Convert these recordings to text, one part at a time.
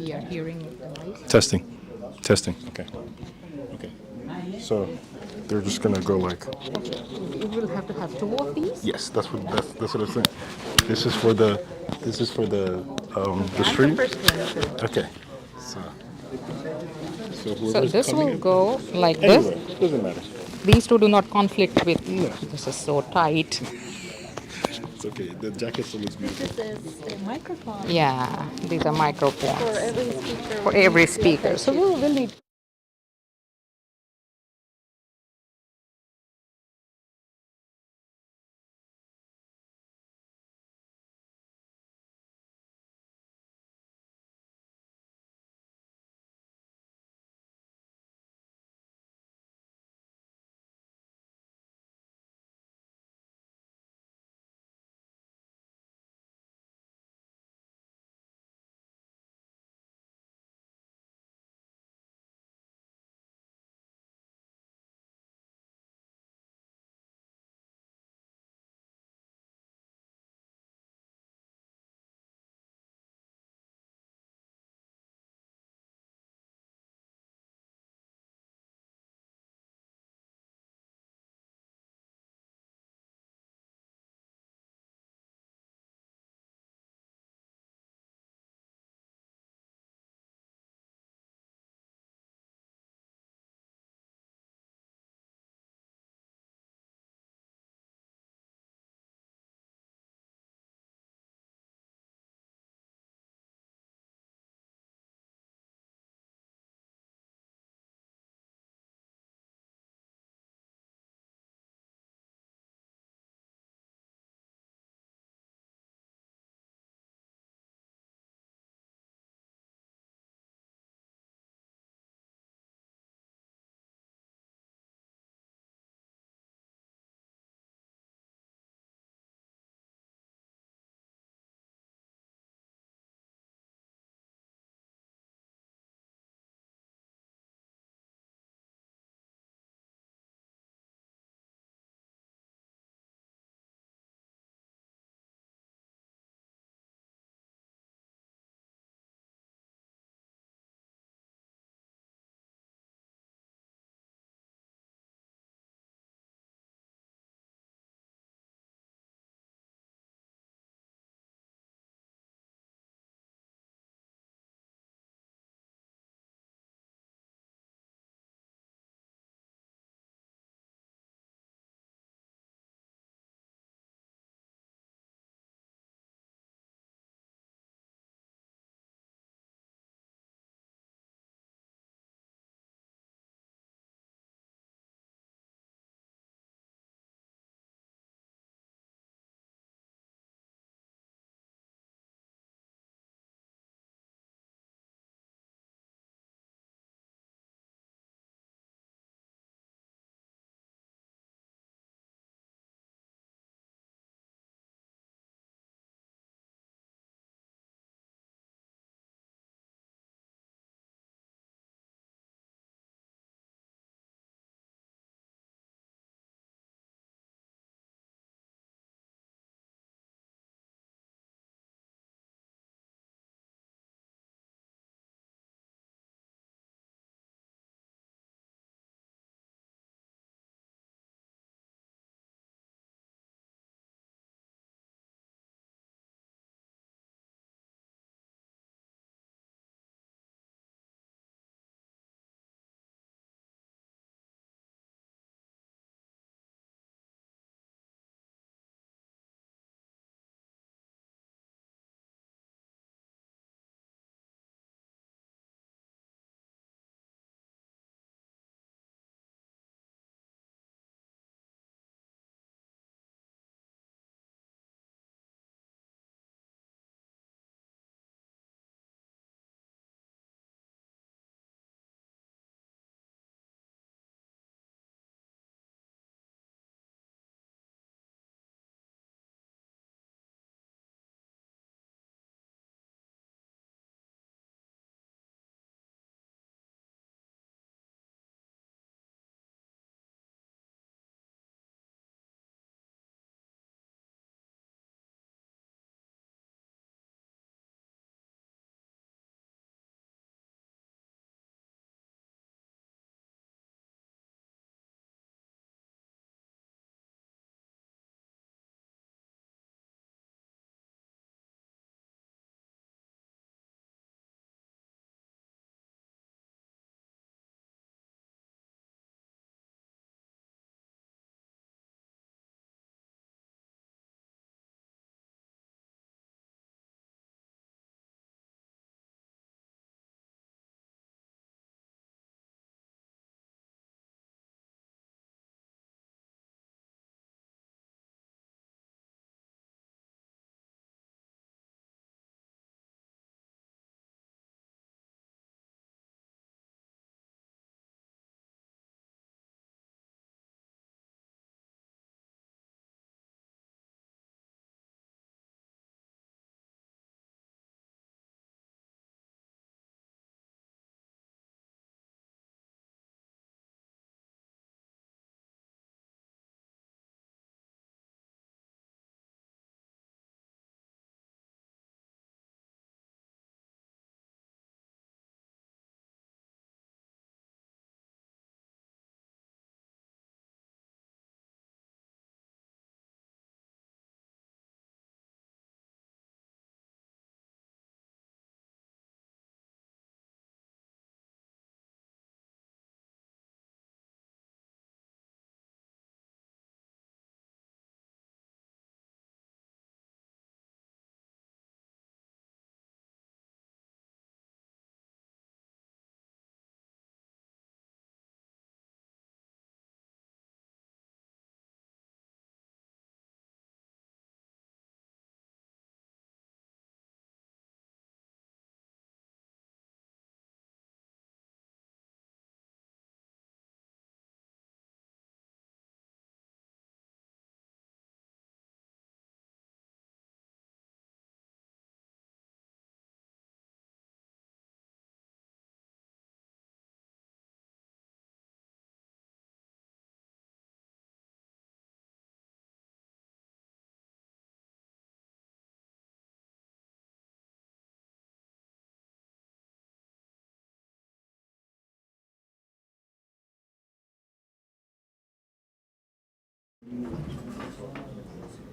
we are hearing the noise. Testing. Testing. Okay. Okay. So they're just gonna go like. You will have to have two of these. Yes, that's what I'm saying. This is for the the And the stream. first one too. Okay. So So whoever's this coming will in. go like this. Anyway, doesn't matter. These two do not conflict with. No, This is so tight. it's okay. The jacket still looks beautiful. This is the microphone Yeah, these are for microphones every speaker. for We every need to speaker. attach So it. we'll need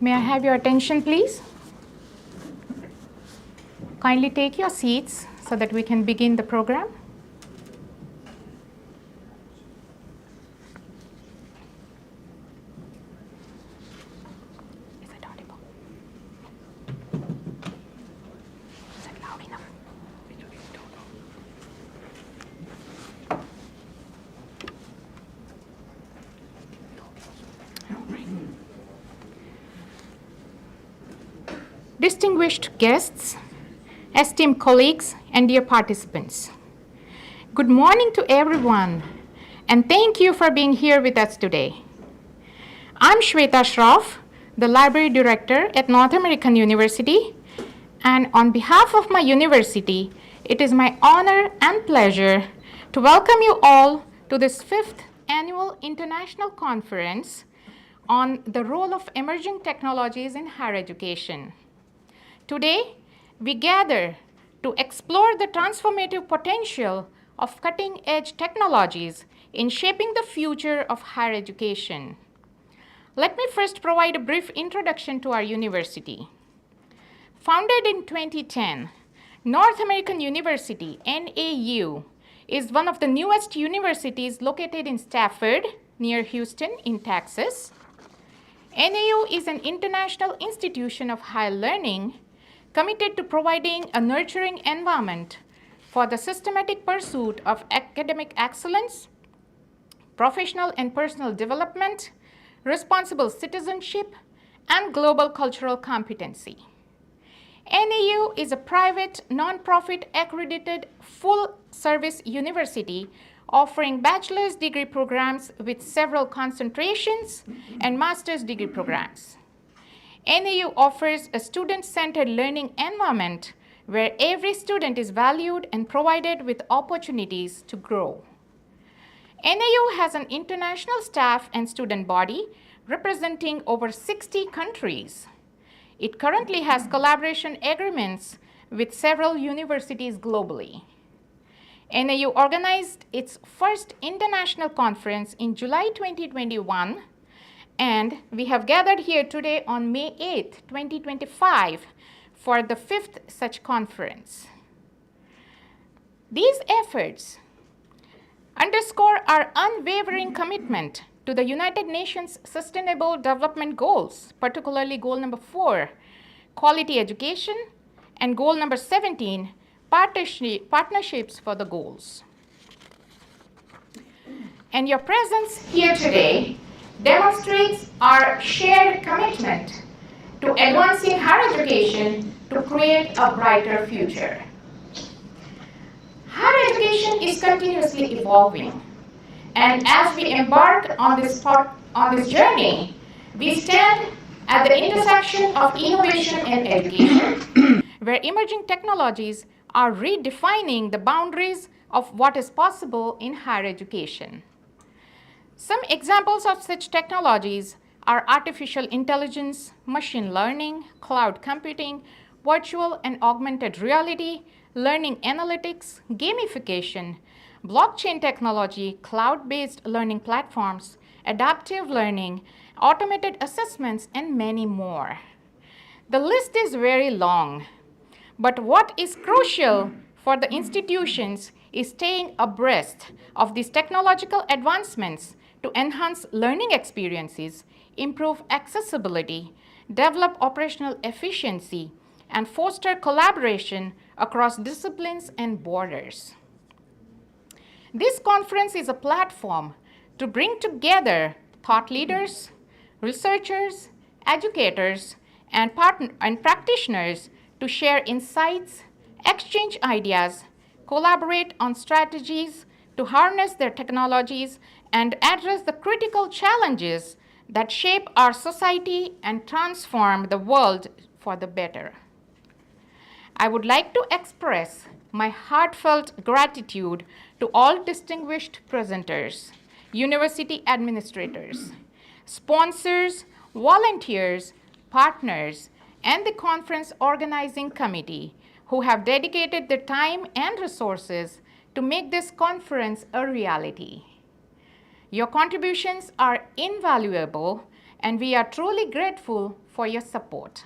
May I have your attention, please? Kindly take your seats so that we can begin the program. Is it audible? Is it loud enough? Distinguished guests, esteemed colleagues, and dear participants, good morning to everyone, and thank you for being here with us today. I'm Shweta Shroff, the Library Director at North American University, and on behalf of my university, it is my honor and pleasure to welcome you all to this 5th Annual International Conference on the role of emerging technologies in higher education. Today, we gather to explore the transformative potential of cutting-edge technologies in shaping the future of higher education. Let me first provide a brief introduction to our university. Founded in 2010, North American University, NAU, is one of the newest universities located in Stafford, near Houston in Texas. NAU is an international institution of higher learning committed to providing a nurturing environment for the systematic pursuit of academic excellence, professional and personal development, responsible citizenship, and global cultural competency. NAU is a private, nonprofit accredited full-service university offering bachelor's degree programs with several concentrations and master's degree programs. NAU offers a student-centered learning environment where every student is valued and provided with opportunities to grow. NAU has an international staff and student body representing over 60 countries. It currently has collaboration agreements with several universities globally. NAU organized its first international conference in July 2021, and we have gathered here today on May 8th, 2025, for the 5th such conference. These efforts underscore our unwavering commitment to the United Nations Sustainable Development Goals, particularly goal number 4, quality education, and goal number 17, partnerships for the goals. And your presence here today demonstrates our shared commitment to advancing higher education to create a brighter future. Higher education is continuously evolving, and as we embark on this journey, we stand at the intersection of innovation and education, where emerging technologies are redefining the boundaries of what is possible in higher education. Some examples of such technologies are artificial intelligence, machine learning, cloud computing, virtual and augmented reality, learning analytics, gamification, blockchain technology, cloud-based learning platforms, adaptive learning, automated assessments, and many more. The list is very long, but what is crucial for the institutions is staying abreast of these technological advancements to enhance learning experiences, improve accessibility, develop operational efficiency, and foster collaboration across disciplines and borders. This conference is a platform to bring together thought leaders, researchers, educators, and practitioners to share insights, exchange ideas, collaborate on strategies to harness their technologies, and address the critical challenges that shape our society and transform the world for the better. I would like to express my heartfelt gratitude to all distinguished presenters, university administrators, sponsors, volunteers, partners, and the conference organizing committee who have dedicated their time and resources to make this conference a reality. Your contributions are invaluable and we are truly grateful for your support.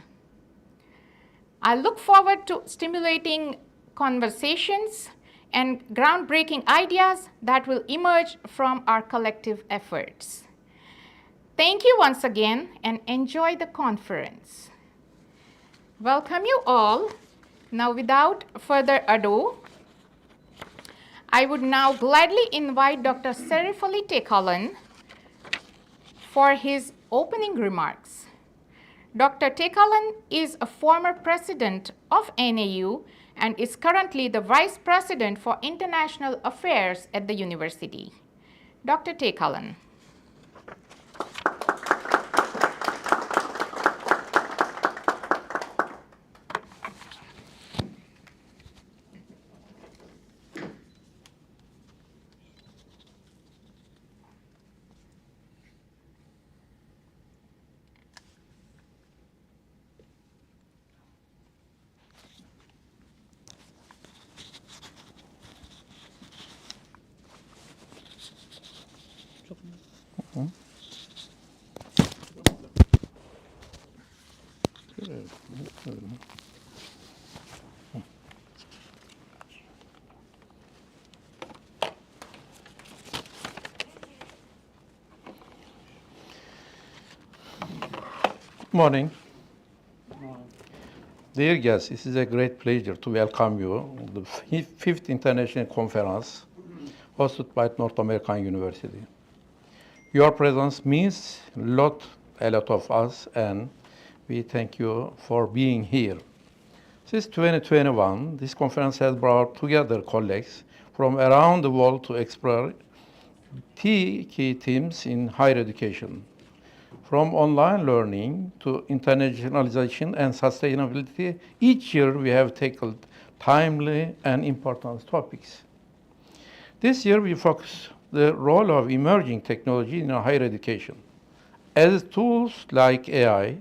I look forward to stimulating conversations and groundbreaking ideas that will emerge from our collective efforts. Thank you once again and enjoy the conference. Welcome you all. Now, without further ado, I would now gladly invite Dr. Serif Ali Tekalan for his opening remarks. Dr. Tekalan is a former president of NAU and is currently the vice president for international affairs at the university. Dr. Tekalan. Good morning. Dear guests, it is a great pleasure to welcome you to the 5th International Conference hosted by North American University. Your presence means a lot of us, and we thank you for being here. Since 2021, this conference has brought together colleagues from around the world to explore key themes in higher education. From online learning to internationalization and sustainability, each year we have tackled timely and important topics. This year we focus the role of emerging technology in higher education. As tools like AI,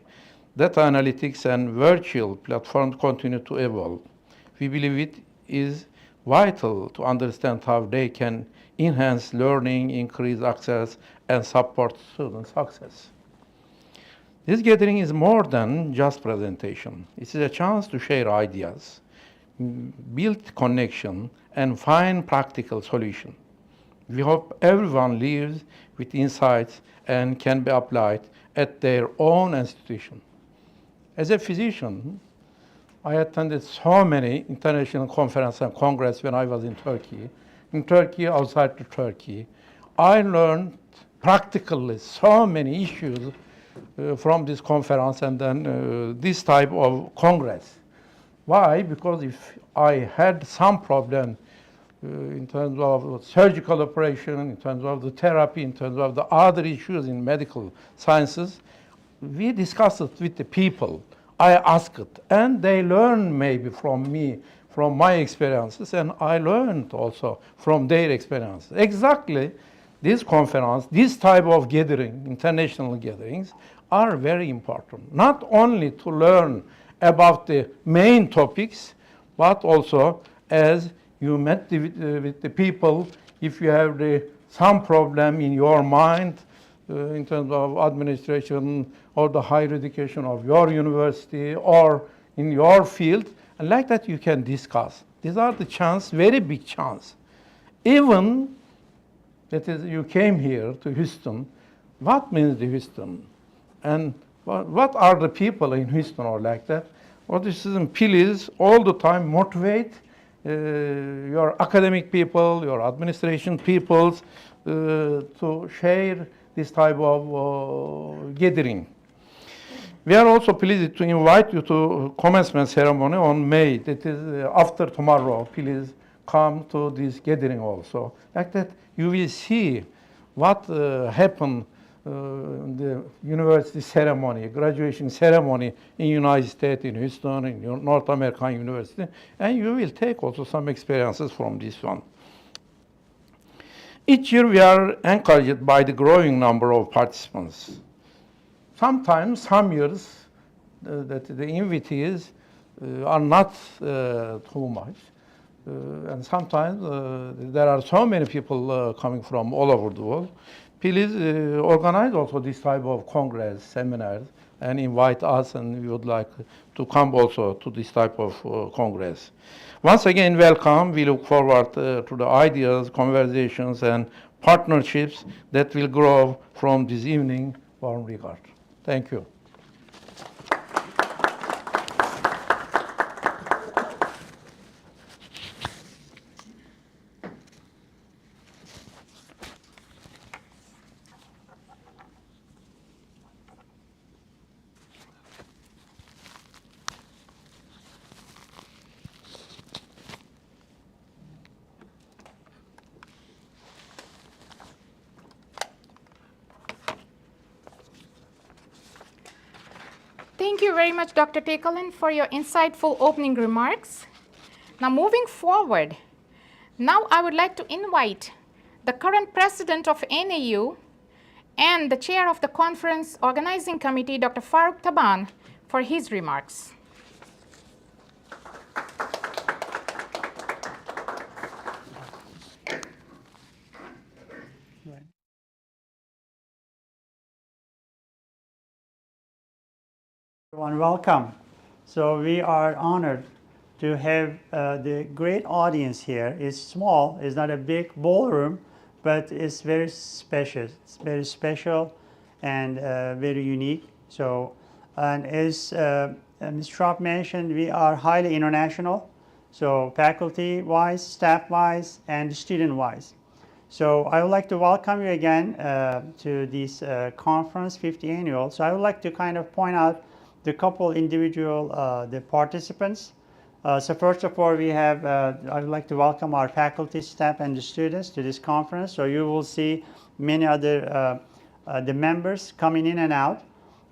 data analytics, and virtual platforms continue to evolve, we believe it is vital to understand how they can enhance learning, increase access, and support student success. This gathering is more than just presentation. It is a chance to share ideas, build connection, and find practical solutions. We hope everyone leaves with insights and can be applied at their own institution. As a physician, I attended so many international conferences and congresses when I was in Turkey, outside of Turkey. I learned practically so many issues from this conference and then this type of congress. Why? Because if I had some problem in terms of surgical operation, in terms of the therapy, in terms of the other issues in medical sciences, we discussed it with the people. I asked it, and they learn maybe from me, from my experiences, and I learned also from their experiences. Exactly this conference, this type of gathering, international gatherings, are very important. Not only to learn about the main topics, but also as you met with the people, if you have some problem in your mind in terms of administration or the higher education of your university or in your field, and like that you can discuss. These are the chance, very big chance. Even that is, you came here to Houston, what means the Houston? And what are the people in Houston or like that? What is please all the time motivate your academic people, your administration peoples to share this type of gathering. We are also pleased to invite you to commencement ceremony on May. That is after tomorrow. Please come to this gathering also. Like that, you will see what happened in the university ceremony, graduation ceremony in United States, in Houston, in North American University, and you will take also some experiences from this one. Each year we are encouraged by the growing number of participants. Sometimes, some years, that the invitees are not too much. And sometimes there are so many people coming from all over the world. please organize also this type of congress, seminars, and invite us, and we would like to come also to this type of congress. Once again, welcome. We look forward to the ideas, conversations, and partnerships that will grow from this evening. Warm regard. Thank you. Thank you very much, Dr. Tekelin, for your insightful opening remarks. Now, moving forward, now I would like to invite the current president of NAU and the chair of the conference organizing committee, Dr. Farooq Taban, for his remarks. Everyone, welcome. So we are honored to have the great audience here. It's small, it's not a big ballroom, but it's very special. It's very special and very unique. So, and as Ms. Schraub mentioned, we are highly international. So faculty-wise, staff-wise, and student-wise. So I would like to welcome you again to this conference, 50th annual. So I would like to kind of point out the couple individual the participants. So first of all, we have, I would like to welcome our faculty, staff, and the students to this conference. So you will see many other the members coming in and out.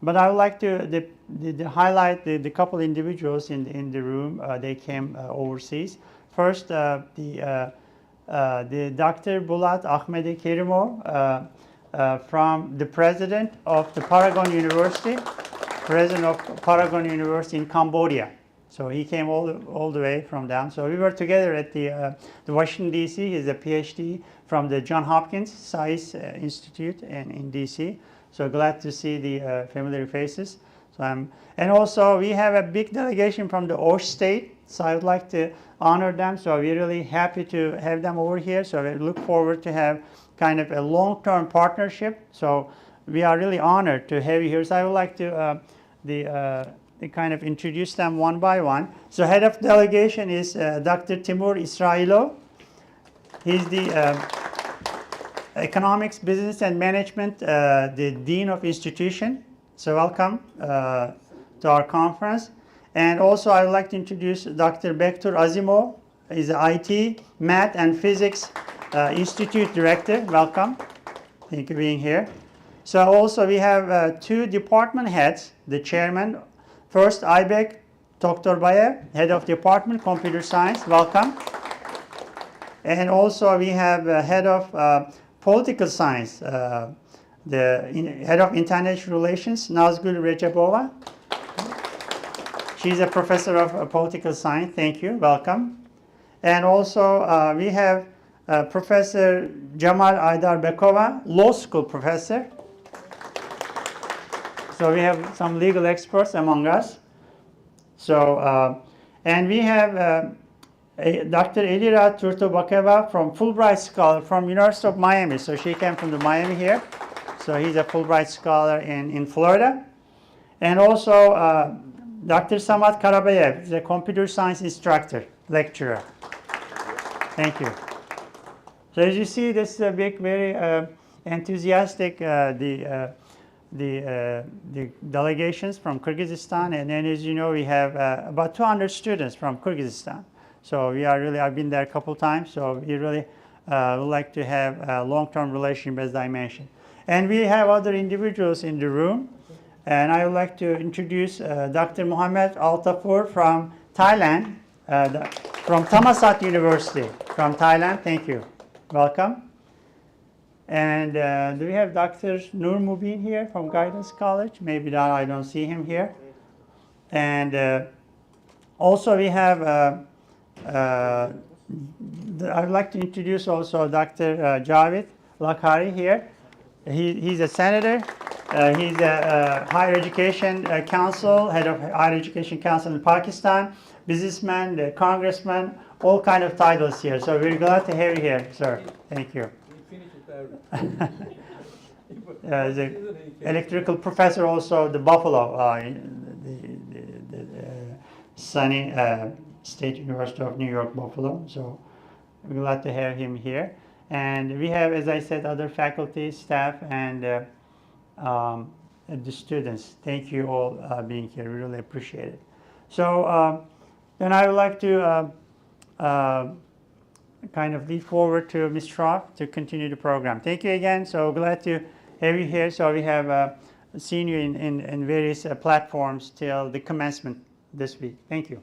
But I would like to highlight the couple individuals in the room. They came overseas. First, the Dr. Bulat Ahmedi Kerimov, from the president of the Paragon University, president of Paragon University in Cambodia. So he came all the way from down. So we were together at the Washington, D.C. He's a PhD from the Johns Hopkins Science Institute in D.C. So glad to see the familiar faces. So and also we have a big delegation from the Osh State. So I would like to honor them. So we're really happy to have them over here. So we look forward to have kind of a long-term partnership. So we are really honored to have you here. So I would like to kind of introduce them one by one. So head of delegation is Dr. Timur Israilov. He's the economics, business, and management, the dean of institution. So welcome to our conference. And also I would like to introduce Dr. Bektur Azimov. He's the IT, Math, and Physics Institute Director. Welcome. Thank you for being here. So also we have two department heads, the chairman. First, Aybek Toktorbayev, head of department, computer science. Welcome. And also we have head of political science, the head of international relations, Nazgul Recebova. She's a professor of political science. Thank you. Welcome. And also we have Professor Jamal Aydar Bekova, law school professor. So we have some legal experts among us. So, and we have Dr. Elira Turtobakeva from Fulbright Scholar from University of Miami. So she came from the Miami here. So he's a Fulbright Scholar in Florida. And also Dr. Samat Karabayev is a computer science instructor, lecturer. Thank you. So as you see, this is a big, very enthusiastic, the delegations from Kyrgyzstan, and then as you know we have about 200 students from Kyrgyzstan. So we are really, I've been there a couple times, so we really would like to have a long-term relationship as I mentioned. And we have other individuals in the room, and I would like to introduce Dr. Mohammed Altafur from Thailand, from Thammasat University from Thailand. Thank you. Welcome. And do we have Dr. Nur Mubin here from Guidance College? Maybe that I don't see him here. And also we have, I'd like to introduce also Dr. Javed Lakhari here. He's a senator. He's a higher education council, head of higher education council in Pakistan, businessman, congressman, all kind of titles here. So we're glad to have you here, sir. Thank you. He's an electrical professor also of the Buffalo, sunny State University of New York, Buffalo. So we're glad to have him here. And we have, as I said, other faculty, staff, and the students. Thank you all being here. We really appreciate it. So then I would like to kind of lead forward to Ms. Schroff to continue the program. Thank you again. So glad to have you here. So we have seen you in various platforms till the commencement this week. Thank you.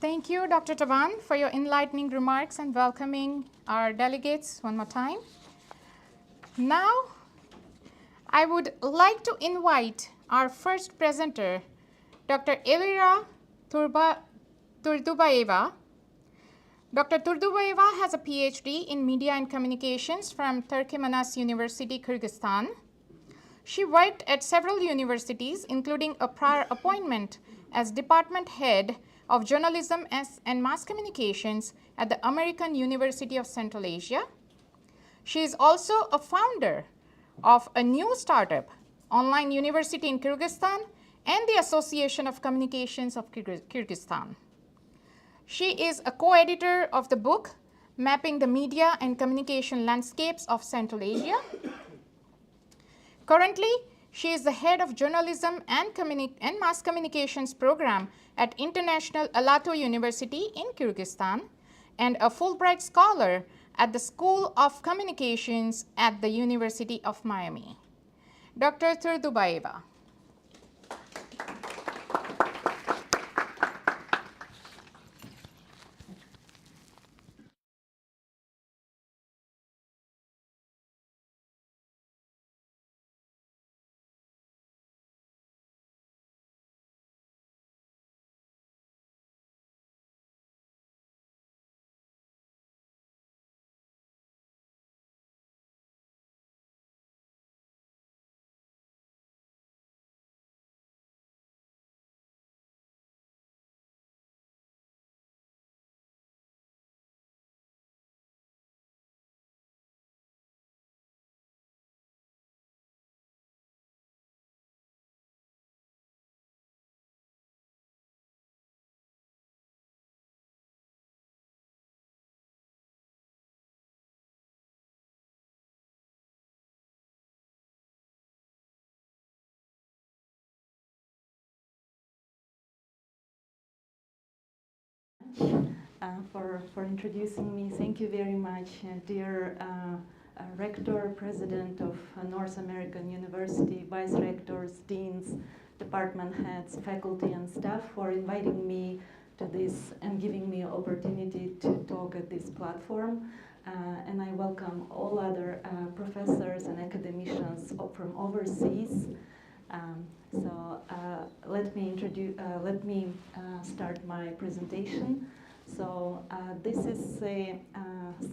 Thank you, Dr. Taban, for your enlightening remarks and welcoming our delegates one more time. Now, I would like to invite our first presenter, Dr. Elvira Turdubayeva. Dr. Turdubayeva has a PhD in Media and Communications from Turkmenas University, Kyrgyzstan. She worked at several universities, including a prior appointment as department head of journalism and mass communications at the American University of Central Asia. She is also a founder of a new startup, Online University in Kyrgyzstan, and the Association of Communications of Kyrgyzstan. She is a co-editor of the book, Mapping the Media and Communication Landscapes of Central Asia. Currently, she is the head of journalism and mass communications program at International Alato University in Kyrgyzstan and a Fulbright scholar at the School of Communications at the University of Miami. Dr. Turdubayeva. For introducing me. Thank you very much, dear Rector, President of North American University, Vice Rectors, Deans, Department Heads, faculty and staff for inviting me to this and giving me an opportunity to talk at this platform. And I welcome all other professors and academicians from overseas. Let me start my presentation. So this is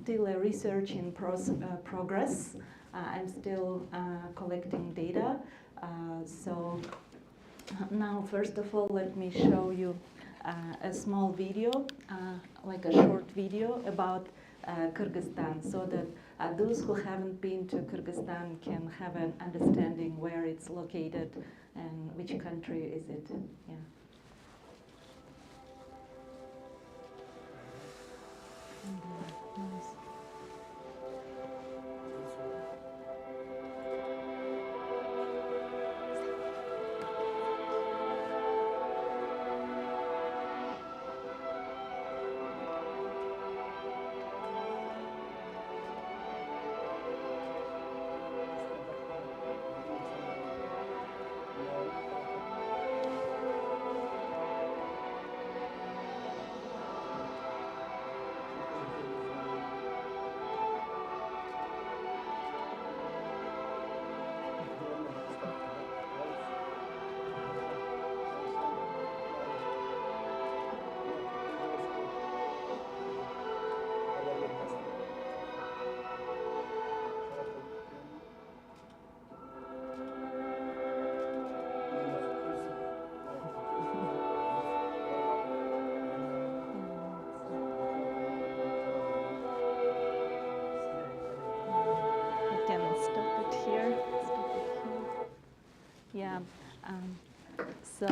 still a research in progress. I'm still collecting data. Now, first of all, let me show you a small video, like a short video about Kyrgyzstan, so that those who haven't been to Kyrgyzstan can have an understanding where it's located and which country is it. Yeah. Nice. So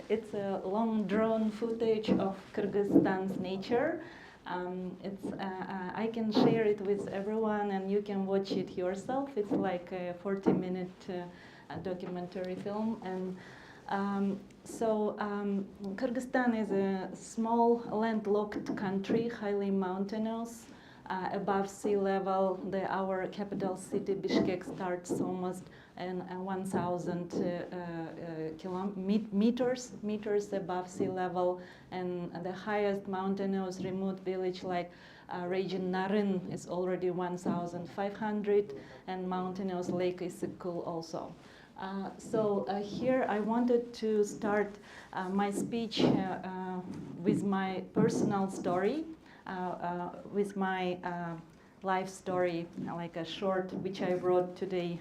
it's a long-drawn footage of Kyrgyzstan's nature. I can share it with everyone, and you can watch it yourself. It's like a 40-minute documentary film, and Kyrgyzstan is a small landlocked country, highly mountainous, above sea level. Our capital city, Bishkek, starts almost 1,000 meters above sea level, and the highest mountainous remote village like region Naren is already 1,500, and mountainous Lake Issyk-Kul also. Here I wanted to start my speech with my personal story, with my life story, like a short which I wrote today.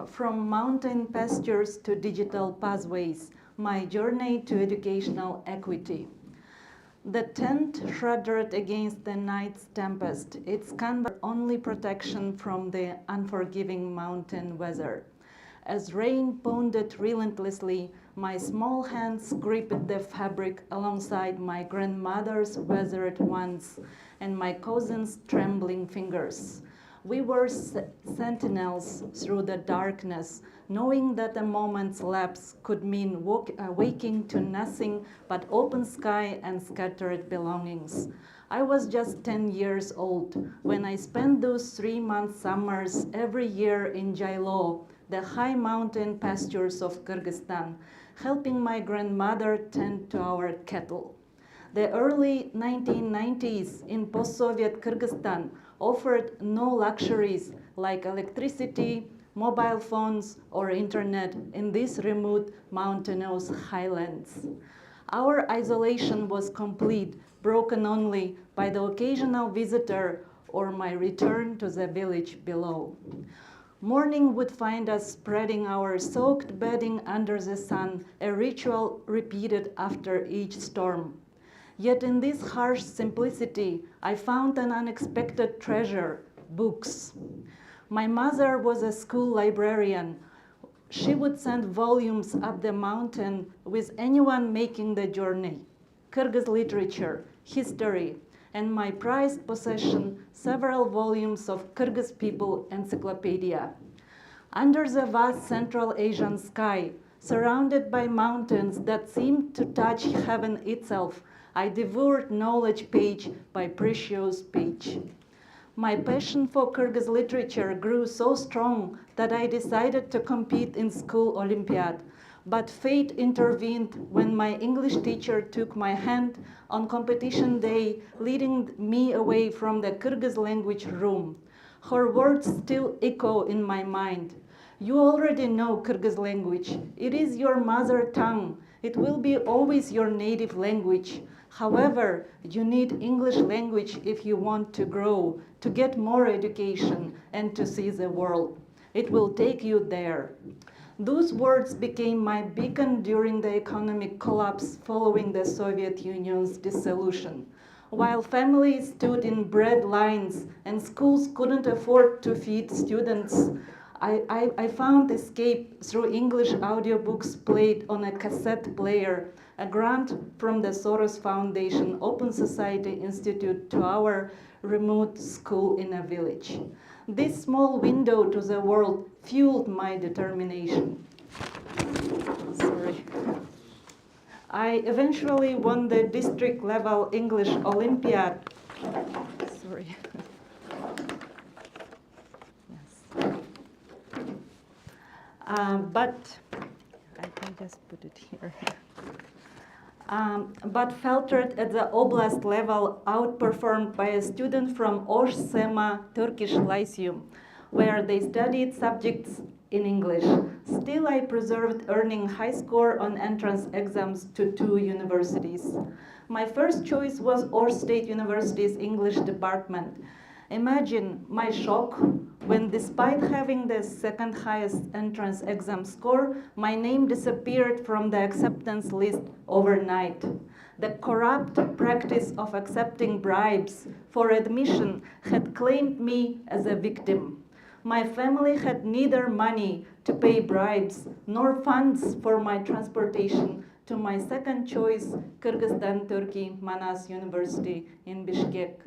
From mountain pastures to digital pathways, my journey to educational equity. The tent shuddered against the night's tempest, its canvas only protection from the unforgiving mountain weather. As rain pounded relentlessly, my small hands gripped the fabric alongside my grandmother's weathered ones and my cousin's trembling fingers. We were sentinels through the darkness, knowing that a moment's lapse could mean waking to nothing but open sky and scattered belongings. I was just 10 years old when I spent those 3-month summers every year in Jailo, the high mountain pastures of Kyrgyzstan, helping my grandmother tend to our cattle. The early 1990s in post-Soviet Kyrgyzstan offered no luxuries like electricity, mobile phones, or internet in these remote mountainous highlands. Our isolation was complete, broken only by the occasional visitor or my return to the village below. Morning would find us spreading our soaked bedding under the sun, a ritual repeated after each storm. Yet in this harsh simplicity, I found an unexpected treasure: books. My mother was a school librarian. She would send volumes up the mountain with anyone making the journey: Kyrgyz literature, history, and my prized possession, several volumes of Kyrgyz People Encyclopedia. Under the vast Central Asian sky, surrounded by mountains that seemed to touch heaven itself, I devoured knowledge page by precious page. My passion for Kyrgyz literature grew so strong that I decided to compete in school Olympiad. But fate intervened when my English teacher took my hand on competition day, leading me away from the Kyrgyz language room. Her words still echo in my mind. You already know Kyrgyz language. It is your mother tongue. It will be always your native language. However, you need English language if you want to grow, to get more education, and to see the world. It will take you there. Those words became my beacon during the economic collapse following the Soviet Union's dissolution. While families stood in bread lines and schools couldn't afford to feed students, I found escape through English audiobooks played on a cassette player, a grant from the Soros Foundation Open Society Institute to our remote school in a village. This small window to the world fueled my determination. Sorry. I eventually won the district level English Olympiad. Sorry. Yes. But I can just put it here. But faltered at the oblast level, outperformed by a student from Osh Sema Turkish Lyceum, where they studied subjects in English. Still, I preserved earning high score on entrance exams to 2 universities. My first choice was Osh State University's English department. Imagine my shock when, despite having the second highest entrance exam score, my name disappeared from the acceptance list overnight. The corrupt practice of accepting bribes for admission had claimed me as a victim. My family had neither money to pay bribes nor funds for my transportation to my second choice, Kyrgyzstan, Turkey, Manas University in Bishkek.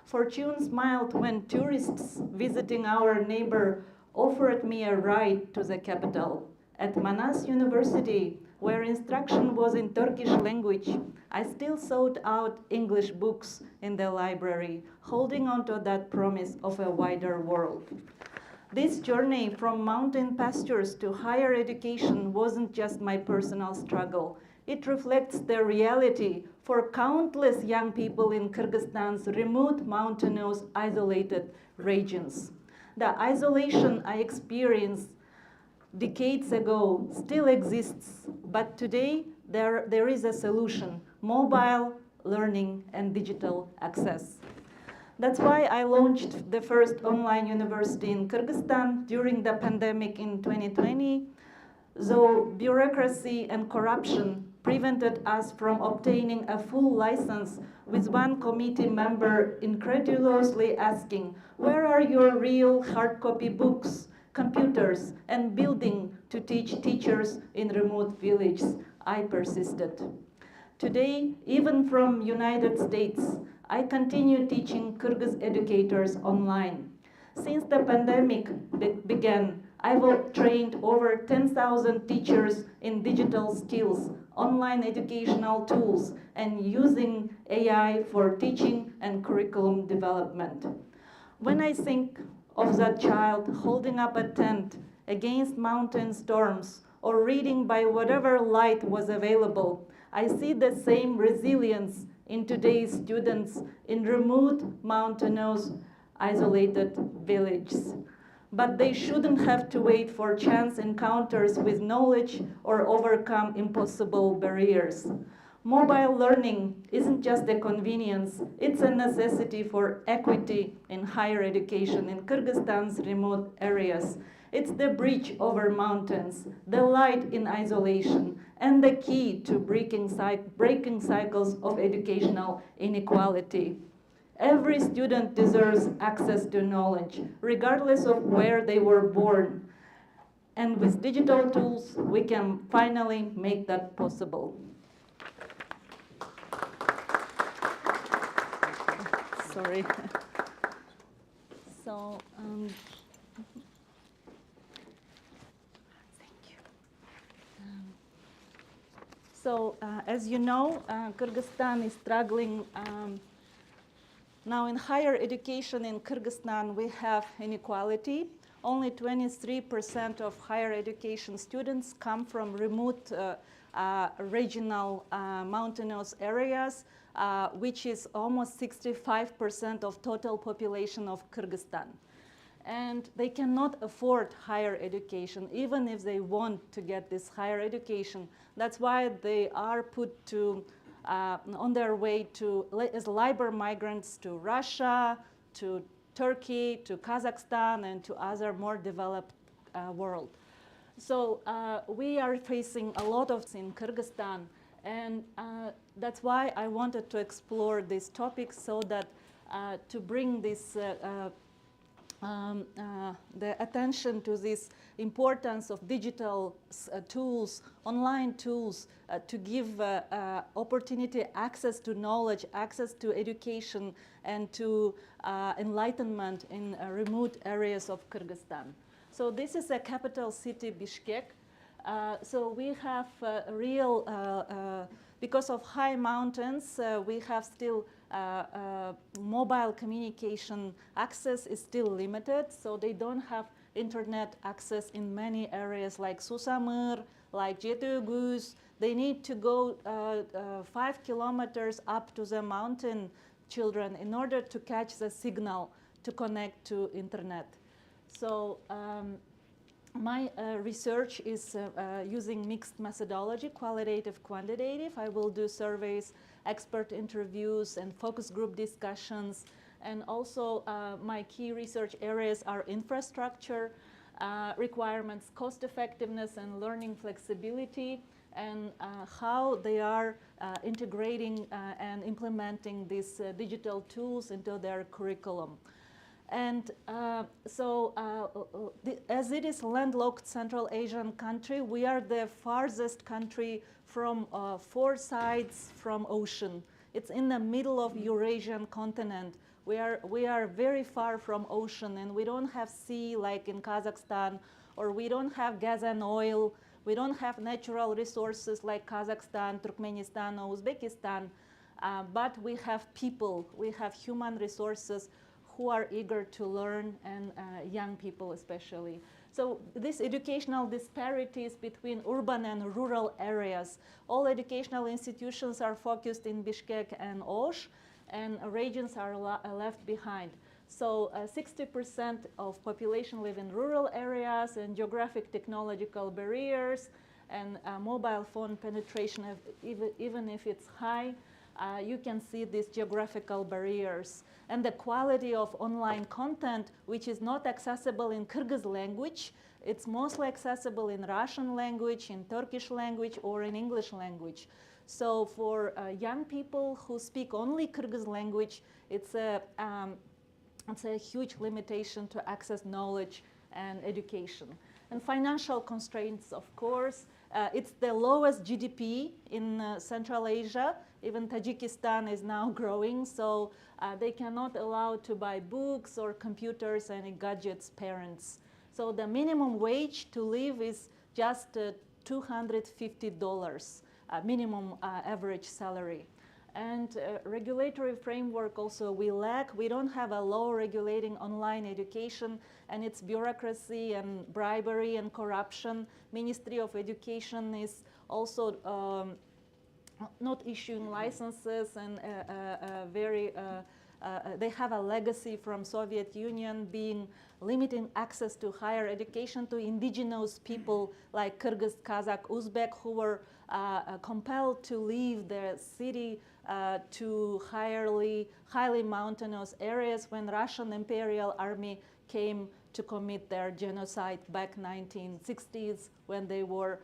Fortune smiled when tourists visiting our neighbor offered me a ride to the capital. At Manas University, where instruction was in Turkish language, I still sought out English books in the library, holding on to that promise of a wider world. This journey from mountain pastures to higher education wasn't just my personal struggle. It reflects the reality for countless young people in Kyrgyzstan's remote, mountainous, isolated regions. The isolation I experienced decades ago still exists, but today there is a solution: mobile learning and digital access. That's why I launched the first online university in Kyrgyzstan during the pandemic in 2020. Though bureaucracy and corruption prevented us from obtaining a full license, with one committee member incredulously asking, "Where are your real hard copy books, computers, and building to teach teachers in remote villages?" I persisted. Today, even from United States, I continue teaching Kyrgyz educators online. Since the pandemic began, I've trained over 10,000 teachers in digital skills, online educational tools, and using AI for teaching and curriculum development. When I think of that child holding up a tent against mountain storms or reading by whatever light was available, I see the same resilience in today's students in remote, mountainous, isolated villages. But they shouldn't have to wait for chance encounters with knowledge or overcome impossible barriers. Mobile learning isn't just a convenience, it's a necessity for equity in higher education in Kyrgyzstan's remote areas. It's the bridge over mountains, the light in isolation, and the key to breaking cycles of educational inequality. Every student deserves access to knowledge, regardless of where they were born. And with digital tools, we can finally make that possible. Sorry. So, thank you. As you know, Kyrgyzstan is struggling. Now in higher education in Kyrgyzstan, we have inequality. Only 23% of higher education students come from remote regional mountainous areas, which is almost 65% of total population of Kyrgyzstan. And they cannot afford higher education, even if they want to get this higher education. That's why they are put to on their way to as labor migrants to Russia, to Turkey, to Kazakhstan, and to other more developed world. So we are facing a lot of in Kyrgyzstan, and that's why I wanted to explore this topic, so that to bring this the attention to this importance of digital tools, online tools, to give opportunity, access to knowledge, access to education, and to enlightenment in remote areas of Kyrgyzstan. So this is a capital city, Bishkek. So we have because of high mountains, we have still mobile communication access is still limited, so they don't have internet access in many areas like Susamir, like Jetuguz. They need to go 5 kilometers up to the mountain, children, in order to catch the signal to connect to internet. So my research is using mixed methodology, qualitative, quantitative. I will do surveys, expert interviews, and focus group discussions. And also my key research areas are infrastructure requirements, cost effectiveness, and learning flexibility, and how they are integrating and implementing these digital tools into their curriculum. And as it is landlocked Central Asian country, we are the farthest country from 4 sides from ocean. It's in the middle of Eurasian continent. We are very far from ocean, and we don't have sea like in Kazakhstan, or we don't have gas and oil. We don't have natural resources like Kazakhstan, Turkmenistan, or Uzbekistan, but we have people, we have human resources who are eager to learn, and young people especially. So these educational disparities between urban and rural areas, all educational institutions are focused in Bishkek and Osh, and regions are left behind. So 60% of population live in rural areas, and geographic technological barriers and mobile phone penetration, even if it's high, you can see these geographical barriers. And the quality of online content, which is not accessible in Kyrgyz language, it's mostly accessible in Russian language, in Turkish language, or in English language. So for young people who speak only Kyrgyz language, it's a huge limitation to access knowledge and education. And financial constraints, of course. It's the lowest GDP in Central Asia. Even Tajikistan is now growing, so they cannot allow to buy books or computers and gadgets parents. So the minimum wage to live is just $250, minimum average salary. And regulatory framework also we lack. We don't have a law regulating online education, and its bureaucracy and bribery and corruption. Ministry of Education is also not issuing licenses, and they have a legacy from Soviet Union being limiting access to higher education to indigenous people like Kyrgyz, Kazakh, Uzbek, who were compelled to leave their city to highly mountainous areas when Russian Imperial Army came to commit their genocide back 1960s when they were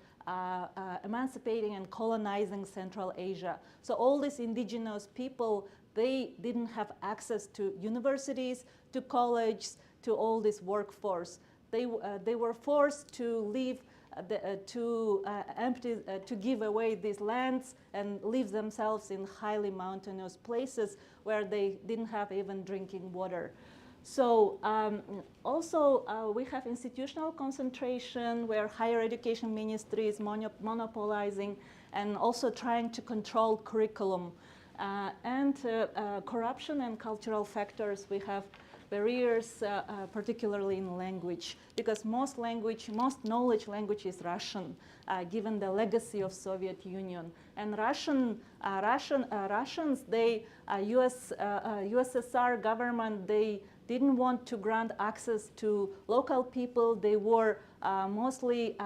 emancipating and colonizing Central Asia. So all these indigenous people, they didn't have access to universities, to colleges, to all this workforce. They were forced to leave, to give away these lands and live themselves in highly mountainous places where they didn't have even drinking water. So also we have institutional concentration where higher education ministry is monopolizing and also trying to control curriculum. And corruption and cultural factors, we have barriers, particularly in language, because most knowledge language is Russian, given the legacy of Soviet Union. And Russians, USSR government, they didn't want to grant access to local people. They were mostly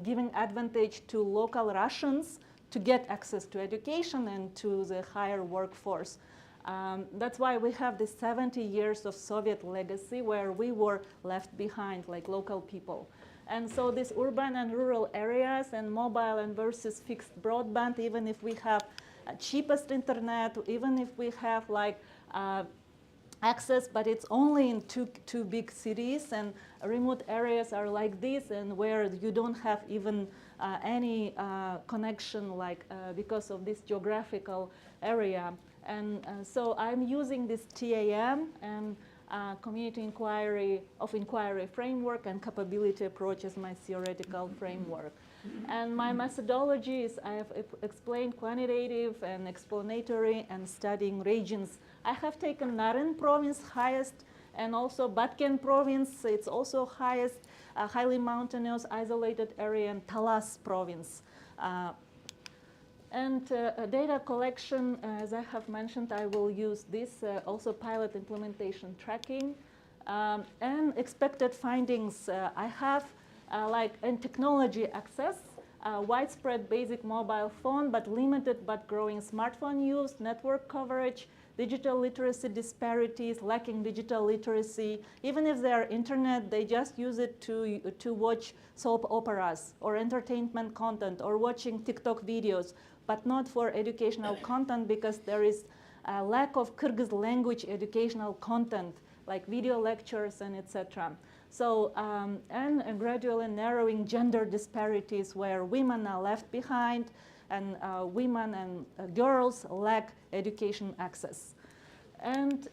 giving advantage to local Russians to get access to education and to the higher workforce. That's why we have this 70 years of Soviet legacy where we were left behind like local people. And so these urban and rural areas and mobile and versus fixed broadband, even if we have cheapest internet, even if we have like access, but it's only in two big cities, and remote areas are like this, and where you don't have even any connection, like because of this geographical area. And so I'm using this TAM and community inquiry framework and capability approach as my theoretical framework. And my methodology is I have explained quantitative and explanatory and studying regions. I have taken Naren province highest, and also Batken province, it's also highest, highly mountainous, isolated area, and Talas province. And data collection, as I have mentioned, I will use this, also pilot implementation tracking, and expected findings. I have in technology access, widespread basic mobile phone, but limited but growing smartphone use, network coverage, digital literacy disparities, lacking digital literacy. Even if they are internet, they just use it to watch soap operas or entertainment content or watching TikTok videos, but not for educational content because there is a lack of Kyrgyz language educational content like video lectures and etc. So, and gradually narrowing gender disparities where women are left behind and women and girls lack education access. And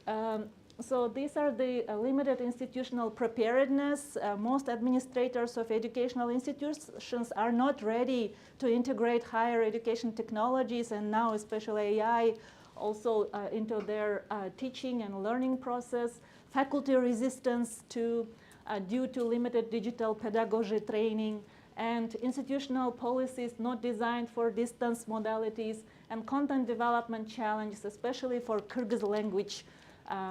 so these are the limited institutional preparedness. Most administrators of educational institutions are not ready to integrate higher education technologies and now especially AI also into their teaching and learning process. Faculty resistance due to limited digital pedagogy training, and institutional policies not designed for distance modalities, and content development challenges, especially for Kyrgyz language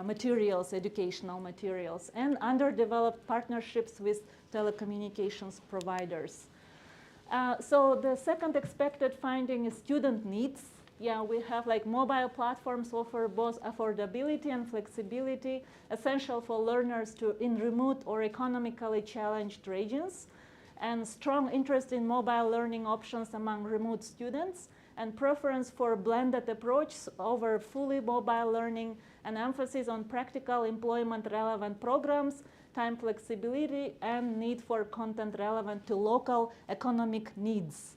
materials, educational materials, and underdeveloped partnerships with telecommunications providers. So the second expected finding is student needs. Yeah, we have like mobile platforms offer both affordability and flexibility, essential for learners in remote or economically challenged regions, and strong interest in mobile learning options among remote students, and preference for blended approach over fully mobile learning, and emphasis on practical employment relevant programs, time flexibility, and need for content relevant to local economic needs.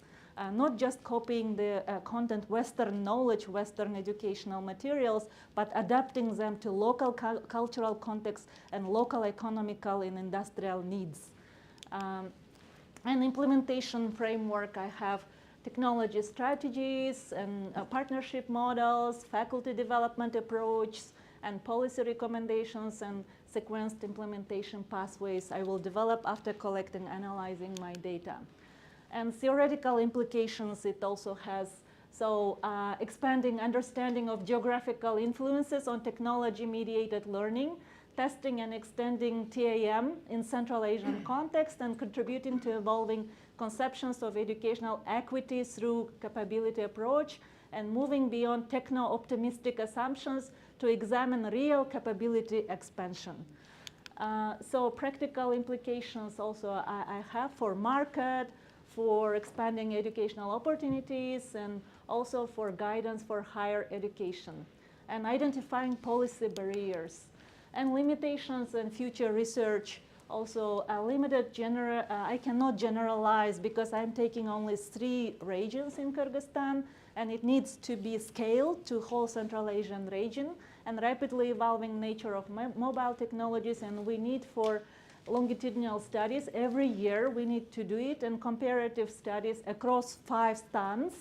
Not just copying the content, Western knowledge, Western educational materials, but adapting them to local cultural context and local economical and industrial needs. And implementation framework, I have technology strategies and partnership models, faculty development approach, and policy recommendations and sequenced implementation pathways I will develop after collecting, analyzing my data. And theoretical implications it also has. So expanding understanding of geographical influences on technology-mediated learning, testing and extending TAM in Central Asian context, and contributing to evolving conceptions of educational equity through capability approach, and moving beyond techno-optimistic assumptions to examine real capability expansion. So practical implications also I have for market, for expanding educational opportunities, and also for guidance for higher education, and identifying policy barriers and limitations in future research. Also limited I cannot generalize because I'm taking only 3 regions in Kyrgyzstan, and it needs to be scaled to whole Central Asian region, and rapidly evolving nature of mobile technologies, and we need for longitudinal studies every year, we need to do it, and comparative studies across 5 stands,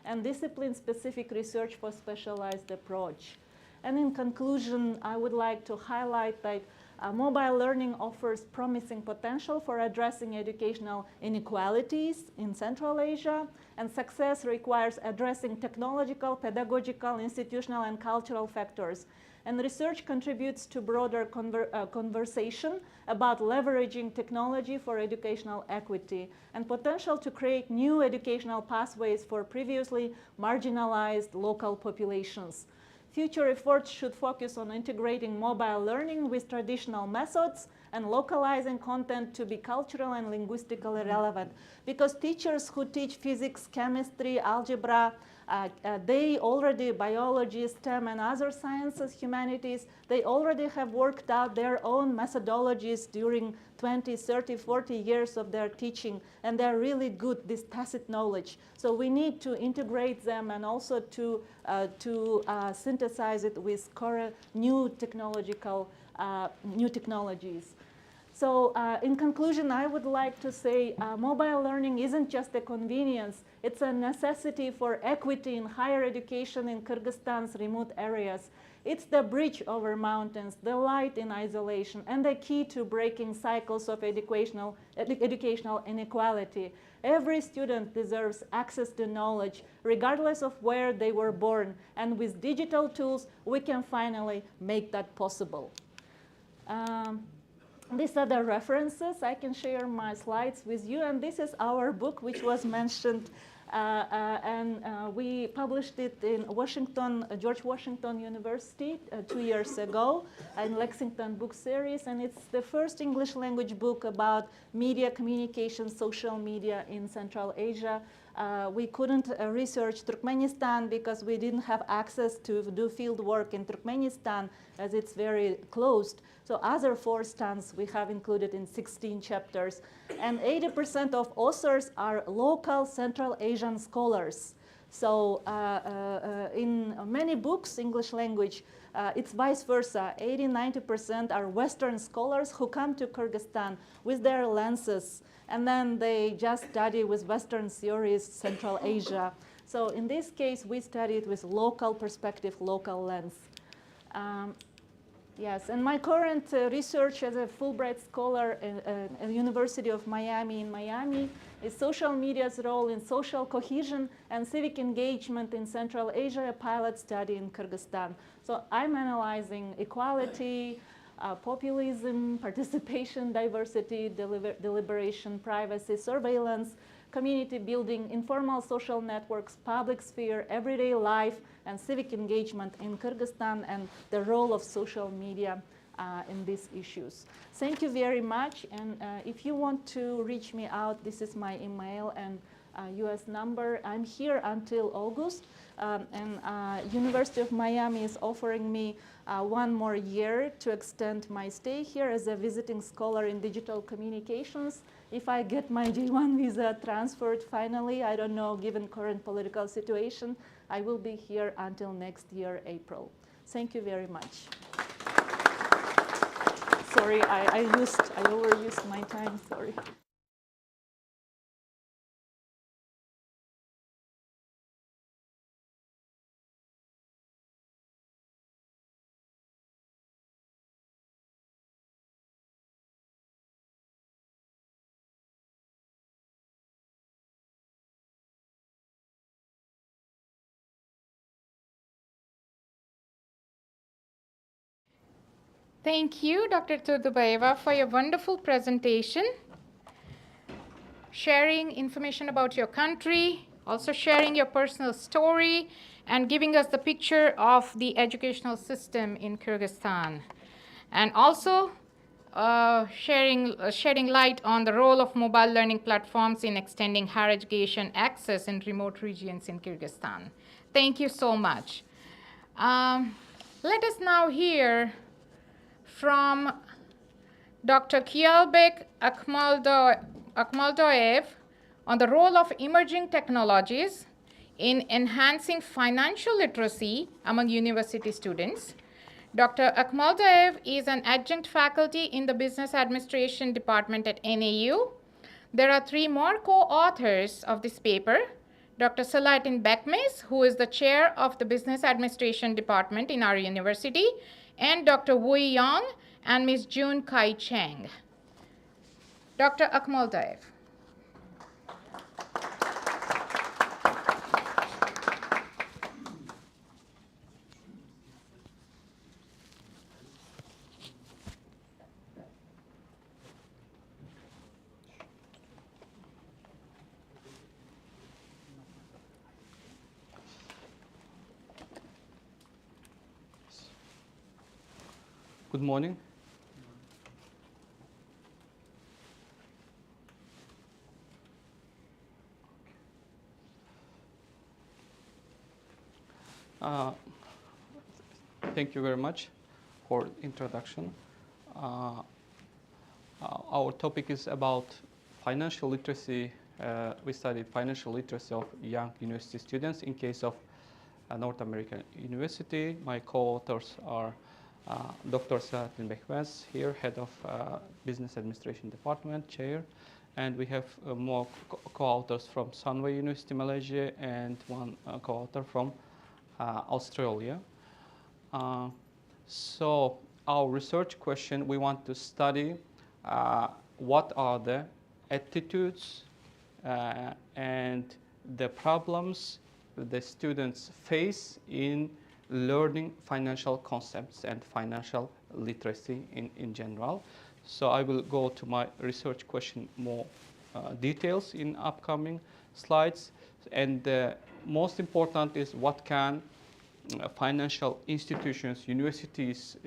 and discipline-specific research for specialized approach. And in conclusion, I would like to highlight that mobile learning offers promising potential for addressing educational inequalities in Central Asia, and success requires addressing technological, pedagogical, institutional, and cultural factors. And research contributes to broader conversation about leveraging technology for educational equity and potential to create new educational pathways for previously marginalized local populations. Future efforts should focus on integrating mobile learning with traditional methods and localizing content to be cultural and linguistically relevant. Because teachers who teach physics, chemistry, algebra, they already, biology, STEM, and other sciences, humanities, they already have worked out their own methodologies during 20, 30, 40 years of their teaching, and they're really good, this tacit knowledge. So we need to integrate them and also to synthesize it with new technologies. So in conclusion, I would like to say mobile learning isn't just a convenience, it's a necessity for equity in higher education in Kyrgyzstan's remote areas. It's the bridge over mountains, the light in isolation, and the key to breaking cycles of educational inequality. Every student deserves access to knowledge, regardless of where they were born, and with digital tools, we can finally make that possible. These are the references. I can share my slides with you, and this is our book, which was mentioned, and we published it in Washington, George Washington University 2 years ago in Lexington Book Series, and it's the first English language book about media communication, social media in Central Asia. We couldn't research Turkmenistan because we didn't have access to do field work in Turkmenistan as it's very closed. So other 4 stands we have included in 16 chapters. And 80% of authors are local Central Asian scholars. So in many books, English language, it's vice versa. 80–90% are Western scholars who come to Kyrgyzstan with their lenses, and then they just study with Western theories, Central Asia. So in this case, we studied with local perspective, local lens. Yes, and my current research as a Fulbright scholar at the University of Miami in Miami is social media's role in social cohesion and civic engagement in Central Asia, a pilot study in Kyrgyzstan. So I'm analyzing equality, populism, participation, diversity, deliberation, privacy, surveillance, community building, informal social networks, public sphere, everyday life, and civic engagement in Kyrgyzstan, and the role of social media in these issues. Thank you very much, and if you want to reach me out, this is my email and US number. I'm here until August, and University of Miami is offering me 1 more year to extend my stay here as a visiting scholar in digital communications. If I get my J1 visa transferred finally, I don't know, given current political situation, I will be here until next year, April. Thank you very much. Sorry, I overused my time, sorry. Thank you, Dr. Turdubayeva, for your wonderful presentation, sharing information about your country, also sharing your personal story, and giving us the picture of the educational system in Kyrgyzstan, and also shedding light on the role of mobile learning platforms in extending higher education access in remote regions in Kyrgyzstan. Thank you so much. Let us now hear from Dr. Kialbek Akhmaldoev on the role of emerging technologies in enhancing financial literacy among university students. Dr. Akhmaldoev is an adjunct faculty in the Business Administration Department at NAU. There are 3 more co-authors of this paper: Dr. Selahattin Bekmez, who is the chair of the Business Administration Department in our university, and Dr. Wui Yang and Ms. June Kai Cheng. Dr. Akhmaldoev. Good morning. Thank you very much for the introduction. Our topic is about financial literacy. We studied financial literacy of young university students in case of North American University. My co-authors are Dr. Selahattin Bekmez here, head of Business Administration Department, chair, and we have more co-authors from Sunway University, Malaysia, and 1 co-author from Australia. So our research question, we want to study what are the attitudes and the problems the students face in learning financial concepts and financial literacy in general. So I will go to my research question more details in upcoming slides. And the most important is what can financial institutions, universities,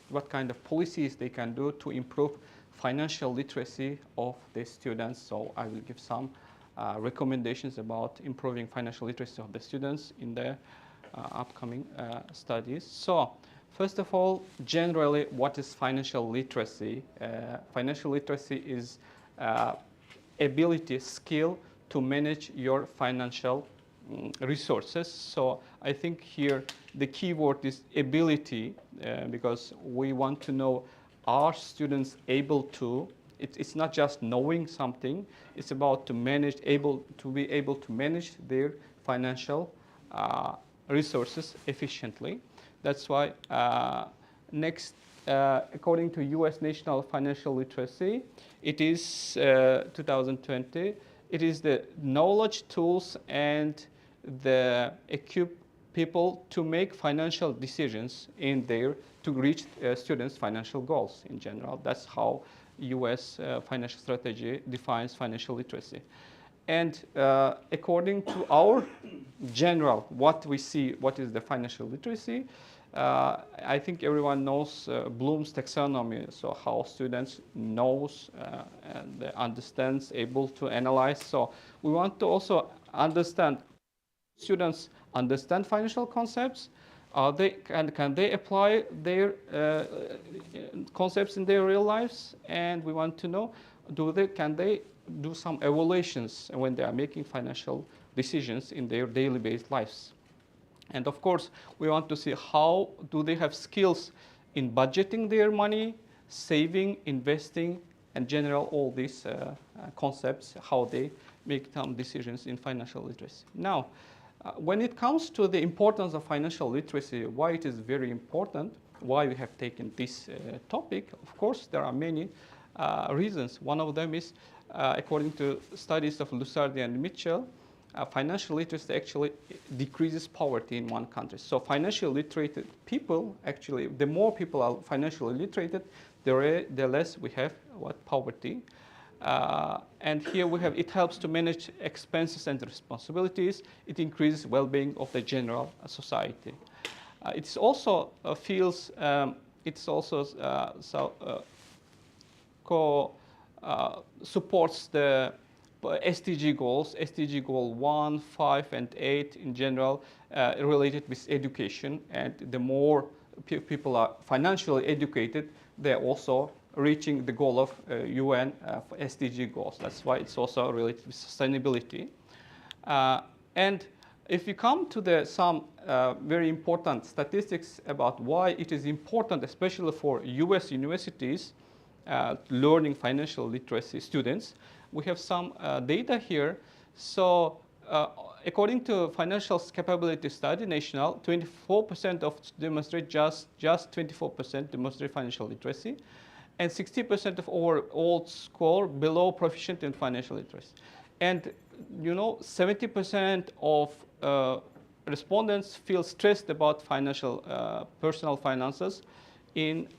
what kind of policies they can do to improve financial literacy of the students. So I will give some recommendations about improving financial literacy of the students in the upcoming studies. So, first of all, generally, what is financial literacy? Financial literacy is ability, skill to manage your financial resources. So I think here the key word is ability, because we want to know, are students able to, it's not just knowing something, it's about to manage, be able to manage their financial resources efficiently. That's why next, according to US National Financial Literacy, it is 2020, it is the knowledge, tools, and the equip people to make financial decisions to reach students' financial goals in general. That's how US financial strategy defines financial literacy. And according to our general, what we see, what is the financial literacy, I think everyone knows Bloom's taxonomy, so how students knows and understands, able to analyze. So we want to also understand, students understand financial concepts, can they apply their concepts in their real lives, and we want to know, can they do some evaluations when they are making financial decisions in their daily based lives. And of course, we want to see how do they have skills in budgeting their money, saving, investing, and general all these concepts, how they make some decisions in financial literacy. Now, when it comes to the importance of financial literacy, why it is very important, why we have taken this topic, of course, there are many reasons. One of them is, according to studies of Lusardi and Mitchell, financial literacy actually decreases poverty in one country. So financially literate people, actually, the more people are financially literate, the less we have poverty. And here we have, it helps to manage expenses and responsibilities. It increases well-being of the general society. It's also feels, it's also supports the SDG goals, SDG goal 1, 5, and 8 in general, related with education. And the more people are financially educated, they're also reaching the goal of UN SDG goals. That's why it's also related with sustainability. And if you come to some very important statistics about why it is important, especially for US universities, learning financial literacy students, we have some data here. So according to Financial Capability Study National, 24% of demonstrate just 24% demonstrate financial literacy, and 60% of overall score below proficient in financial literacy. And 70% of respondents feel stressed about personal finances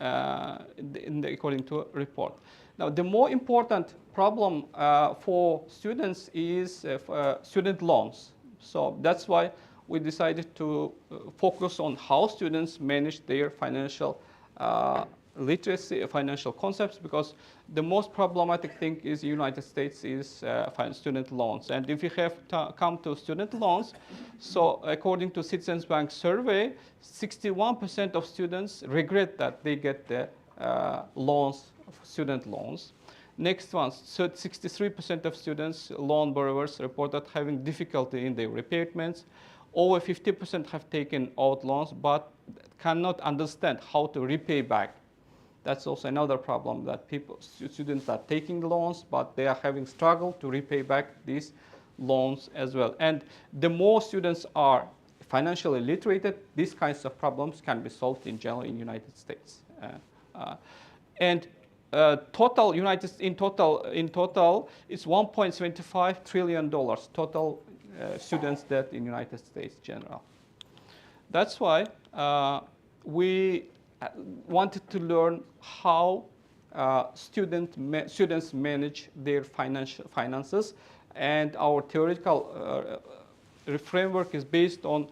according to a report. Now, the more important problem for students is student loans. So that's why we decided to focus on how students manage their financial literacy, financial concepts, because the most problematic thing is United States is student loans. And if you have come to student loans, so according to Citizens Bank survey, 61% of students regret that they get the student loans. Next one, so 63% of students, loan borrowers, reported having difficulty in their repayments. Over 50% have taken out loans but cannot understand how to repay back. That's also another problem, that students are taking loans, but they are having struggle to repay back these loans as well. And the more students are financially literate, these kinds of problems can be solved in general in United States. In total, it's $1.75 trillion total students debt in United States general. That's why we wanted to learn how students manage their finances, and our theoretical framework is based on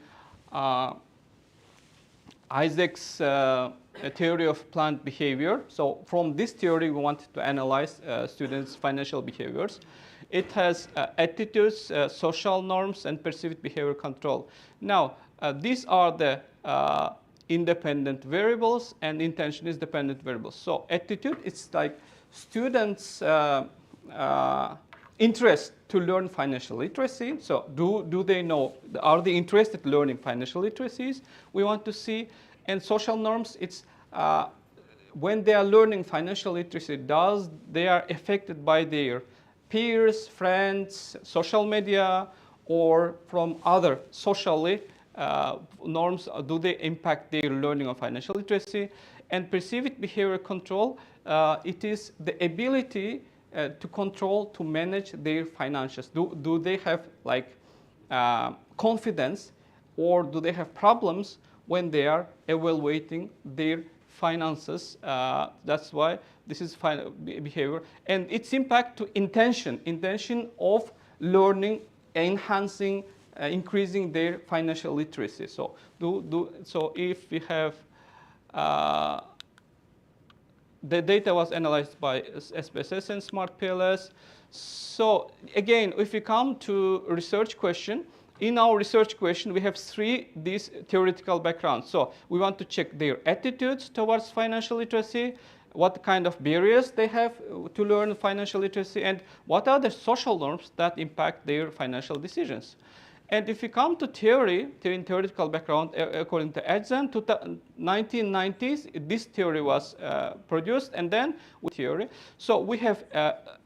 Isaac's theory of planned behavior. So from this theory, we wanted to analyze students' financial behaviors. it has attitudes, social norms, and perceived behavior control. Now, these are the independent variables, and intention is dependent variables. So attitude, it's like students' interest to learn financial literacy. So do they know, are they interested in learning financial literacies? We want to see. And social norms, it's when they are learning financial literacy, they are affected by their peers, friends, social media, or from other socially norms, do they impact their learning of financial literacy? And perceived behavior control, it is the ability to control, to manage their finances. Do they have like confidence, or do they have problems when they are evaluating their finances? That's why this is behavior. And its impact to intention of learning, enhancing, increasing their financial literacy. So so if we have the data was analyzed by SPSS and SmartPLS. So again, if we come to research question, in our research question, we have these theoretical backgrounds. So we want to check their attitudes towards financial literacy, what kind of barriers they have to learn financial literacy, and what are the social norms that impact their financial decisions. And if you come to theoretical background, according to Edzan, 1990s, this theory was produced, and then with theory. So we have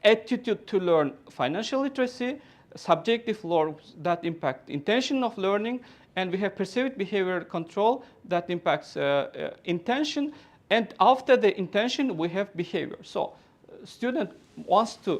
attitude to learn financial literacy, subjective norms that impact intention of learning, and we have perceived behavior control that impacts intention, and after the intention, we have behavior. So student wants to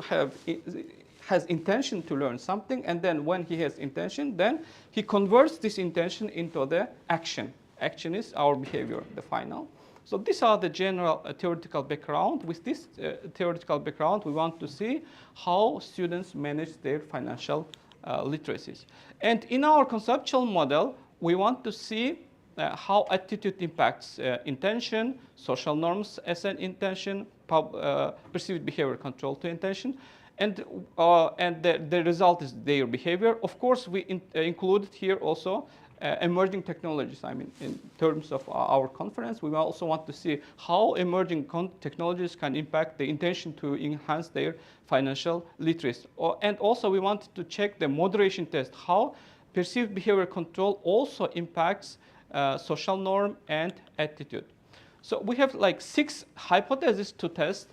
has intention to learn something, and then when he has intention, then he converts this intention into the action. Action is our behavior, the final. So these are the general theoretical background. With this theoretical background, we want to see how students manage their financial literacies. And in our conceptual model, we want to see how attitude impacts intention, social norms as an intention, perceived behavior control to intention, and the result is their behavior. Of course, we included here also emerging technologies. I mean, in terms of our conference, we also want to see how emerging technologies can impact the intention to enhance their financial literacy. And also, we wanted to check the moderation test, how perceived behavior control also impacts social norm and attitude. So we have like 6 hypotheses to test.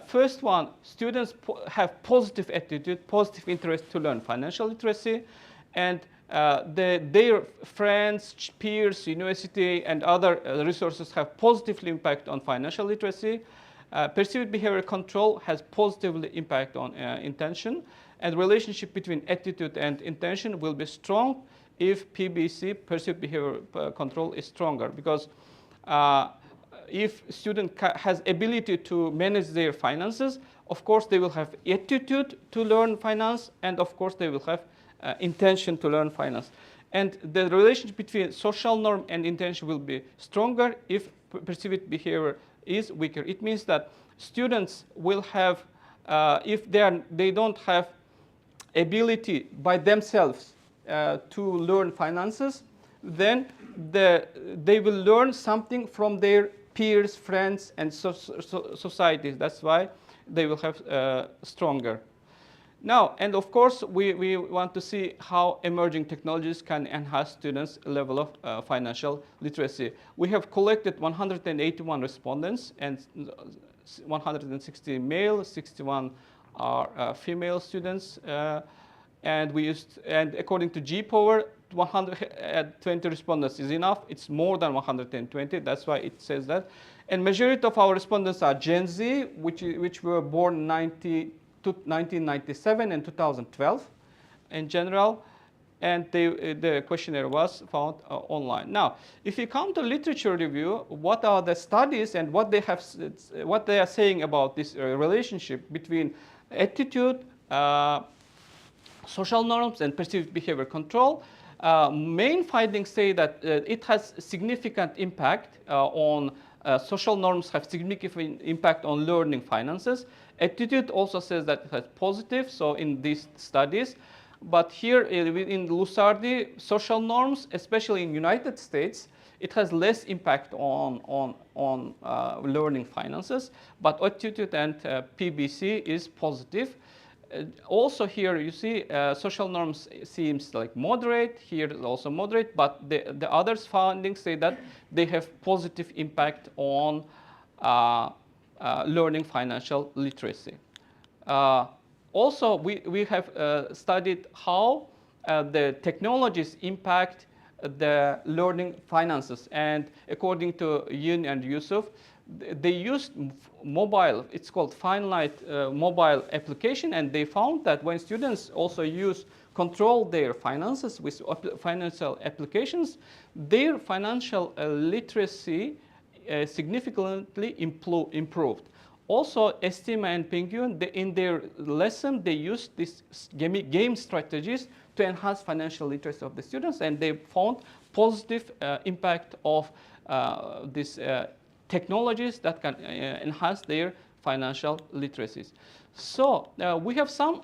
First one, students have positive attitude, positive interest to learn financial literacy, and their friends, peers, university, and other resources have positively impact on financial literacy. Perceived behavior control has positively impact on intention, and relationship between attitude and intention will be strong if PBC, perceived behavior control, is stronger, because if student has ability to manage their finances, of course they will have attitude to learn finance, and of course they will have intention to learn finance. And the relationship between social norm and intention will be stronger if perceived behavior is weaker. It means that students will have, if they don't have ability by themselves to learn finances, then they will learn something from their peers, friends, and societies. That's why they will have stronger. Now, and of course, we want to see how emerging technologies can enhance students' level of financial literacy. We have collected 181 respondents, and 160 male, 61 are female students, and according to G-Power, 120 respondents is enough. It's more than 120. That's why it says that. And majority of our respondents are Gen Z, which were born 1997 and 2012 in general, and the questionnaire was found online. Now, if you come to literature review, what are the studies and what they are saying about this relationship between attitude, social norms, and perceived behavior control? Main findings say that it has significant impact on social norms, have significant impact on learning finances. Attitude also says that it has positive, so in these studies. But here in Lusardi, social norms, especially in United States, it has less impact on learning finances, but attitude and PBC is positive. Also here you see social norms seems like moderate, here is also moderate, but the others findings say that they have positive impact on learning financial literacy. Also, we have studied how the technologies impact the learning finances. And according to Yin and Yusuf, they used mobile, it's called FineLight mobile application, and they found that when students also control their finances with financial applications, their financial literacy significantly improved. Also, Estima and Penguin, in their lesson, they used these game strategies to enhance financial literacy of the students, and they found positive impact of these technologies that can enhance their financial literacies. So we have some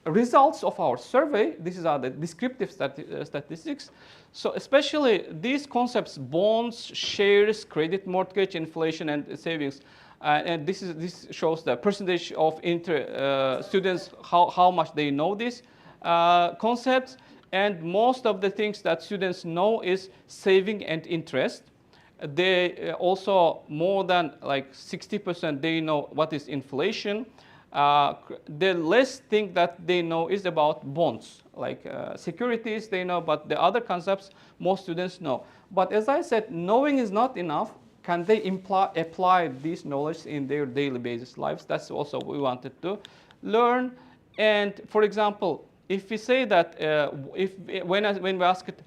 results of our survey. These are the descriptive statistics. So especially these concepts, bonds, shares, credit mortgage, inflation, and savings. And this shows the percentage of students, how much they know these concepts. And most of the things that students know is saving and interest. They also, more than like 60%, they know what is inflation. The less thing that they know is about bonds, like securities they know, but the other concepts most students know. But as I said, knowing is not enough. Can they apply this knowledge in their daily basis lives? That's also what we wanted to learn. And for example, if we say that, when we ask it,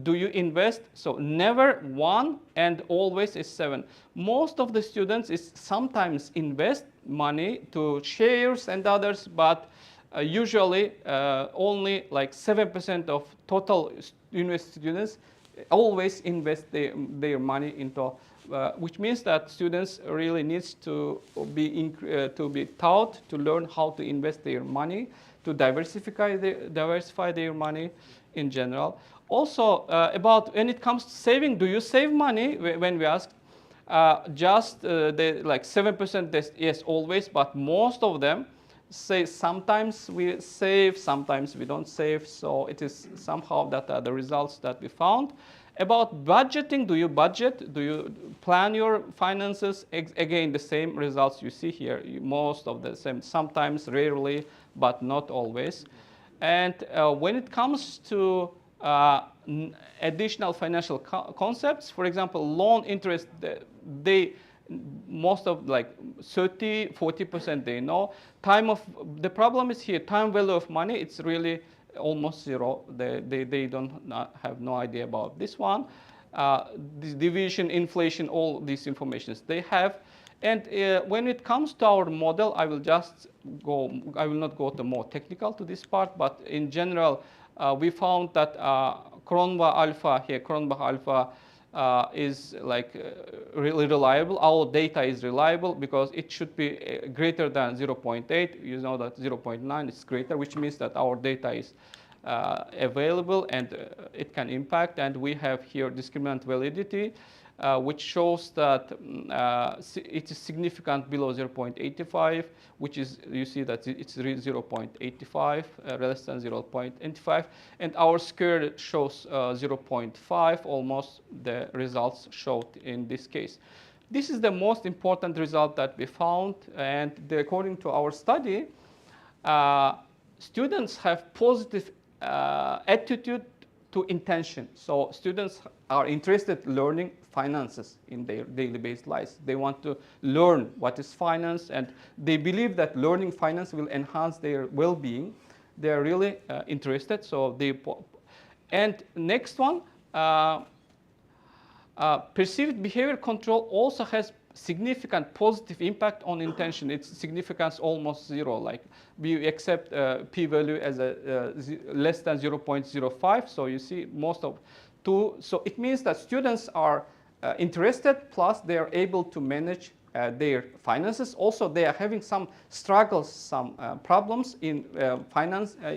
do you invest? So never 1 and always is 7. Most of the students is sometimes invest money to shares and others, but usually only like 7% of total university students always invest their money into, which means that students really needs to be taught to learn how to invest their money, to diversify their money in general. Also, about when it comes to saving, do you save money? When we ask, just like 7%, yes, always, but most of them say sometimes we save, sometimes we don't save. So it is somehow that are the results that we found. About budgeting, do you budget? Do you plan your finances? Again, the same results you see here. Most of the same, sometimes, rarely, but not always. And when it comes to additional financial concepts, for example, loan interest, most of like 40% they know. The problem is here, time value of money, it's really almost zero. They don't have no idea about this one. This division, inflation, all these informations they have. And when it comes to our model, I will not go to more technical to this part, but in general, we found that Cronbach alpha is like really reliable. Our data is reliable because it should be greater than 0.8. You know that 0.9 is greater, which means that our data is available and it can impact. And we have here discriminant validity, which shows that it is significant below 0.85, which is, you see that it's 0.85, less than 0.85. And our square shows 0.5, almost the results showed in this case. This is the most important result that we found. And according to our study, students have positive attitude to intention. So students are interested in learning finances in their daily based lives. They want to learn what is finance, and they believe that learning finance will enhance their well-being. They are really interested. So and next one, perceived behavior control also has significant positive impact on intention. Its significance almost zero. Like we accept p-value as a less than 0.05. So you see most of 2. So it means that students are interested, plus they are able to manage their finances. Also, they are having some struggles, some problems in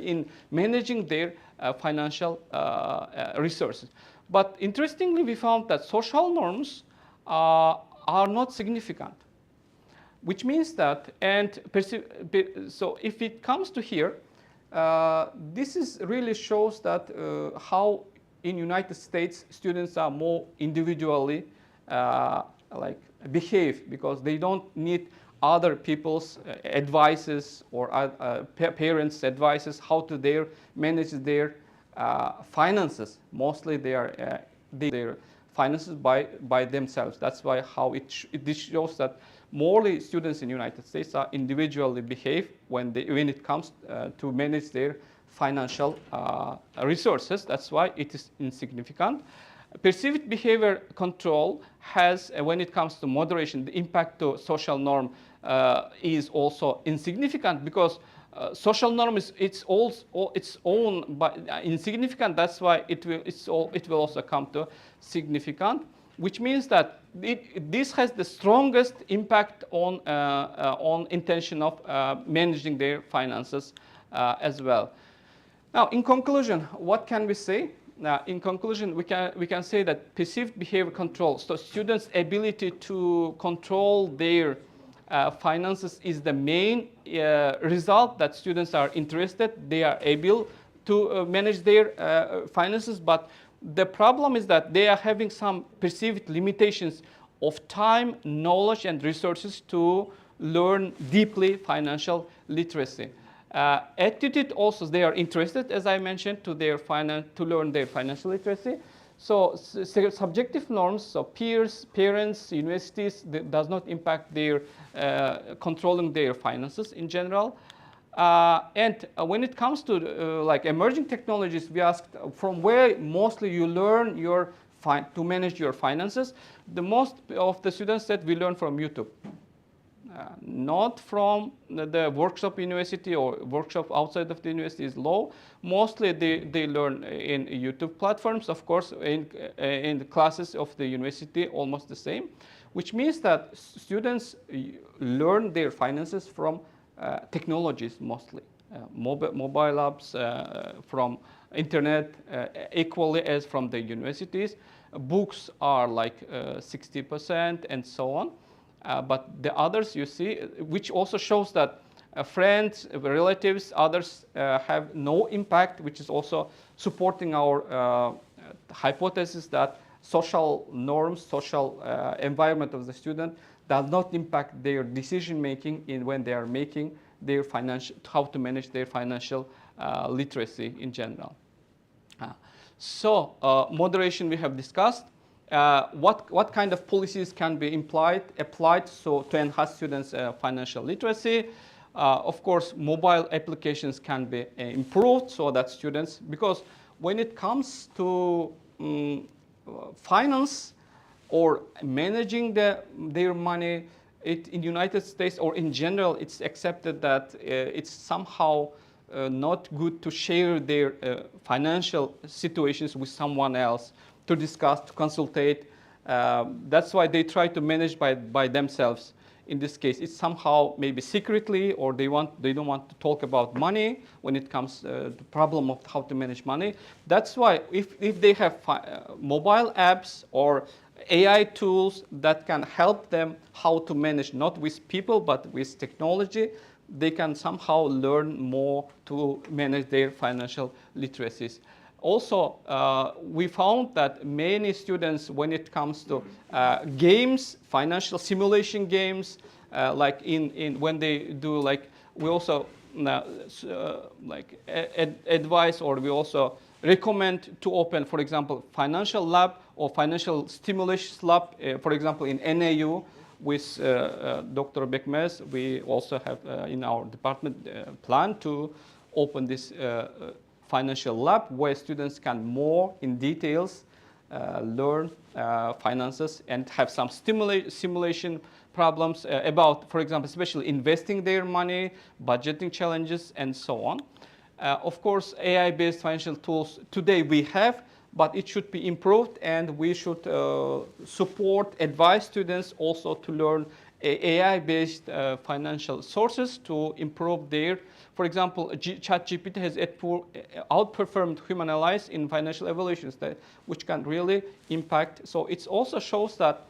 in managing their financial resources. But interestingly, we found that social norms are not significant, which means that, so if it comes to here, this is really shows that how in United States students are more individually like behave, because they don't need other people's advices or parents' advices how to manage their finances. Mostly they are their finances by themselves. That's why how this shows that morely students in United States are individually behave when it comes to manage their financial resources. That's why it is insignificant. Perceived behavior control has, when it comes to moderation, the impact to social norm is also insignificant, because social norm is its own but insignificant. That's why it will also come to significant, which means that this has the strongest impact on intention of managing their finances as well. Now, in conclusion, what can we say? Now, in conclusion, we can say that perceived behavior control, so students' ability to control their finances, is the main result that students are interested. They are able to manage their finances, but the problem is that they are having some perceived limitations of time, knowledge, and resources to learn deeply financial literacy. Attitude also, they are interested, as I mentioned, to learn their financial literacy. So subjective norms, so peers, parents, universities, does not impact their controlling their finances in general. And when it comes to like emerging technologies, we asked from where mostly you learn to manage your finances. The most of the students said we learn from YouTube. Not from the workshop university or workshop outside of the university is low. Mostly they learn in YouTube platforms. Of course, in the classes of the university, almost the same, which means that students learn their finances from technologies mostly. Mobile apps, from internet, equally as from the universities. Books are like 60% and so on. But the others you see, which also shows that friends, relatives, others have no impact, which is also supporting our hypothesis that social norms, social environment of the student does not impact their decision making when they are making their how to manage their financial literacy in general. So moderation we have discussed. What kind of policies can be applied so to enhance students' financial literacy? Of course, mobile applications can be improved so that students, because when it comes to finance or managing their money, in the United States or in general, it's accepted that it's somehow not good to share their financial situations with someone else, to discuss, to consultate. That's why they try to manage by themselves. In this case, it's somehow maybe secretly, or they don't want to talk about money when it comes to the problem of how to manage money. That's why if they have mobile apps or AI tools that can help them how to manage, not with people, but with technology, they can somehow learn more to manage their financial literacies. Also, we found that many students, when it comes to games, financial simulation games, like when they do, like we also advise, or we also recommend to open, for example, financial lab or financial stimulation lab, for example, in NAU with Dr. Bekmez. We also have in our department plan to open this financial lab where students can more in details learn finances and have some simulation problems about, for example, especially investing their money, budgeting challenges, and so on. Of course, AI-based financial tools today we have, but it should be improved, and we should support, advise students also to learn AI-based financial sources to improve their, for example, ChatGPT has outperformed human analysis in financial evaluations, which can really impact. So it also shows that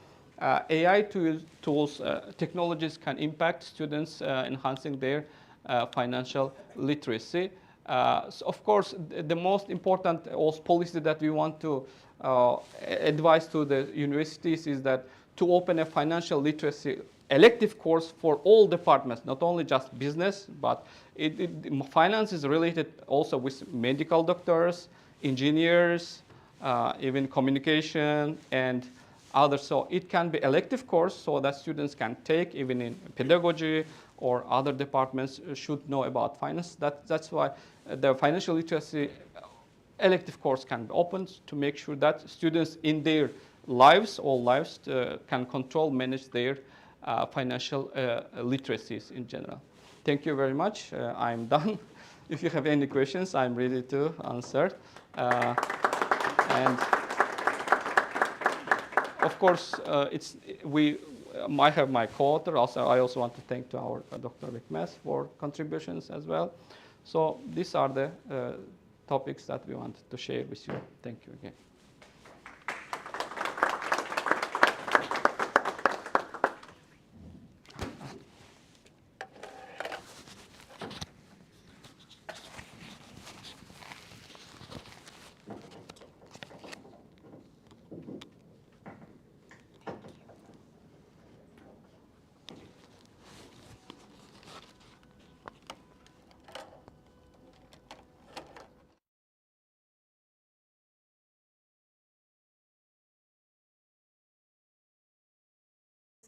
AI tools, technologies can impact students, enhancing their financial literacy. So of course, the most important policy that we want to advise to the universities is that to open a financial literacy elective course for all departments, not only just business, but finance is related also with medical doctors, engineers, even communication and others. So it can be elective course so that students can take even in pedagogy or other departments should know about finance. That's why the financial literacy elective course can be opened to make sure that students in their lives, all lives, can control, manage their financial literacies in general. Thank you very much. I'm done. If you have any questions, I'm ready to answer. And of course, I have my co-author. Also, I also want to thank to our Dr. Bekmez for contributions as well. So these are the topics that we wanted to share with you. Thank you again.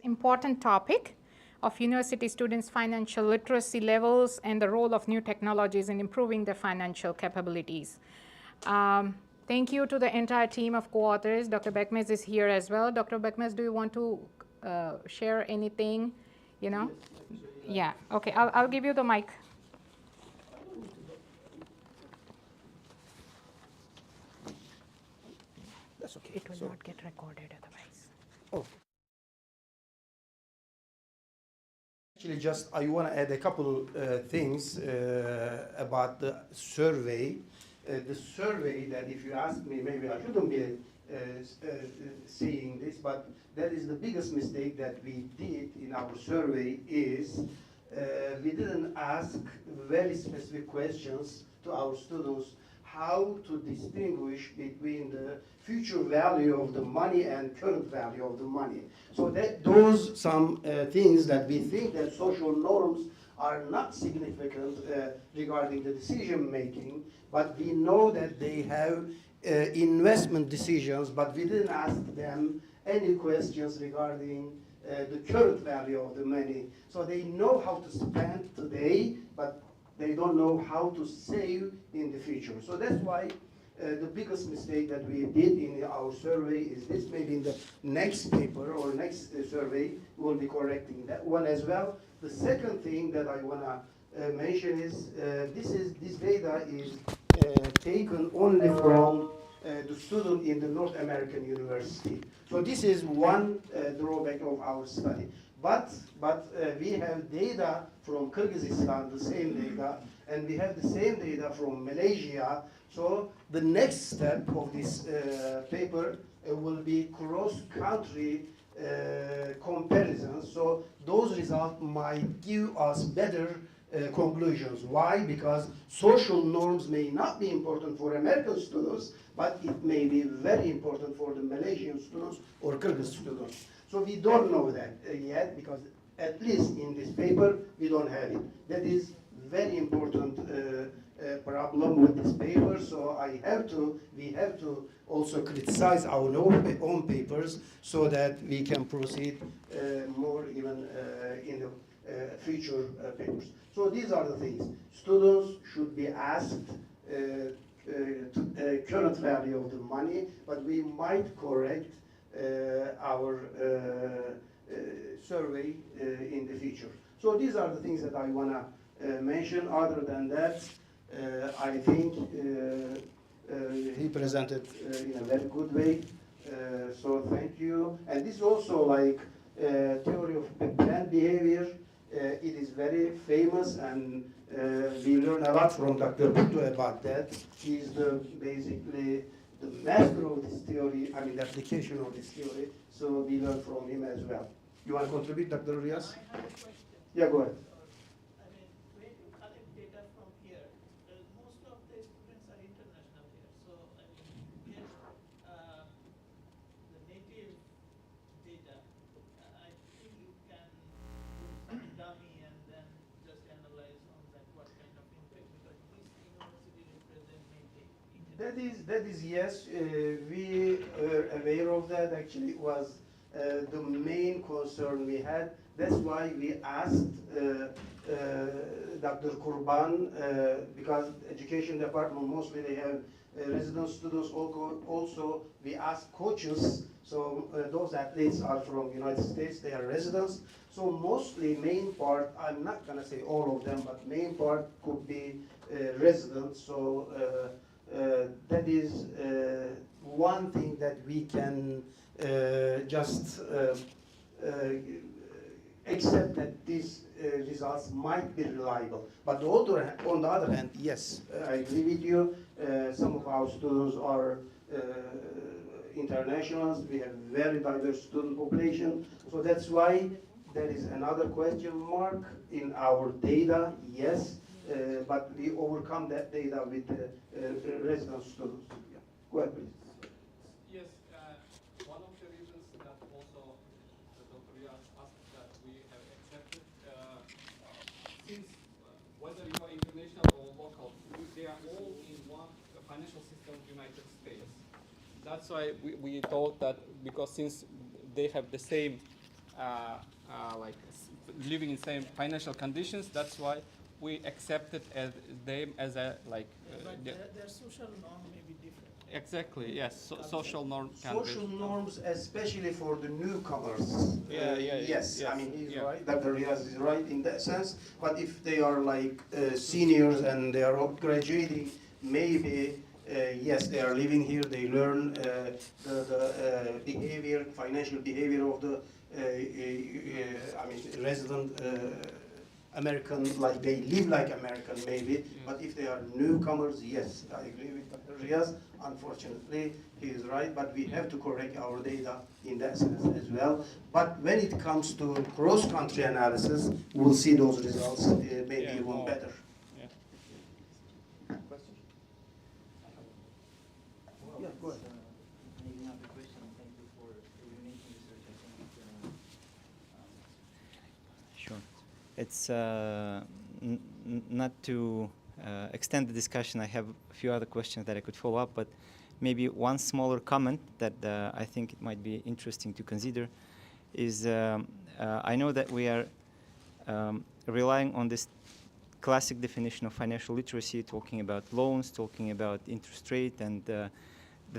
Important topic of university students' financial literacy levels and the role of new technologies in improving their financial capabilities. Thank you to the entire team of co-authors. Dr. Bekmez is here as well. Dr. Bekmez, do you want to share anything? You know? Yeah. Okay. I'll give you the mic. That's okay. It will not get recorded otherwise. Oh. Actually, just I want to add a couple things about the survey. The survey that, if you ask me, maybe I shouldn't be saying this, but that is the biggest mistake that we did in our survey is we didn't ask very specific questions to our students how to distinguish between the future value of the money and current value of the money. So that those some things that we think that social norms are not significant regarding the decision making, but we know that they have investment decisions, but we didn't ask them any questions regarding the current value of the money. So they know how to spend today, but they don't know how to save in the future. So that's why the biggest mistake that we did in our survey is this. Maybe in the next paper or next survey, we'll be correcting that one as well. The second thing that I want to mention is this data is taken only from the student in the North American University. So this is one drawback of our study. But we have data from Kyrgyzstan, the same data, and we have the same data from Malaysia. So the next step of this paper will be cross-country comparisons. So those results might give us better conclusions. Why? Because social norms may not be important for American students, but it may be very important for the Malaysian students or Kyrgyz students. So we don't know that yet, because at least in this paper, we don't have it. That is very important problem with this paper. So we have to also criticize our own papers so that we can proceed more even in the future papers. So these are the things. Students should be asked current value of the money, but we might correct our survey in the future. So these are the things that I want to mention. Other than that, I think he presented in a very good way. So thank you. And this also like theory of brand behavior. It is very famous, and we learn a lot from Dr. Bhutto about that. He's basically the master of this theory, I mean the application of this theory, so we learn from him as well. You want to contribute, Dr. Riaz? I have a question. Yeah, go ahead. I mean, when you collect data from here, most of the students are international here. So, I mean, yes, the native data, I think you can do some dummy and then just analyze on that what kind of impact, because this university represents mainly international. That is yes, we were aware of that. Actually, it was the main concern we had. That's why we asked Dr. Kurban, because education department mostly they have resident students. Also, we asked coaches. So those athletes are from United States. They are residents. So mostly main part, I'm not gonna say all of them, but main part could be residents. So that is one thing that we can just accept that these results might be reliable. But on the other hand, yes, I agree with you. Some of our students are internationals. We have very diverse student population. So that's why there is another question mark in our data, yes, but we overcome that data with resident students. Yeah. Go ahead, please. Yes, one of the reasons that also Dr. Riaz asked that we have accepted, since whether you are international or local, they are all in one financial system, United States. That's why we thought that, because since they have the same, living in same financial conditions, that's why we accepted them as a But their social norm may be different. Exactly, yes. Social norm can Social be. norms, especially for the newcomers. Yes, yes, I mean, he's yeah. right. Dr. Riaz is right in that sense. But if they are like seniors and they are all graduating, maybe yes, they are living here. They learn the behavior, financial behavior of the resident American, like they live like American maybe. But if they are newcomers, yes, I agree with Dr. Riaz. Unfortunately, he is right, but we have to correct our data in that sense as well. But when it comes to cross-country analysis, we'll see those results maybe Yeah, even more. better. Yeah. Question? Yeah, go ahead. Maybe not the question. Thank you for making research. I think sure. It's not to extend the discussion. I have a few other questions that I could follow up, but maybe one smaller comment that I think it might be interesting to consider is I know that we are relying on this classic definition of financial literacy, talking about loans, talking about interest rate, and the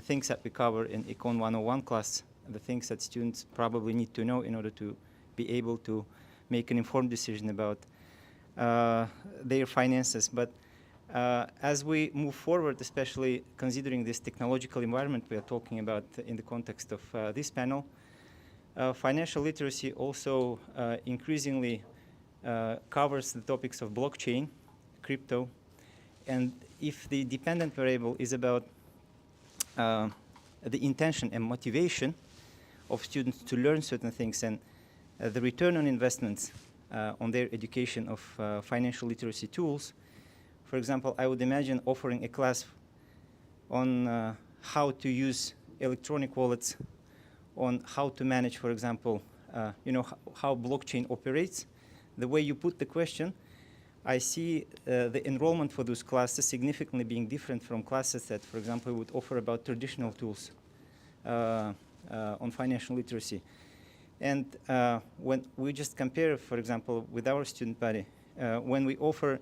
things that we cover in Econ 101 class, the things that students probably need to know in order to be able to make an informed decision about their finances. But as we move forward, especially considering this technological environment we are talking about in the context of this panel, financial literacy also increasingly covers the topics of blockchain, crypto, and if the dependent variable is about the intention and motivation of students to learn certain things and the return on investments on their education of financial literacy tools. For example, I would imagine offering a class on how to use electronic wallets, on how to manage, for example, how blockchain operates. The way you put the question, I see the enrollment for those classes significantly being different from classes that, for example, would offer about traditional tools on financial literacy. And when we just compare, for example, with our student body, when we offer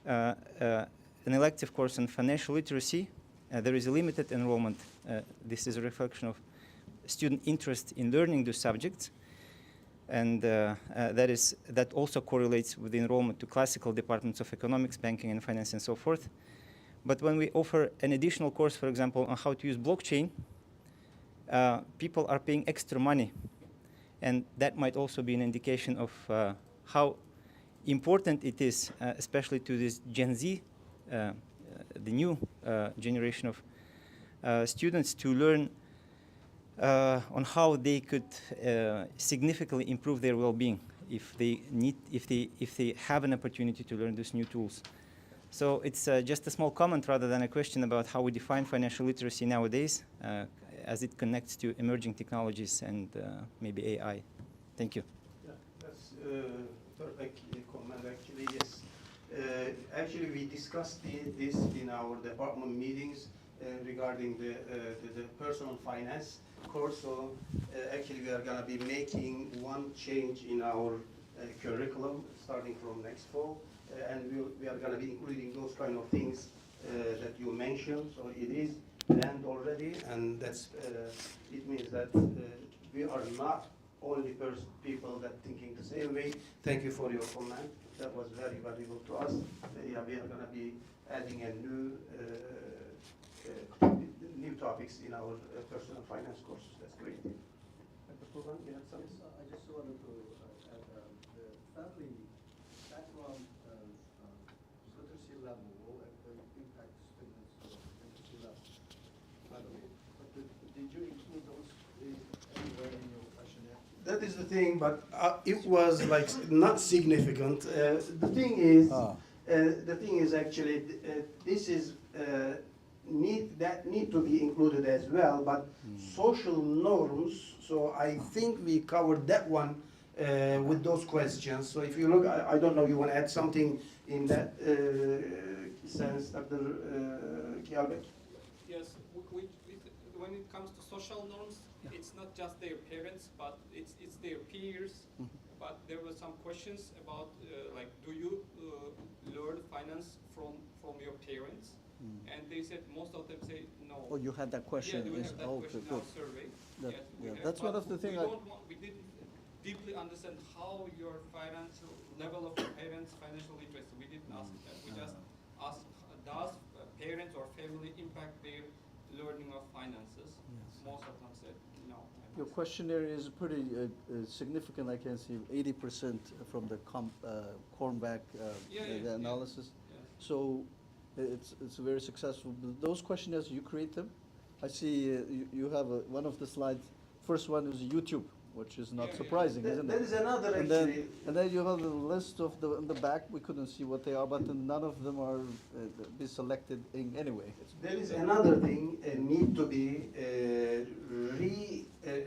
an elective course on financial literacy, there is a limited enrollment. This is a reflection of student interest in learning those subjects. And that also correlates with the enrollment to classical departments of economics, banking, and finance, and so forth. But when we offer an additional course, for example, on how to use blockchain, people are paying extra money. And that might also be an indication of how important it is, especially to this Gen Z, the new generation of students, to learn on how they could significantly improve their well-being if they have an opportunity to learn these new tools. So it's just a small comment rather than a question about how we define financial literacy nowadays as it connects to emerging technologies and maybe AI. Thank you. Yeah, that's perfect comment, actually, yes. Actually, we discussed this in our department meetings regarding the personal finance course. So actually, we are going to be making one change in our curriculum starting from next fall. And we are going to be including those kind of things that you mentioned. So it is planned already, and that's it means that we are not only people that thinking the same way. Thank you for your comment. That was very valuable to us. Yeah, we are going to be adding a new topics in our personal finance courses. That's great. Dr. Purban, you have something? I just wanted to add the family background literacy level will impact students' literacy level, by the way. But did you include those anywhere in your questionnaire? That is the thing, but it was like not significant. The thing is actually this is need to be included as well. But social norms. So I think we covered that one with those questions. So if you look, I don't know, you want to add something in that sense, Dr. Kialbek? Yes, when it comes to social norms, it's not just their parents, but it's their peers. But there were some questions about like, do you learn finance from your parents? And they said, most of them say no. Oh, you had that question. Yeah, we have that question in our survey. That's one of the things. We didn't deeply understand how your financial level of your parents' financial literacy. We didn't ask that. We just asked, does parents or family impact their learning of finances? Yes. Most of them said no. Your questionnaire is pretty significant. I can see 80% from the Cornback the analysis. Yeah. So it's very successful. Those questionnaires, you create them. I see you have one of the slides. First one is YouTube, which is not surprising, isn't it? There is another and actually. Then you have a list of in the back. We couldn't see what they are, but none of them are be selected in any way. There is another thing need to be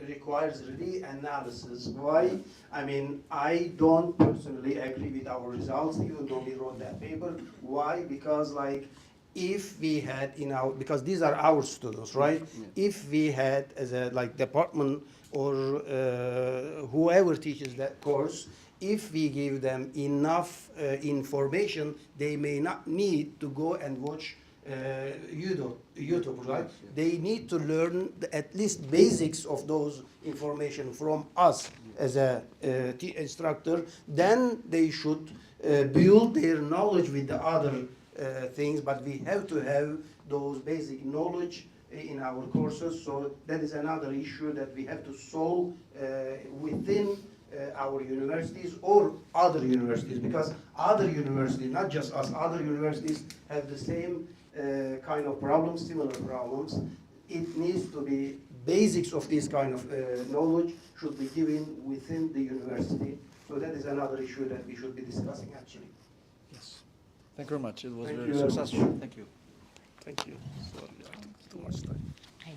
requires reanalysis. Why? I mean, I don't personally agree with our results, even though we wrote that paper. Why? Because like, if we had because these are our students, right? Yeah. If we had as a department or whoever teaches that course, if we give them enough information, they may not need to go and watch YouTube, right? Yeah. They need to learn at least basics of those information from us as a instructor. Then they should build their knowledge with the other things, but we have to have those basic knowledge in our courses. So that is another issue that we have to solve within our universities or other universities, because other universities, not just us, other universities have the same kind of problems, similar problems. It needs to be basics of this kind of knowledge should be given within the university. So that is another issue that we should be discussing actually. Yes. Thank you very much. It was Thank very you successful. Thank you. Thank you. Sorry, I took too much time. I know.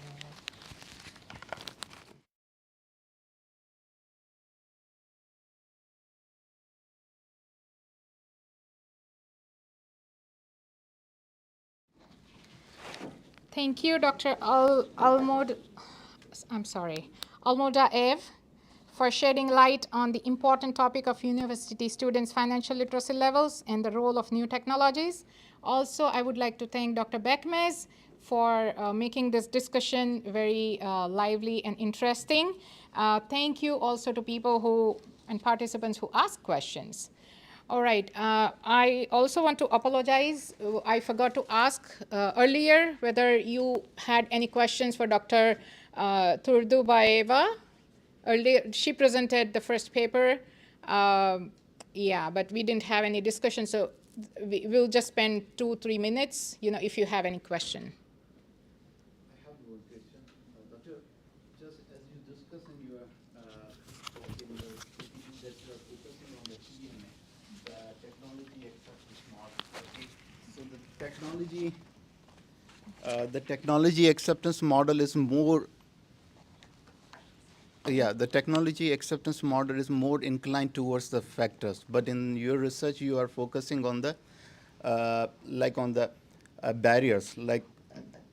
Thank you, Dr. Almodaev, for shedding light on the important topic of university students' financial literacy levels and the role of new technologies. Also, I would like to thank Dr. Bekmez for making this discussion very lively and interesting. Thank you also to people who and participants who asked questions. All right, I also want to apologize. I forgot to ask earlier whether you had any questions for Dr. Turdubayeva. Earlier, she presented the first paper. Yeah, but we didn't have any discussion, so we'll just spend 2-3 minutes, if you have any question. I have one question. Doctor, just as you discuss in your talk in the PPT that you are focusing on the TMA, the technology acceptance model. Okay. So the technology acceptance model is more. Yeah, the technology acceptance model is more inclined towards the factors, but in your research you are focusing on the barriers, like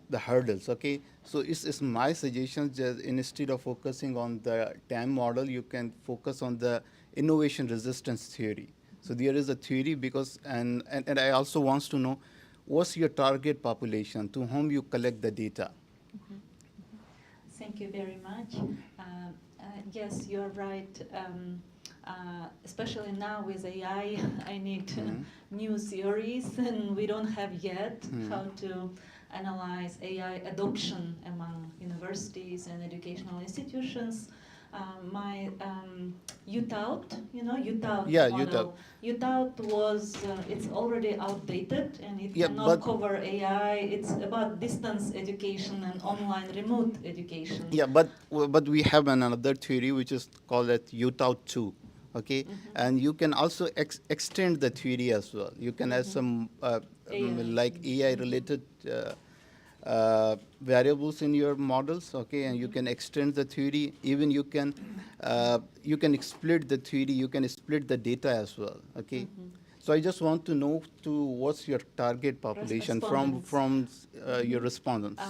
the hurdles. Okay, so it's my suggestion that instead of focusing on the TAM model, you can focus on the innovation resistance theory. So there is a theory because and I also wants to know what's your target population to whom you collect the data. Thank you very much. Yes, you're right. Especially now with AI, I need new theories, and we don't have yet how to analyze AI adoption among universities and educational institutions. My UTAUT, UTAUT model. UTAUT was, it's already outdated and it cannot cover AI. It's about distance education and online remote education. Yeah, but we have another theory which is called UTAUT 2. Okay, and you can also extend the theory as well. You can add some like AI related variables in your models, okay, and you can extend the theory. Even you can split the theory, you can split the data as well, okay. So I just want to know what's your target population from your respondents.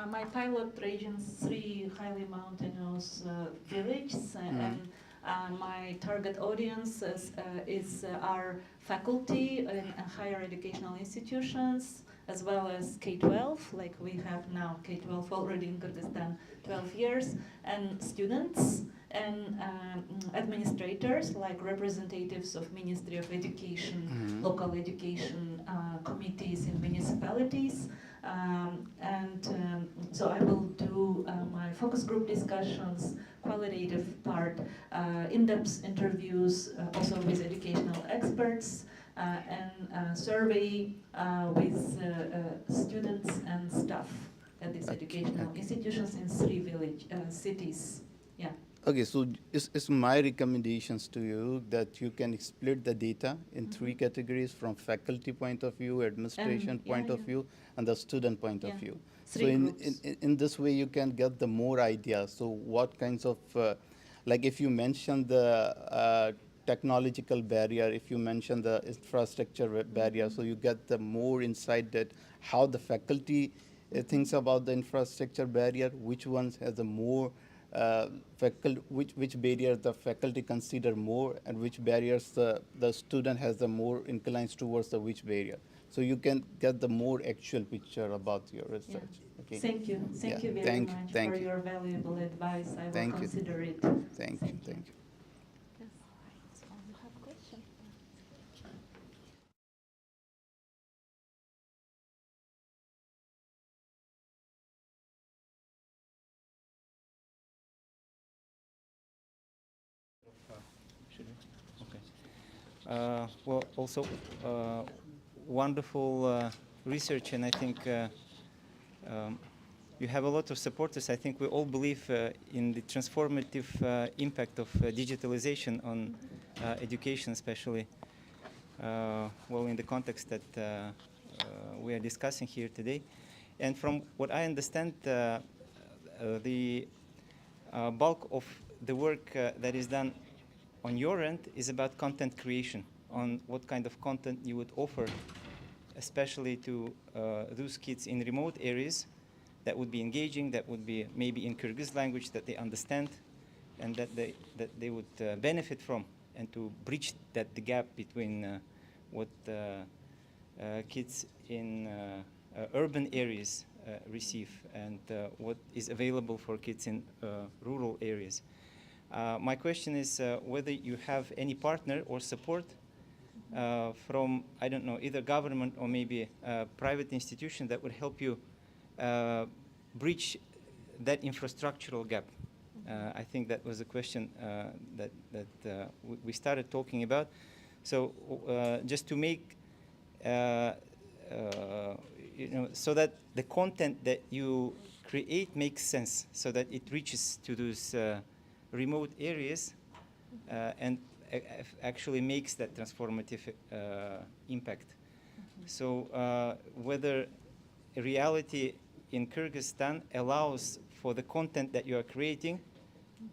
My pilot regions 3 highly mountainous villages, and my target audience is our faculty in higher educational institutions, as well as K-12, like we have now K-12 already in Kyrgyzstan 12 years, and students and administrators, like representatives of Ministry of Education, local education committees in municipalities. So I will do my focus group discussions, qualitative part, in-depth interviews, also with educational experts, and survey with students and staff at these educational institutions in 3 village cities. Yeah. Okay, so it's my recommendations to you that you can split the data in 3 categories from faculty point of view, administration point of view, and the student point of view. So in this way you can get the more ideas. So what kinds of, like if you mention the technological barrier, if you mention the infrastructure barrier, so you get the more insight that how the faculty thinks about the infrastructure barrier, which ones has the more which barriers the faculty consider more, and which barriers the student has the more inclines towards the which barrier. So you can get the more actual picture about your research. Yeah. Okay. Thank you. Thank you very much for your valuable advice. I will consider it. Thank you. Thank you. Well, also wonderful research, and I think you have a lot of supporters. I think we all believe in the transformative impact of digitalization on education, especially well in the context that we are discussing here today. And from what I understand, the bulk of the work that is done on your end is about content creation, on what kind of content you would offer, especially to those kids in remote areas that would be engaging, that would be maybe in Kyrgyz language that they understand and that they would benefit from, and to bridge the gap between what kids in urban areas receive and what is available for kids in rural areas. My question is whether you have any partner or support from, I don't know, either government or maybe a private institution that would help you bridge that infrastructural gap. I think that was a question that we started talking about. So just to make, so that the content that you create makes sense, so that it reaches to those remote areas and actually makes that transformative impact. So whether reality in Kyrgyzstan allows for the content that you are creating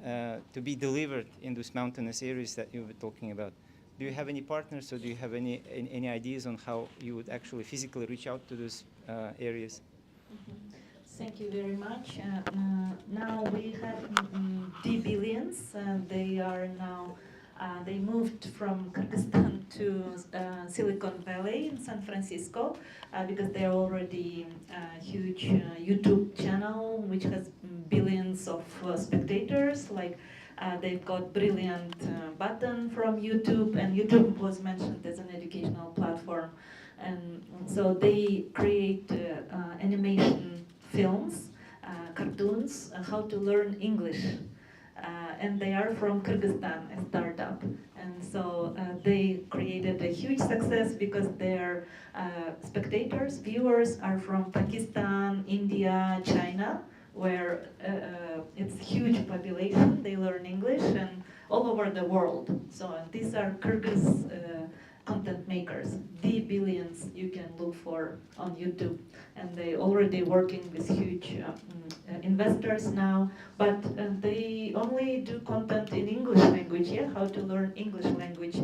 to be delivered in those mountainous areas that you were talking about. Do you have any partners, or do you have any ideas on how you would actually physically reach out to those areas? Thank you very much. Now we have D-Billions. They are now, they moved from Kyrgyzstan to Silicon Valley in San Francisco because they're already a huge YouTube channel which has billions of spectators. Like they've got brilliant button from YouTube, and YouTube was mentioned as an educational platform. And so they create animation films, cartoons, how to learn English. And they are from Kyrgyzstan, a startup. And so they created a huge success because their spectators, viewers are from Pakistan, India, China, where it's huge population. They learn English and all over the world. So these are Kyrgyz content makers. D-Billions you can look for on YouTube. And they already working with huge investors now, but they only do content in English language, yeah, how to learn English language.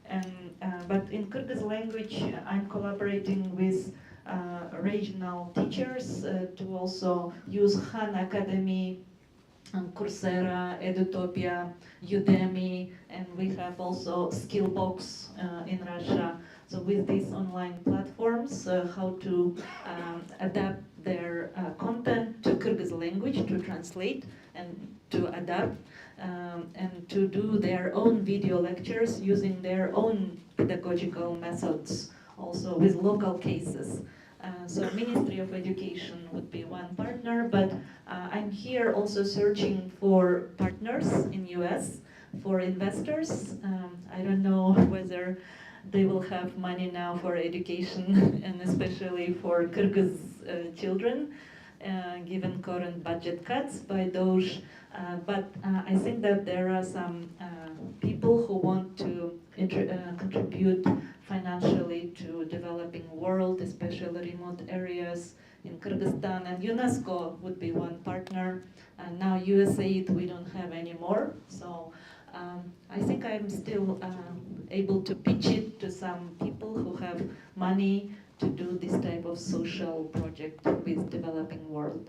And, but in Kyrgyz language, I'm collaborating with regional teachers to also use Khan Academy, Coursera, Edutopia, Udemy, and we have also Skillbox in Russia. So with these online platforms, how to adapt their content to Kyrgyz language, to translate and to adapt, and to do their own video lectures using their own pedagogical methods, also with local cases. So Ministry of Education would be one partner, but I'm here also searching for partners in US, for investors. I don't know whether they will have money now for education, and especially for Kyrgyz children, given current budget cuts by DOJ. But I think that there are some people who want to contribute financially to developing world, especially remote areas in Kyrgyzstan, and UNESCO would be one partner. And now USAID we don't have anymore, so I think I'm still able to pitch it to some people who have money to do this type of social project with developing world.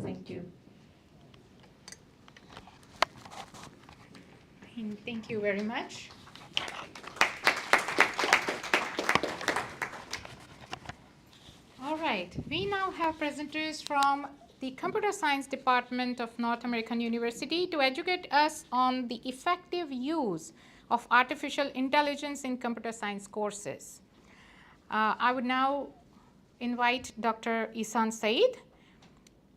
Thank you. Thank you very much. All right, we now have presenters from the Computer Science Department of North American University to educate us on the effective use of artificial intelligence in computer science courses. I would now invite Dr. Ihsan Saeed.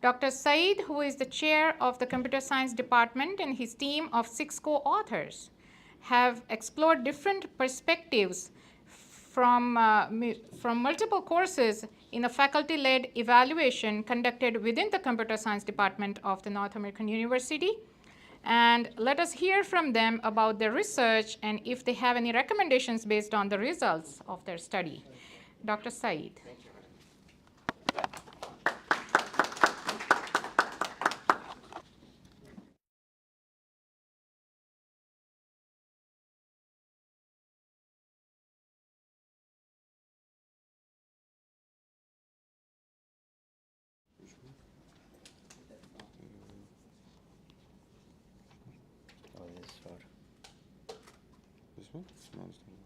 Dr. Saeed, who is the chair of the Computer Science Department, and his team of 6 co-authors have explored different perspectives from multiple courses in a faculty-led evaluation conducted within the Computer Science Department of the North American University. And let us hear from them about their research and if they have any recommendations based on the results of their study. Dr. Saeed. This one? No, it's not.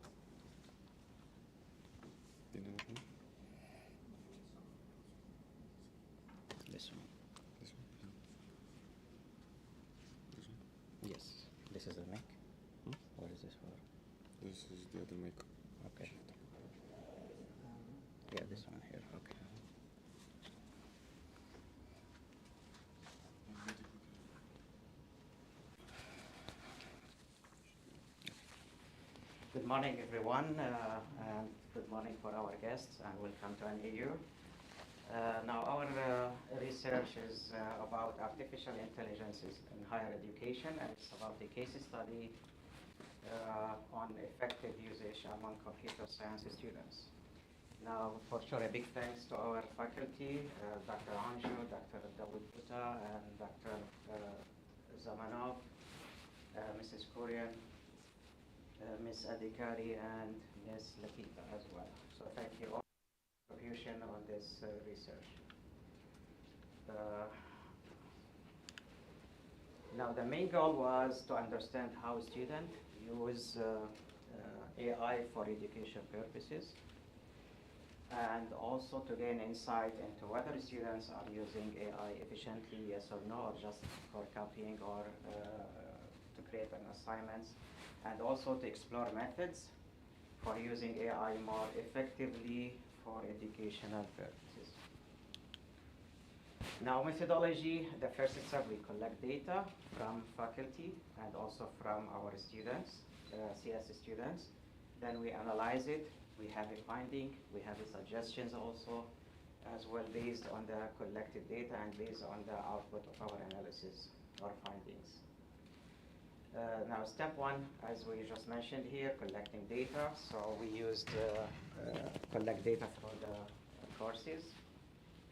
This is the mic? What is this for? This is the other mic. Okay. Yeah, this one here, okay. Good morning, everyone, and good morning for our guests, and welcome to NAU. Now, our research is about artificial intelligence in higher education, and it's about a case study on effective usage among computer science students. Now, for sure, a big thanks to our faculty, Dr. Anju, Dr. Dawood Buta, and Dr. Zamanov, Mrs. Korean, Ms. Adhikari, and Ms. Latita as well. So thank you all for your contribution on this research. Now, the main goal was to understand how students use AI for education purposes, and also to gain insight into whether students are using AI efficiently, yes or no, or just for copying or to create an assignments, and also to explore methods for using AI more effectively for educational purposes. Now, methodology, the first step, we collect data from faculty and also from our students, CS students. Then we analyze it. We have a finding. We have a suggestions also, as well based on the collected data and based on the output of our analysis or findings. Now, step one, as we just mentioned here, collecting data. So we used collect data for the courses.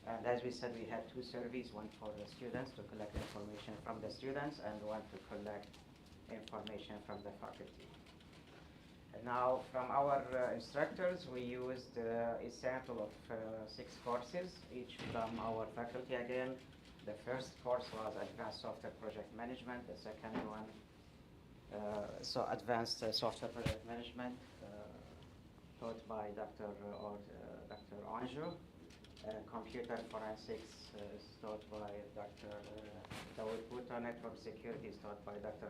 And as we said, we had two surveys, one for the students to collect information from the students and one to collect information from the faculty. And now, from our instructors, we used a sample of 6 courses, each from our faculty again. The first course was Advanced Software Project Management. The second one, Advanced Software Project Management, taught by Dr. Anju. Computer Forensics is taught by Dr. Dawood Buta. Network Security is taught by Dr.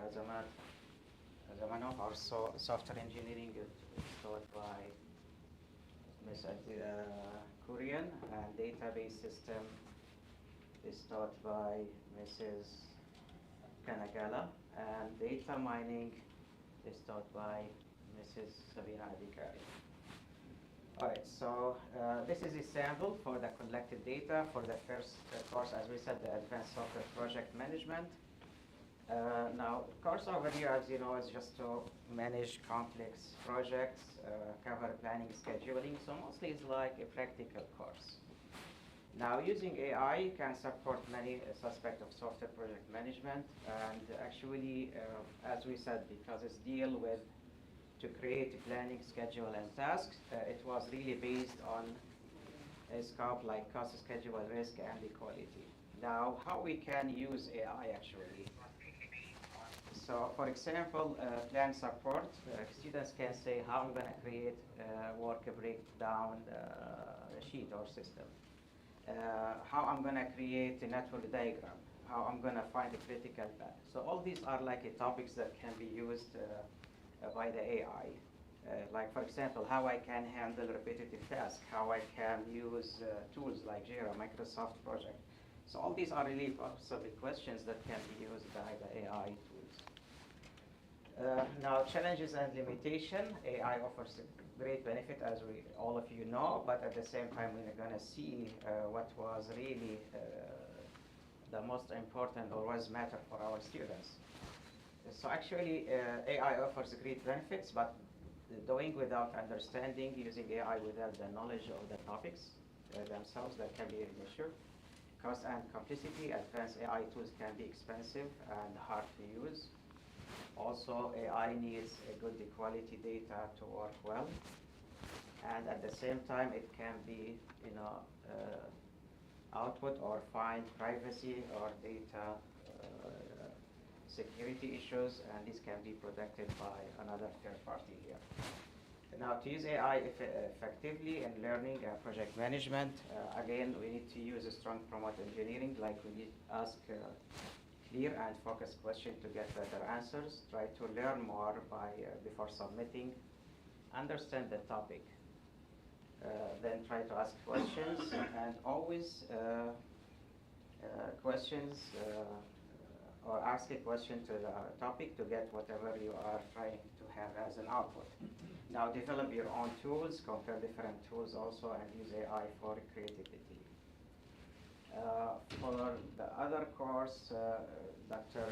Zamanov. Also, Software Engineering is taught by Ms. Korean, and Database System is taught by Mrs. Kanagala, and Data Mining is taught by Mrs. Sabina Adhikari. All right, so this is a sample for the collected data for the first course, as we said, the Advanced Software Project Management. Now, course overview, as you know, is just to manage complex projects, cover planning, scheduling, so mostly it's like a practical course. Now, using AI can support many aspects of software project management, and actually, as we said, because it's deal with to create planning, schedule, and tasks, it was really based on a scope like cost, schedule, risk, and equality. Now, how we can use AI actually? So, for example, plan support, students can say how I'm going to create work breakdown sheet or system. How I'm going to create a network diagram, how I'm going to find a critical path. So all these are like topics that can be used by the AI. Like, for example, how I can handle repetitive tasks, how I can use tools like Jira, Microsoft Project. So all these are really possible questions that can be used by the AI tools. Now, challenges and limitation. AI offers a great benefit, as all of you know, but at the same time, we're going to see what was really the most important or was matter for our students. So actually, AI offers great benefits, but doing without understanding, using AI without the knowledge of the topics themselves, that can be an issue. Cost and complexity. Advanced AI tools can be expensive and hard to use. Also, AI needs a good quality data to work well, and at the same time, it can be, output or find privacy or data security issues, and this can be protected by another third party here. Now, to use AI effectively in learning and project management, again, we need to use a strong prompt engineering, like we need ask clear and focused question to get better answers. Try to learn more before submitting. Understand the topic. Then try to ask questions and always questions or ask a question to the topic to get whatever you are trying to have as an output. Now develop your own tools, compare different tools also, and use AI for creativity. For the other course, Dr.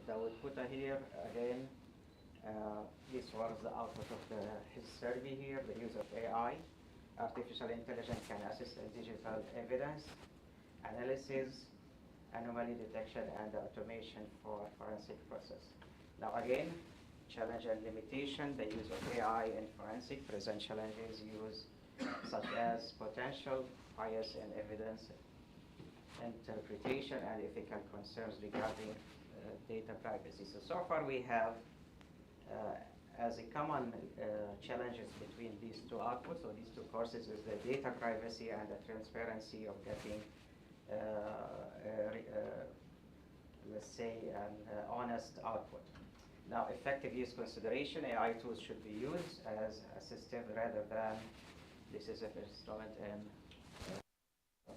Dawood Kuta here, again, this was the output of his survey here, the use of AI. Artificial intelligence can assist in digital evidence, analysis, anomaly detection, and automation for forensic process. Now again, challenge and limitation, the use of AI in forensic present challenges such as potential bias in evidence interpretation and ethical concerns regarding data privacy. So far we have as a common challenges between these two outputs or these two courses is the data privacy and the transparency of getting let's say an honest output. Now effective use consideration, AI tools should be used as assistive rather than decisive instrument in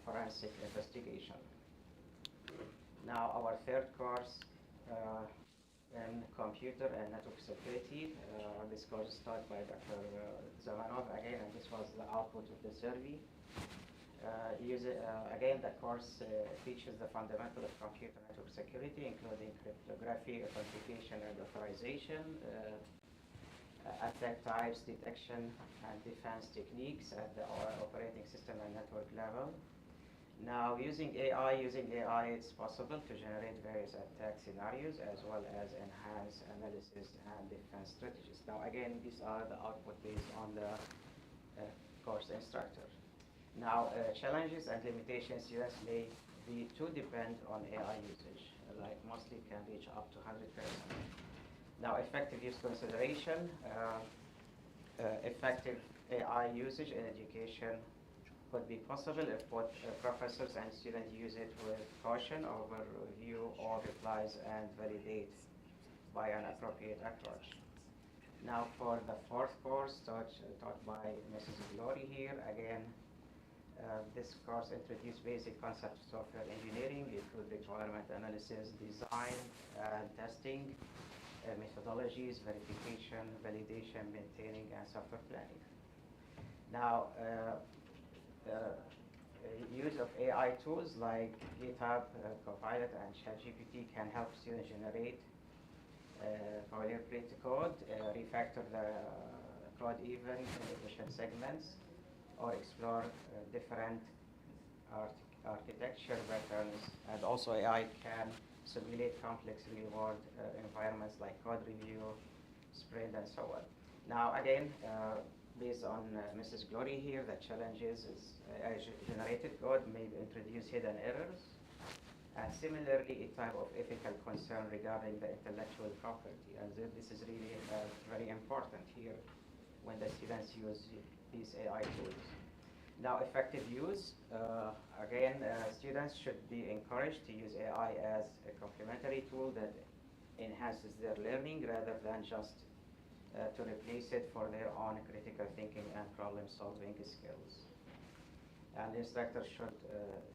forensic investigation. Now our third course in computer and network security. This course is taught by Dr. Zamanov again, and this was the output of the survey. Again, the course teaches the fundamental of computer network security, including cryptography, authentication, and authorization, attack types, detection, and defense techniques at the operating system and network level. Now, using AI, it's possible to generate various attack scenarios as well as enhance analysis and defense strategies. Now, again, these are the output based on the course instructor. Now, challenges and limitations students may be to depend on AI usage, like mostly can reach up to 100%. Now, effective use consideration, effective AI usage in education could be possible if both professors and students use it with caution, overview all replies, and validate by an appropriate approach. Now, for the fourth course taught by Mrs. Glory here, again, this course introduced basic concepts of software engineering, include requirement analysis, design, and testing, methodologies, verification, validation, maintaining, and software planning. Now, use of AI tools like GitHub, Copilot, and ChatGPT can help students generate boilerplate code, refactor the code even in efficient segments, or explore different architecture patterns. And also AI can simulate complex real-world environments like code review, sprint, and so on. Now again, based on Mrs. Glory here, the challenges is AI-generated code may introduce hidden errors, and similarly a type of ethical concern regarding the intellectual property. And this is really very important here when the students use these AI tools. Now, effective use, again, students should be encouraged to use AI as a complementary tool that enhances their learning rather than just to replace it for their own critical thinking and problem-solving skills. And instructors should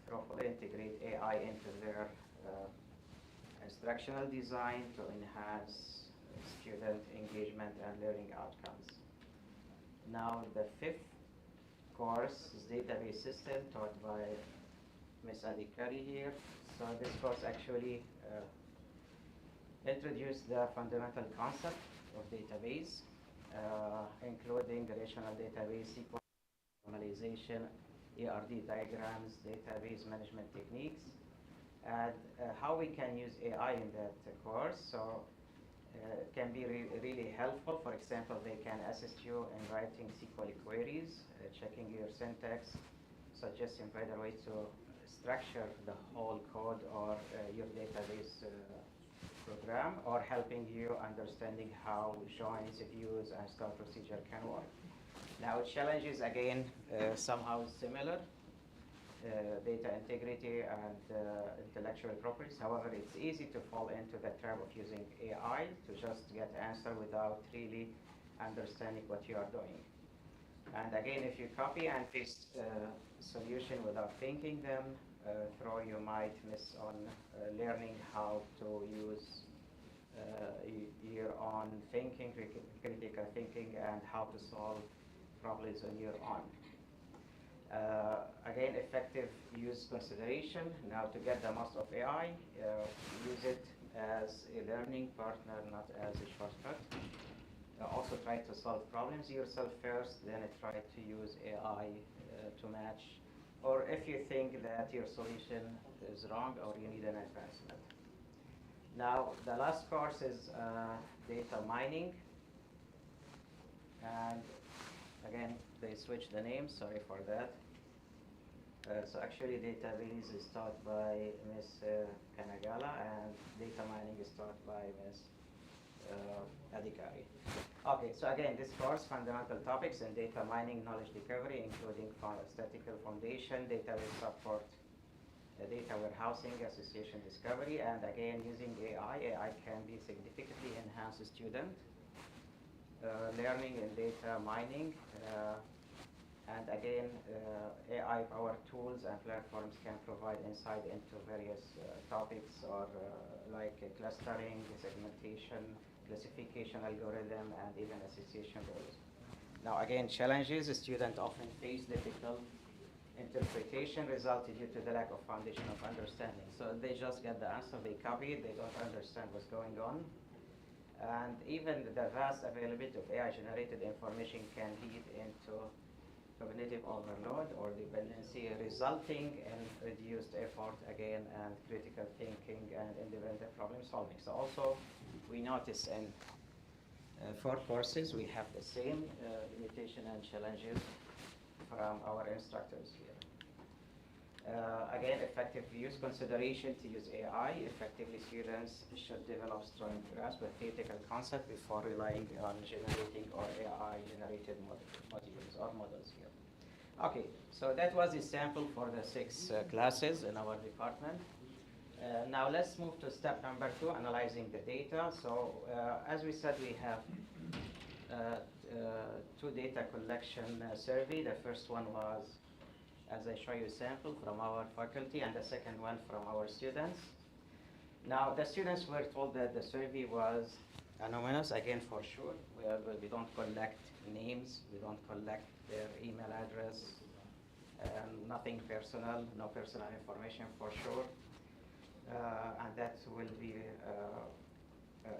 thoroughly integrate AI into their instructional design to enhance student engagement and learning outcomes. Now, the fifth course is database system taught by Ms. Adhikari here. So this course actually introduced the fundamental concept of database, including relational database, SQL normalization, ARD diagrams, database management techniques, and how we can use AI in that course. So can be really helpful. For example, they can assist you in writing SQL queries, checking your syntax, suggesting better ways to structure the whole code or your database program, or helping you understanding how joins, views, and store procedure can work. Now, challenges again somehow similar. data integrity and intellectual properties. However, it's easy to fall into the trap of using AI to just get answer without really understanding what you are doing. And again, if you copy and paste solution without thinking them through, you might miss on learning how to use your own thinking, critical thinking, and how to solve problems on your own. Again, effective use consideration. Now, to get the most of AI, use it as a learning partner, not as a shortcut. Also try to solve problems yourself first, then try to use AI to match, or if you think that your solution is wrong or you need an advancement. Now, the last course is data mining. And again, they switched the name, sorry for that. So actually, database is taught by Ms. Kanagala, and data mining is taught by Ms. Adhikari. Okay, so again, this course, fundamental topics in data mining, knowledge recovery, including statistical foundation, database support, data warehousing, association discovery, and again, using AI. AI can be significantly enhance student learning in data mining. And again, AI-powered tools and platforms can provide insight into various topics, or like clustering, segmentation, classification algorithm, and even association rules. Now again, challenges, students often face difficult interpretation resulting due to the lack of foundation of understanding. So they just get the answer, they copy it, they don't understand what's going on. And even the vast availability of AI-generated information can lead into cognitive overload or dependency, resulting in reduced effort again, and critical thinking and independent problem solving. So also, we notice in 4 courses we have the same limitation and challenges from our instructors here. Again, effective use consideration to use AI effectively. Students should develop strong grasp of theoretical concept before relying on generating or AI-generated modules or models here. Okay, so that was a sample for the 6 classes in our department. Now let's move to step number 2, analyzing the data. So as we said, we have 2 data collection survey. The first one was, as I show you, a sample from our faculty, and the second one from our students. Now, the students were told that the survey was anonymous, again, for sure. We don't collect names, we don't collect their email address, nothing personal, no personal information for sure. And that will be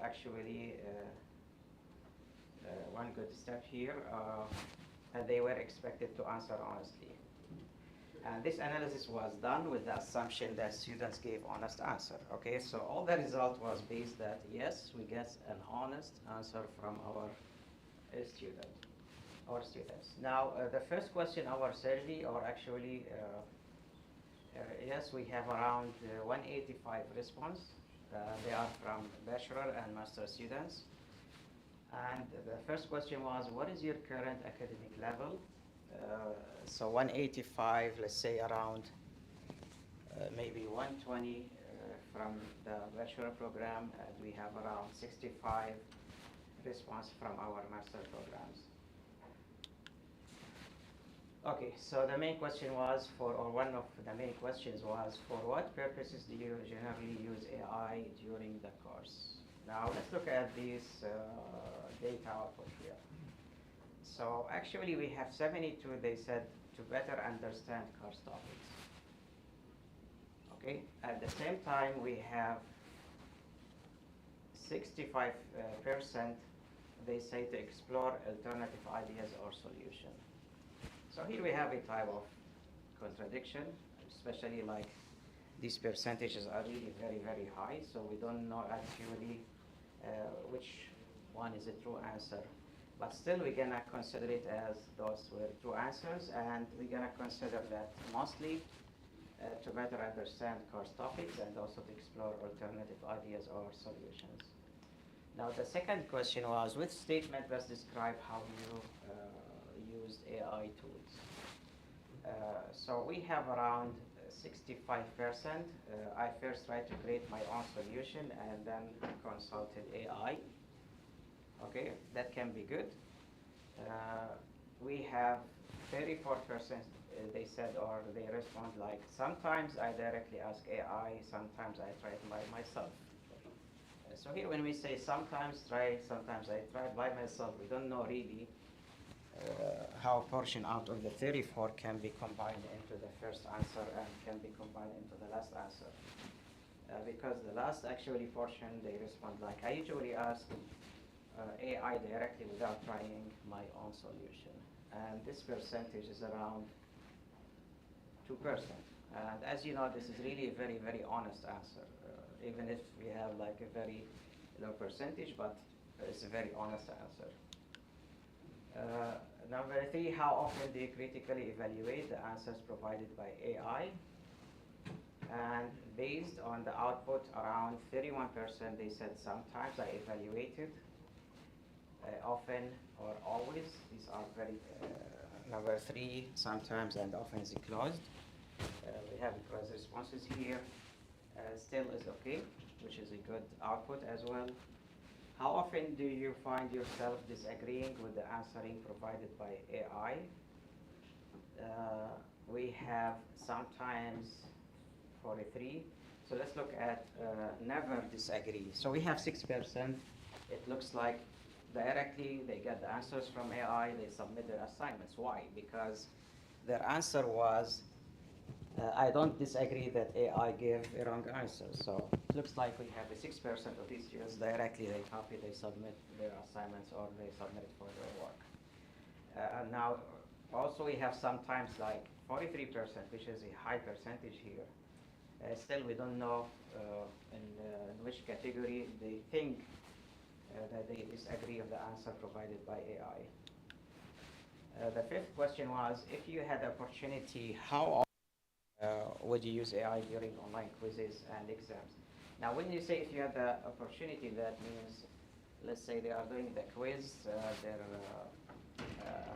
actually one good step here. And they were expected to answer honestly. And this analysis was done with the assumption that students gave honest answer. Okay, so all the result was based that yes, we get an honest answer from our students. Now, the first question, our survey, or actually, yes, we have around 185 response. They are from bachelor and master students. And the first question was, what is your current academic level? So 185, let's say around maybe 120 from the bachelor program, and we have around 65 response from our master programs. Okay, so the main question was one of the main questions was, for what purposes do you generally use AI during the course? Now let's look at this data output here. So actually we have 72, they said, to better understand course topics. Okay, at the same time we have 65%, they say, to explore alternative ideas or solution. So here we have a type of contradiction, especially like these percentages are really very, very high, so we don't know actually which one is a true answer. But still, we're gonna consider it as those were true answers, and we're gonna consider that mostly to better understand course topics and also to explore alternative ideas or solutions. Now, the second question was, which statement best describe how you used AI tools? So we have around 65%. I first tried to create my own solution and then consulted AI. Okay, that can be good. We have 34%, they said, or they respond like, sometimes I directly ask AI, sometimes I try it by myself. So here when we say sometimes I try it by myself, we don't know really how a portion out of the 34 can be combined into the first answer and can be combined into the last answer. Because the last actually portion, they respond like, I usually ask AI directly without trying my own solution. And this percentage is around 2%. And as you know, this is really a very, very honest answer. Even if we have like a very low percentage, but it's a very honest answer. Number 3, how often do you critically evaluate the answers provided by AI? And based on the output, around 31% they said sometimes I evaluated, often or always. These are very, number 3, sometimes and often is closed. We have closed responses here. Still is okay, which is a good output as well. How often do you find yourself disagreeing with the answering provided by AI? We have sometimes 43. So let's look at never disagree. So we have 6%. It looks like directly they get the answers from AI, they submit their assignments. Why? Because their answer was, I don't disagree that AI gave a wrong answer. So it looks like we have a 6% of these students directly they copy, they submit their assignments, or they submit it for their work. And now also we have sometimes like 43%, which is a high percentage here. Still we don't know in which category they think that they disagree with the answer provided by AI. The 5th question was, if you had the opportunity, how would you use AI during online quizzes and exams? Now, when you say if you have the opportunity, that means, let's say they are doing the quiz, they're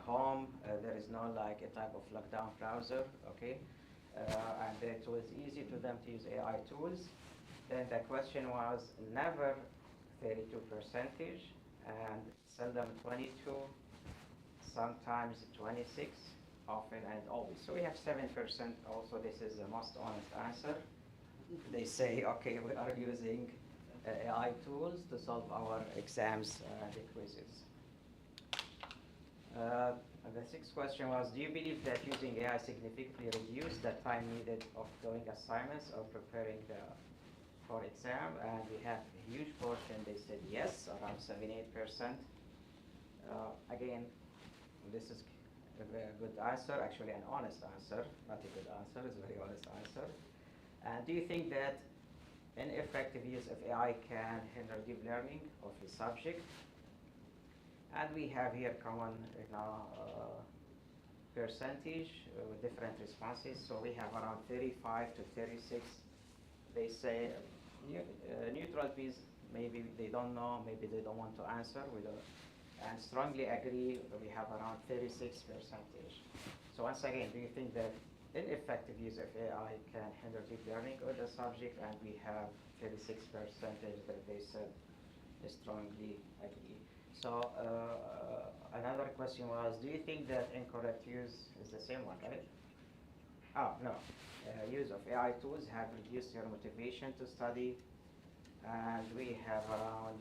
home, there is no like a type of lockdown browser, okay? And it was easy to them to use AI tools. Then the question was never 32%, and seldom 22, sometimes 26, often and always. So we have 7%. Also, this is the most honest answer. They say, okay, we are using AI tools to solve our exams and quizzes. The 6th question was, do you believe that using AI significantly reduced the time needed of doing assignments or preparing for exam? And we have a huge portion, they said yes, around 78%. Again, this is a very good answer, actually an honest answer, not a good answer, it's a very honest answer. And do you think that ineffective use of AI can hinder deep learning of a subject? And we have here common percentage with different responses. So we have around 35 to 36. They say neutral piece, maybe they don't know, maybe they don't want to answer. And strongly agree, we have around 36%. So once again, do you think that ineffective use of AI can hinder deep learning of the subject? And we have 36% that they said strongly agree. So another question was, do you think that incorrect use is the same one, right? Oh, no. Use of AI tools have reduced your motivation to study. And we have around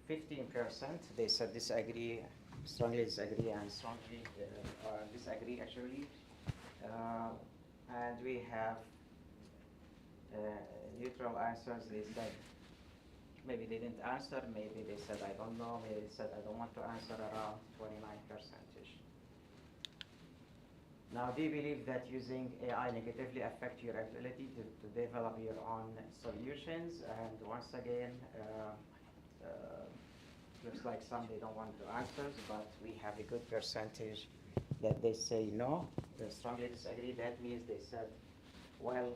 15%. They said disagree, strongly disagree, and strongly disagree actually. And we have neutral answers. They said maybe they didn't answer, maybe they said I don't know, maybe they said I don't want to answer, around 29%. Now, do you believe that using AI negatively affect your ability to develop your own solutions? And once again, looks like some they don't want to answer, but we have a good percentage that they say no, they strongly disagree. That means they said, well,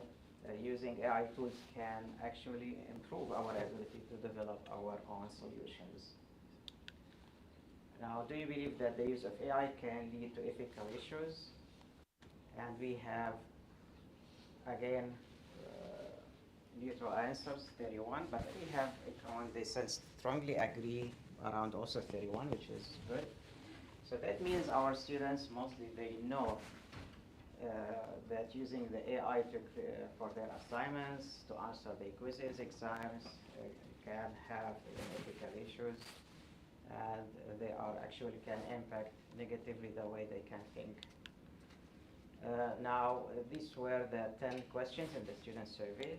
using AI tools can actually improve our ability to develop our own solutions. Now, do you believe that the use of AI can lead to ethical issues? And we have, again, neutral answers, 31, but we have a common, they strongly agree around also 31, which is good. So that means our students, mostly they know that using the AI for their assignments, to answer the quizzes, exams, can have ethical issues, and they are actually can impact negatively the way they can think. Now, these were the 10 questions in the student survey.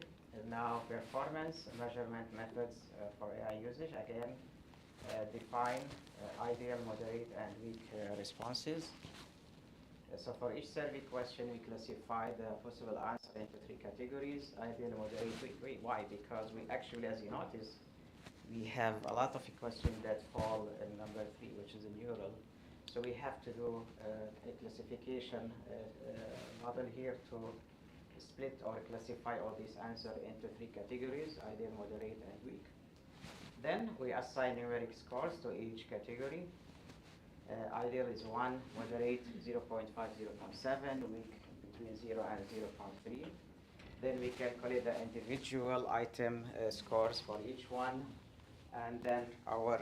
Now, performance measurement methods for AI usage. Again, define ideal, moderate, and weak responses. So for each survey question, we classify the possible answer into 3 categories: ideal, moderate, weak. Why? Because we actually, as you notice, we have a lot of questions that fall in number 3, which is a neural. So we have to do a classification model here to split or classify all these answers into 3 categories: ideal, moderate, and weak. Then we assign numeric scores to each category. Ideal is 1, moderate 0.5, 0.7, weak between 0 and 0.3. Then we calculate the individual item scores for each one. And then our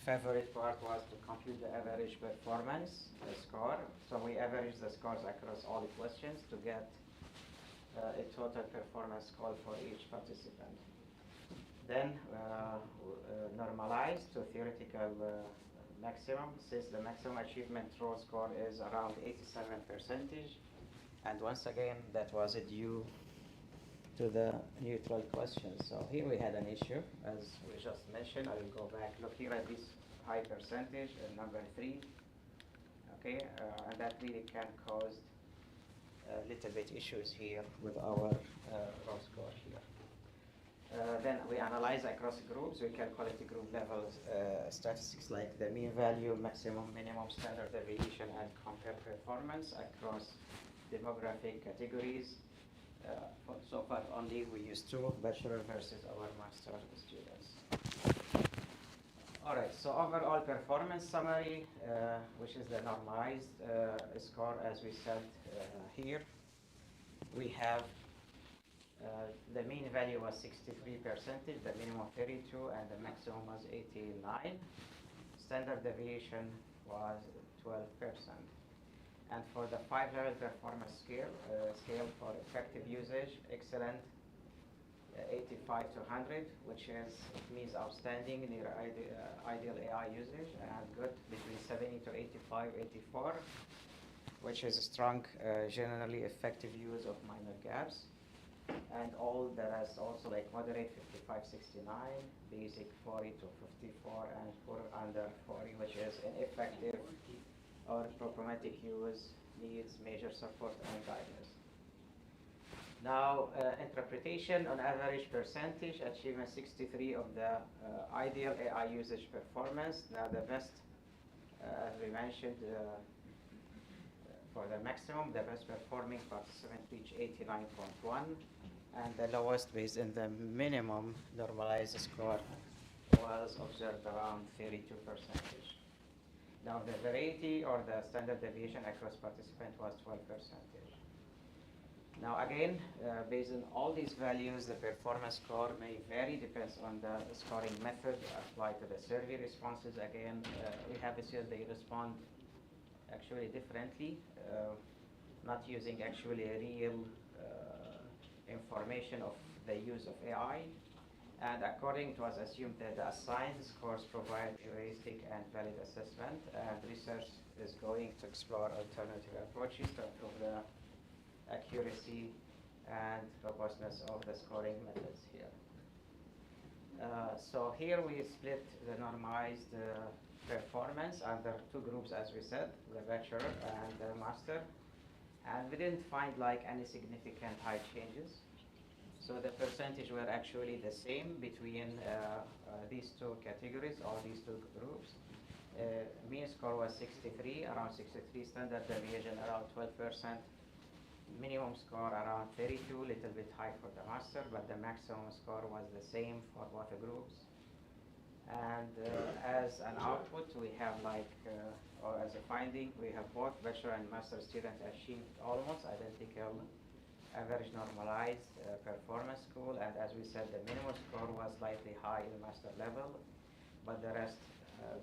favorite part was to compute the average performance score. So we average the scores across all the questions to get a total performance score for each participant. Then normalize to theoretical maximum, since the maximum achievement raw score is around 87%. And once again, that was due to the neutral questions. So here we had an issue, as we just mentioned. I will go back, look here at this high percentage, number 3. Okay, and that really can cause a little bit issues here with our raw score here. Then we analyze across groups. We calculate the group level statistics like the mean value, maximum, minimum, standard deviation, and compare performance across demographic categories. So far only we use 2, bachelor versus our master students. All right, so overall performance summary, which is the normalized score, as we said here. We have the mean value was 63%, the minimum 32, and the maximum was 89. Standard deviation was 12%. And for the 5-level performance scale for effective usage, excellent, 85 to 100, which means outstanding, near ideal AI usage, and good between 70 to 85, 84, which is a strong, generally effective use of minor gaps. And all the rest also like moderate 55, 69, basic 40 to 54, and for under 40, which is ineffective or problematic use, needs major support and guidance. Now, interpretation on average percentage, achievement 63 of the ideal AI usage performance. Now the best, as we mentioned, for the maximum, the best performing participant reached 89.1, and the lowest based in the minimum normalized score was observed around 32%. Now the variety or the standard deviation across participants was 12%. Now again, based on all these values, the performance score may vary, depends on the scoring method applied to the survey responses. Again, we have here they respond actually differently, not using actually a real information of the use of AI. And according to us, assumed that the assigned scores provide heuristic and valid assessment, and research is going to explore alternative approaches to improve the accuracy and robustness of the scoring methods here. So here we split the normalized performance under 2 groups, as we said, the bachelor and the master, and we didn't find like any significant high changes. So the percentage were actually the same between these 2 categories, or these 2 groups. Mean score was 63, around 63, standard deviation around 12%, minimum score around 32, little bit high for the master, but the maximum score was the same for both the groups. And as an output, we have like, or as a finding, we have both bachelor and master students achieved almost identical average normalized performance score, and as we said, the minimum score was slightly high in master level, but the rest,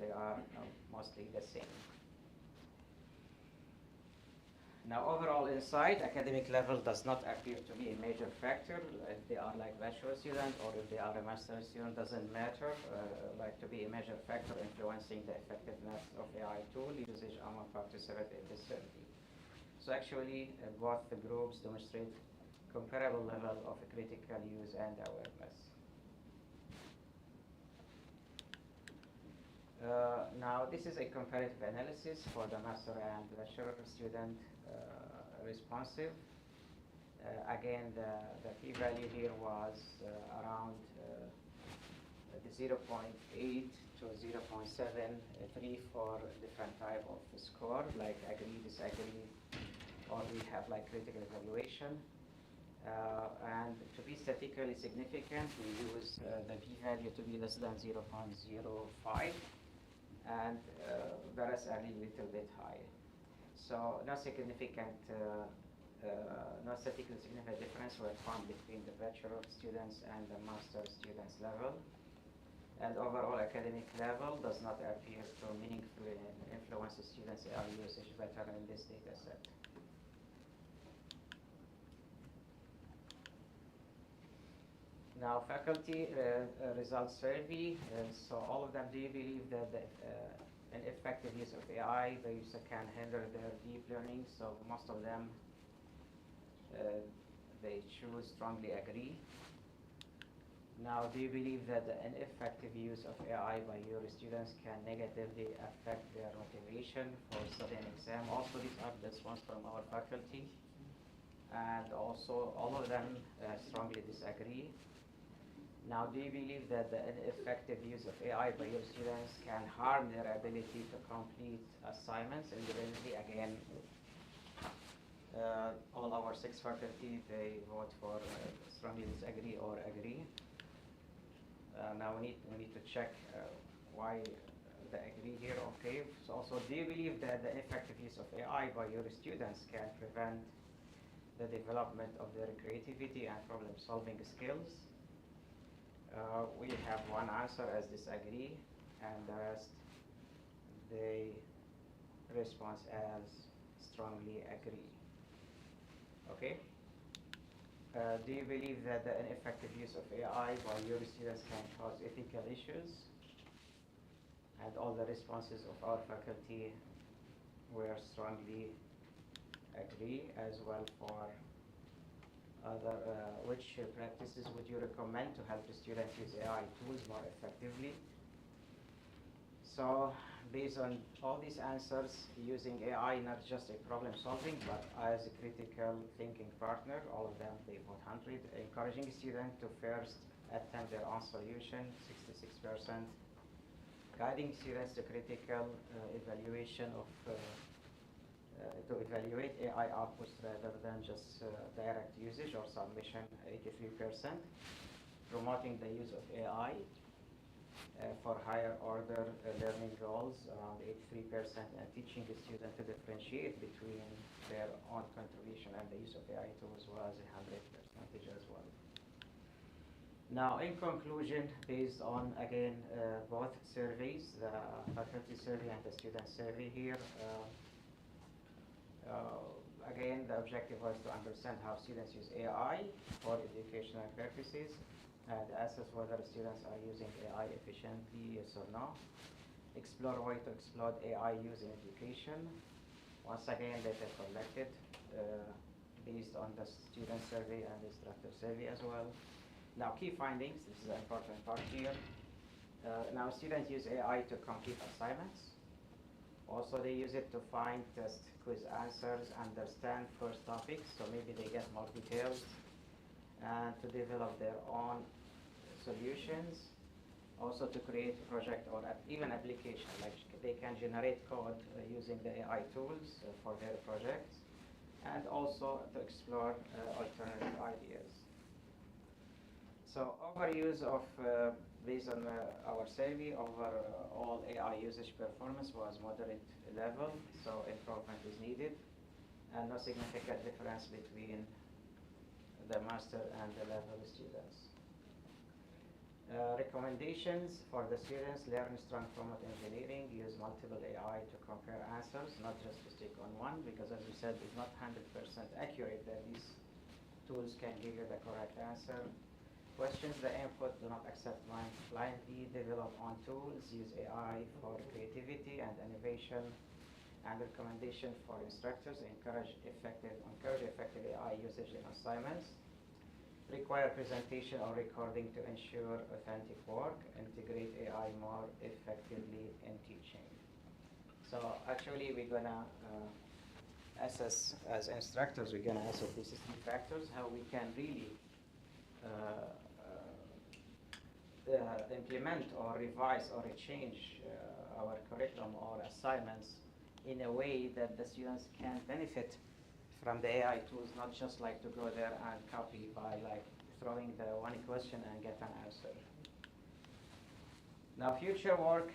they are mostly the same. Now, overall insight, academic level does not appear to be a major factor. If they are like bachelor student or if they are a master student, doesn't matter. Like to be a major factor influencing the effectiveness of AI tool usage among participants in this survey. So actually, both the groups demonstrate comparable level of critical use and awareness. Now, this is a comparative analysis for the master and bachelor student responsive. Again, the p-value here was around the 0.8 to 0.73 for different type of score, like agree, disagree, or we have like critical evaluation. And to be statistically significant, we use the p-value to be less than 0.05, and the rest are a little bit higher. So no significant, no statistically significant difference were found between the bachelor students and the master students level. And overall academic level does not appear to meaningfully influence the students' AI usage pattern in this data set. Now, faculty results survey. So all of them, do you believe that an effective use of AI, the user can hinder their deep learning? So most of them, they choose strongly agree. Now, do you believe that an effective use of AI by your students can negatively affect their motivation for studying exam? Also, these are the response from our faculty. And also, all of them strongly disagree. Now, do you believe that an effective use of AI by your students can harm their ability to complete assignments independently? Again, all our 6 faculty, they vote for strongly disagree or agree. Now we need to check why the agree here. Okay. So also, do you believe that the effective use of AI by your students can prevent the development of their creativity and problem-solving skills? We have one answer as disagree, and the rest, they respond as strongly agree. Okay. Do you believe that an effective use of AI by your students can cause ethical issues? And all the responses of our faculty were strongly agree, as well for other, which practices would you recommend to help the students use AI tools more effectively? So, based on all these answers, using AI not just a problem solving, but as a critical thinking partner, all of them, they vote 100, encouraging students to first attempt their own solution, 66%, guiding students to critical evaluation of to evaluate AI outputs rather than just direct usage or submission, 83%. Promoting the use of AI for higher order learning goals, around 83%, and teaching the student to differentiate between their own contribution and the use of AI tools was 100% as well. Now, in conclusion, based on, again, both surveys, the faculty survey and the student survey here, again, the objective was to understand how students use AI for educational purposes and assess whether students are using AI efficiently, yes or no. Explore way to exploit AI use in education. Once again, data collected based on the student survey and the instructor survey as well. Now, key findings, this is an important part here. Now, students use AI to complete assignments. Also, they use it to find test quiz answers, understand first topics, so maybe they get more details, and to develop their own solutions. Also to create a project or even application, like they can generate code using the AI tools for their projects, and also to explore alternative ideas. So overuse of based on our survey, overall AI usage performance was moderate level, so improvement is needed, and no significant difference between the master and the level students. Recommendations for the students: learn strong prompt engineering, use multiple AI to compare answers, not just to stick on one, because as we said, it's not 100% accurate that these tools can give you the correct answer. Questions the input, do not accept blindly, develop on tools, use AI for creativity and innovation, and recommendation for instructors: encourage effective AI usage in assignments. Require presentation or recording to ensure authentic work. Integrate AI more effectively in teaching. So actually, we're gonna assess, as instructors, we're gonna assess these 3 factors, how we can really implement or revise or change our curriculum or assignments in a way that the students can benefit from the AI tools, not just like to go there and copy by like throwing the one question and get an answer. Now, future work,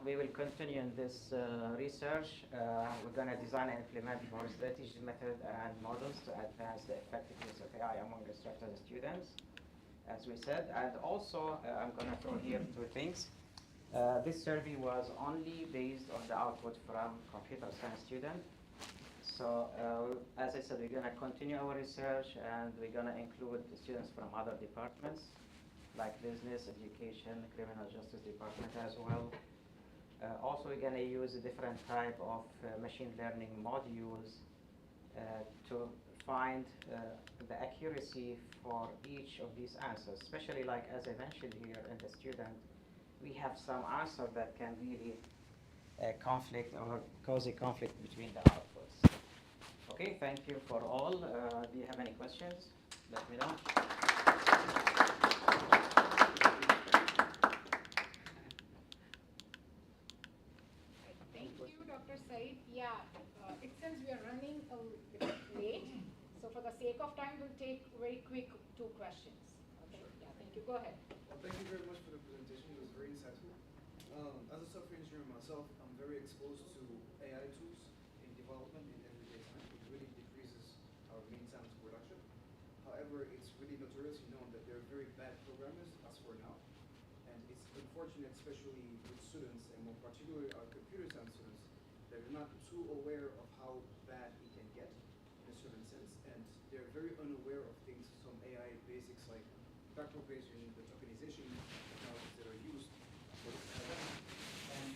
we will continue in this research. We're going to design and implement more strategies, methods, and models to advance the effectiveness of AI among instructors and students, as we said. And also, I'm going to throw here 2 things. This survey was only based on the output from computer science students. So, as I said, we're going to continue our research, and we're going to include the students from other departments, like business, education, criminal justice department as well. Also, we're going to use a different type of machine learning modules to find the accuracy for each of these answers, especially like as I mentioned here in the student, we have some answers that can really conflict or cause a conflict between the outputs. Okay, thank you for all. Do you have any questions? Let me know. Thank you, Dr. Said. Yeah, it seems we are running a bit late. So for the sake of time, we'll take very quick 2 questions. Okay, yeah, thank you. Go ahead. Well, thank you very much for the presentation. It was very insightful. As a software engineer myself, I'm very exposed to AI tools in development in everyday time. It really decreases our mean time to production. However, it's really notoriously known that there are very bad programmers as for now. And it's unfortunate, especially with students, and more particularly our computer science students, that are not too aware of how bad it can get in a certain sense. And they're very unaware of things, some AI basics like backpropagation, the tokenization technologies that are used for this and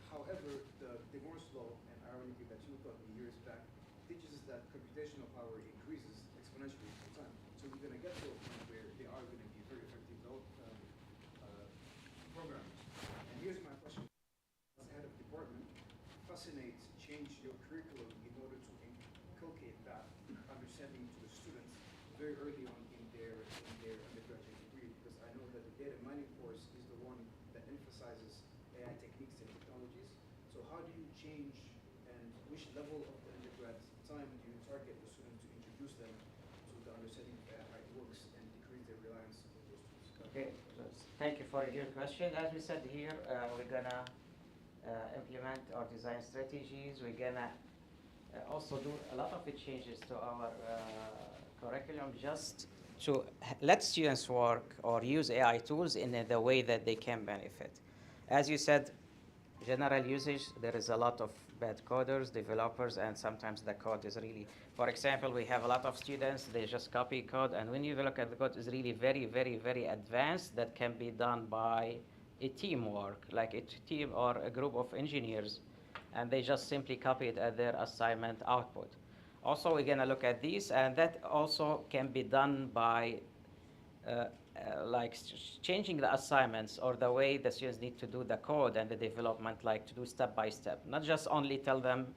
however, the Moore's law, and ironically that you taught me years back, teaches us that computational power increases exponentially over time. So we're going to get to a point where they are going to be very effective programmers. And here's my question. As head of department, fascinates change your curriculum in order to inculcate that understanding to the students very early on in their undergraduate degree, because I know that the data mining course is the one that emphasizes AI techniques and technologies. So how do you change, and which level of the undergrad time do you target the student to introduce them to the understanding of how it works and decrease their reliance on those tools? Okay, thank you for your question. As we said here, we're gonna implement or design strategies. We're gonna also do a lot of changes to our curriculum just to let students work or use AI tools in the way that they can benefit. As you said, general usage, there is a lot of bad coders, developers, and sometimes the code is really, for example, we have a lot of students, they just copy code, and when you look at the code, it's really very, very, very advanced that can be done by a teamwork, like a team or a group of engineers, and they just simply copy it as their assignment output. Also, we're gonna look at these, and that also can be done by changing the assignments or the way the students need to do the code and the development, like to do step by step, not just only tell them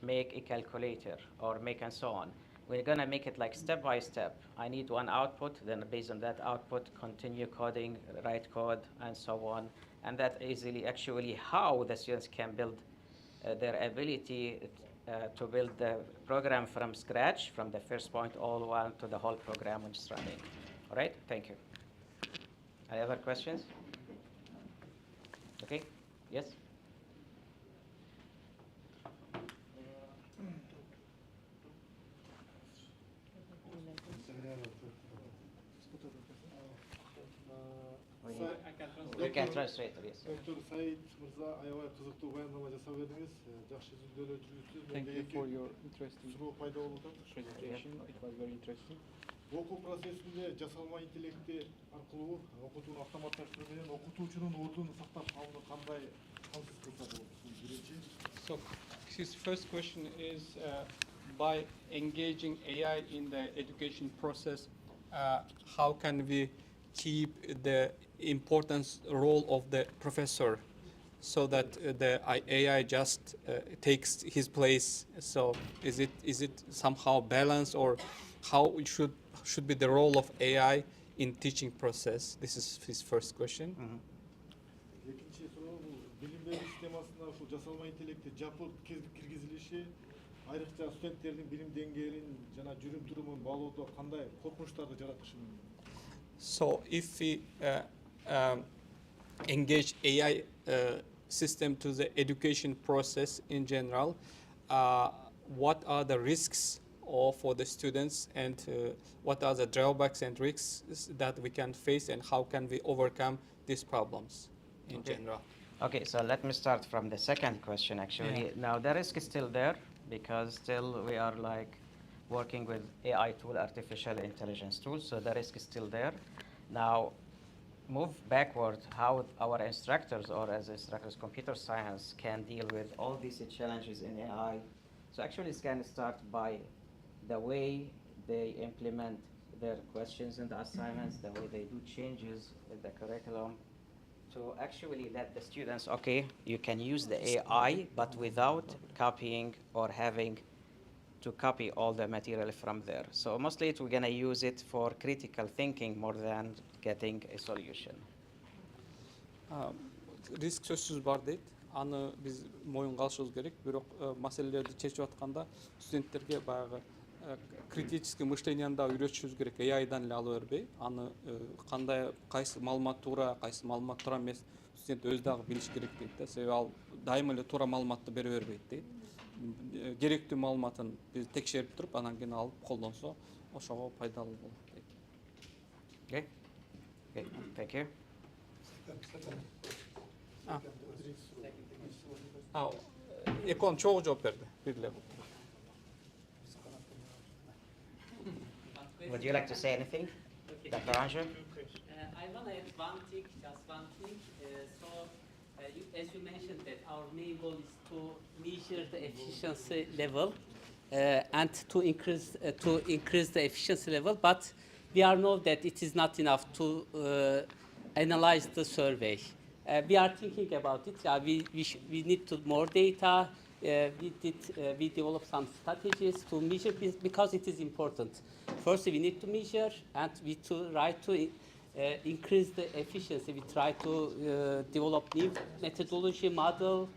make a calculator or make and so on. We're gonna make it like step by step. I need one output, then based on that output, continue coding, write code, and so on. And that is really actually how the students can build their ability to build the program from scratch, from the first point all the way to the whole program when it's running. All right, thank you. Any other questions? Okay, yes? You can translate, yes. Dr. Said Mirza, аябай кызыктуу баяндама жасап бердиңиз. Жакшы сүйлөөлөр жүргүздүңүз. Thank you for your interesting суроо пайда болуп атат. presentation. It was very interesting. Окуу процессинде жасалма интеллекти аркылуу окутууну автоматташтыруу менен окутуучунун ордун сактап калууну кандай камсыз кылса болот? Биринчи. So his first question is by engaging AI in the education process, how can we keep the importance role of the professor so that the AI just takes his place? So is it somehow balanced, or how it should be the role of AI in teaching process? This is his first question. Экинчи суроо бул билим берүү системасына ушул жасалма интеллекти жапып киргизилиши айрыкча студенттердин билим деңгээлин жана жүрүм турумун баалоодо кандай коркунучтарды жаратышы мүмкүн? So if we engage AI system to the education process in general, what are the risks for the students, and what are the drawbacks and risks that we can face, and how can we overcome these problems in general? Okay, so let me start from the second question actually. Yeah. Now the risk is still there because still we are like working with AI tool, artificial intelligence tools, so the risk is still there. Now move backward, how our instructors or as instructors computer science can deal with all these challenges in AI. So actually it's going to start by the way they implement their questions and the assignments, the way they do changes in the curriculum, to actually let the students, okay, you can use the AI, but without copying or having to copy all the material from there. So mostly we're gonna use it for critical thinking more than getting a solution. Риск сөзсүз бар дейт. Аны биз моюнга алышыбыз керек. Бирок маселелерди чечип атканда студенттерге баягы критический мышленияны да үйрөтүшүбүз керек. AI-дан эле алып бербей, аны кандай кайсы маалымат туура, кайсы маалымат туура эмес, студент өзү дагы билиш керек дейт да. Себеби ал дайыма эле туура маалыматты бере бербейт дейт. Керектүү маалыматын биз текшерип туруп, анан кийин алып колдонсо, ошого пайдалуу болот дейт. Okay? Okay, thank you. Экон чогуу жооп берди. Бир эле. Would you like to say anything, Dr. Anju? I want to add one thing, just one thing. As you mentioned, that our main goal is to measure the efficiency level and to increase the efficiency level. But we all know that it is not enough to analyze the survey. We are thinking about it. We need to more data. We developed some strategies to measure this because it is important. First, we need to measure, and we try to increase the efficiency. We try to develop new methodology, model,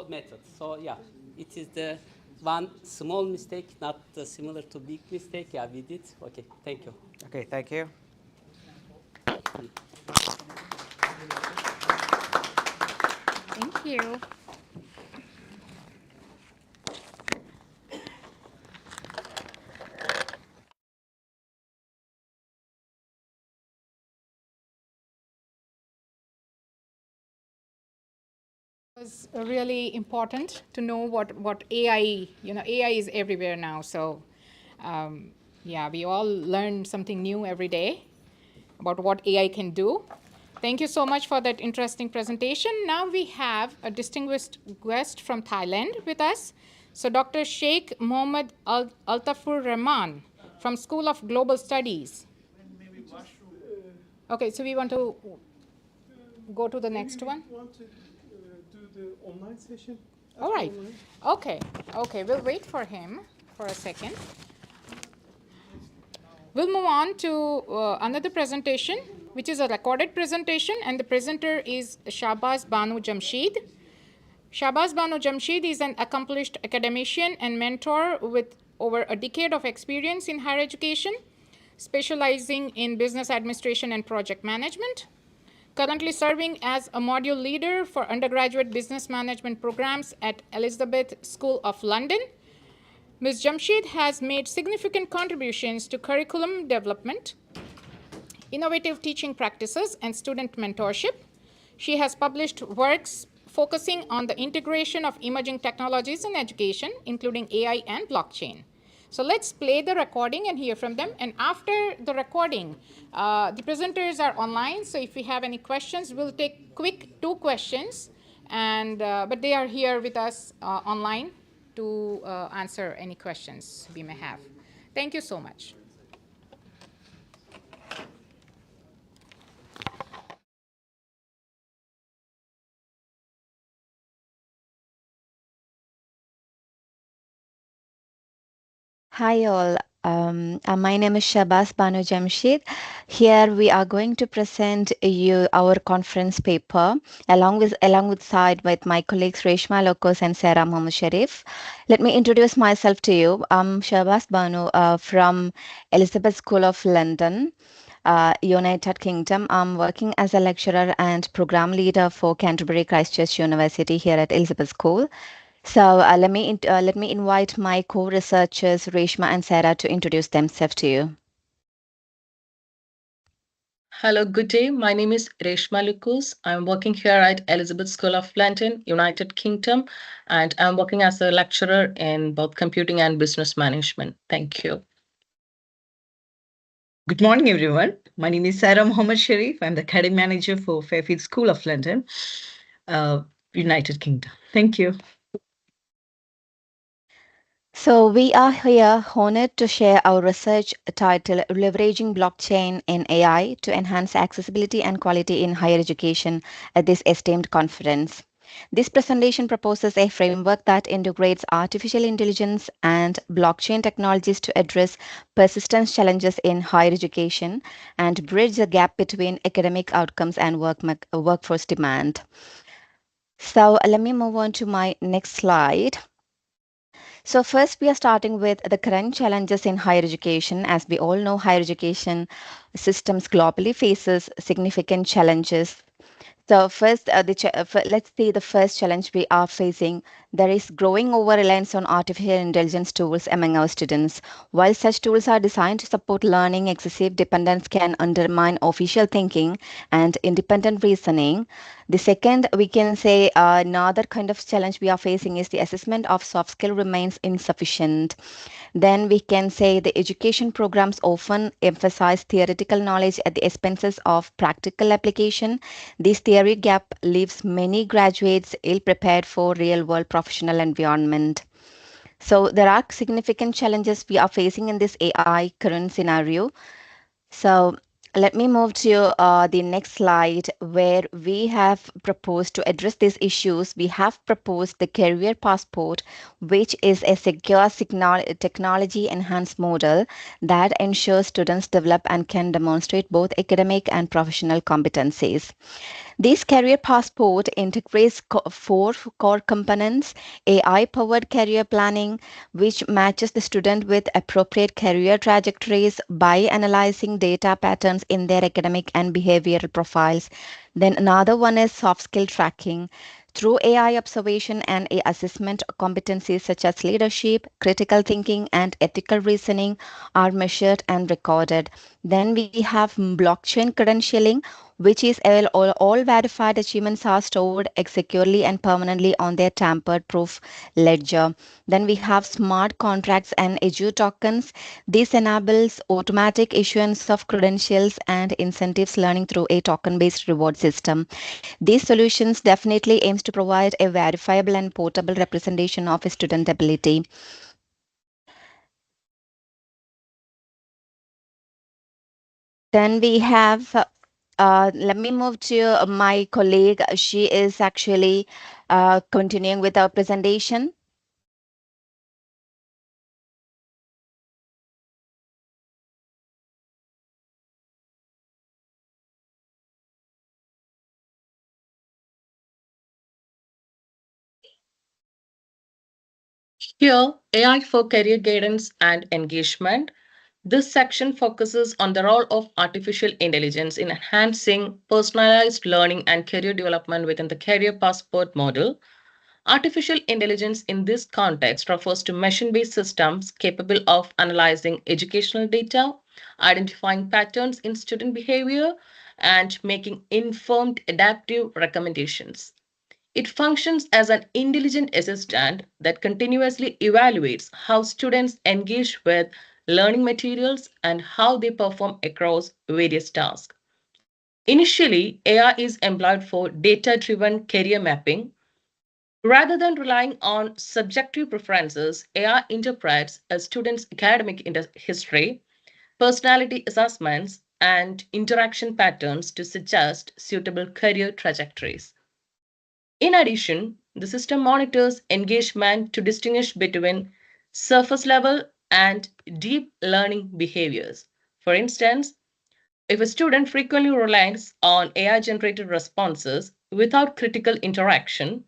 methods. So yeah, it is the one small mistake, not similar to big mistake. Yeah, we did. Okay, thank you. Okay, thank you. Thank you. It was really important to know what AI, AI is everywhere now. So yeah, we all learn something new every day about what AI can do. Thank you so much for that interesting presentation. Now we have a distinguished guest from Thailand with us. So Dr. Sheikh Mohammed Altafur Rahman from School of Global Studies. Okay, so we want to go to the next one. Want to do the online session? All right. Okay, we'll wait for him for a second. We'll move on to another presentation, which is a recorded presentation, and the presenter is Shahbaz Banu Jamshed. Shahbaz Banu Jamshed is an accomplished academician and mentor with over a decade of experience in higher education. specializing in business administration and project management. Currently serving as a module leader for undergraduate business management programs at Elizabeth School of London. Ms. Jamshed has made significant contributions to curriculum development, innovative teaching practices, and student mentorship. She has published works focusing on the integration of emerging technologies in education, including AI and blockchain. So let's play the recording and hear from them. And after the recording, the presenters are online. So if we have any questions, we'll take quick 2 questions. And, but they are here with us online to answer any questions we may have. Thank you so much. Hi all. My name is Shabas Banu Jamshed. Here we are going to present you our conference paper alongside with my colleagues Reshma Lokos and Sarah Mohammed Sharif. Let me introduce myself to you. I'm Shabas Banu from Elizabeth School of London, United Kingdom. I'm working as a lecturer and program leader for Canterbury Christchurch University here at Elizabeth School. So let me invite my co-researchers Reshma and Sarah to introduce themselves to you. Hello, good day. My name is Reshma Lukus. I'm working here at Elizabeth School of London, United Kingdom, and I'm working as a lecturer in both computing and business management. Thank you. Good morning, everyone. My name is Sarah Mohammed Sharif. I'm the Academy Manager for Fairfield School of London, United Kingdom. Thank you. So we are here honored to share our research titled Leveraging Blockchain in AI to Enhance Accessibility and Quality in Higher Education at this esteemed conference. This presentation proposes a framework that integrates artificial intelligence and blockchain technologies to address persistent challenges in higher education and bridge the gap between academic outcomes and workforce demand. So let me move on to my next slide. So first, we are starting with the current challenges in higher education. As we all know, higher education systems globally faces significant challenges. So first, let's see the first challenge we are facing. There is growing over-reliance on artificial intelligence tools among our students. While such tools are designed to support learning, excessive dependence can undermine official thinking and independent reasoning. The second, we can say another kind of challenge we are facing is the assessment of soft skill remains insufficient. Then we can say the education programs often emphasize theoretical knowledge at the expenses of practical application. This theory gap leaves many graduates ill-prepared for real-world professional environment. So there are significant challenges we are facing in this AI current scenario. So let me move to the next slide where we have proposed to address these issues. We have proposed the career passport, which is a secure technology enhanced model that ensures students develop and can demonstrate both academic and professional competencies. This career passport integrates 4 core components: AI-powered career planning, which matches the student with appropriate career trajectories by analyzing data patterns in their academic and behavioral profiles. Then another one is soft skill tracking. Through AI observation and AI assessment, competencies such as leadership, critical thinking, and ethical reasoning are measured and recorded. Then we have blockchain credentialing, which is all verified achievements are stored securely and permanently on their tamper-proof ledger. Then we have smart contracts and edu tokens. This enables automatic issuance of credentials and incentives learning through a token-based reward system. These solutions definitely aims to provide a verifiable and portable representation of a student ability. Then we have let me move to my colleague. She is actually continuing with our presentation. Here, AI for career guidance and engagement. This section focuses on the role of artificial intelligence in enhancing personalized learning and career development within the Career Passport model. Artificial intelligence in this context refers to machine-based systems capable of analyzing educational data, identifying patterns in student behavior, and making informed adaptive recommendations. It functions as an intelligent assistant that continuously evaluates how students engage with learning materials and how they perform across various tasks. Initially, AI is employed for data-driven career mapping. Rather than relying on subjective preferences, AI interprets a student's academic history, personality assessments, and interaction patterns to suggest suitable career trajectories. In addition, the system monitors engagement to distinguish between surface level and deep learning behaviors. For instance, if a student frequently relies on AI generated responses without critical interaction,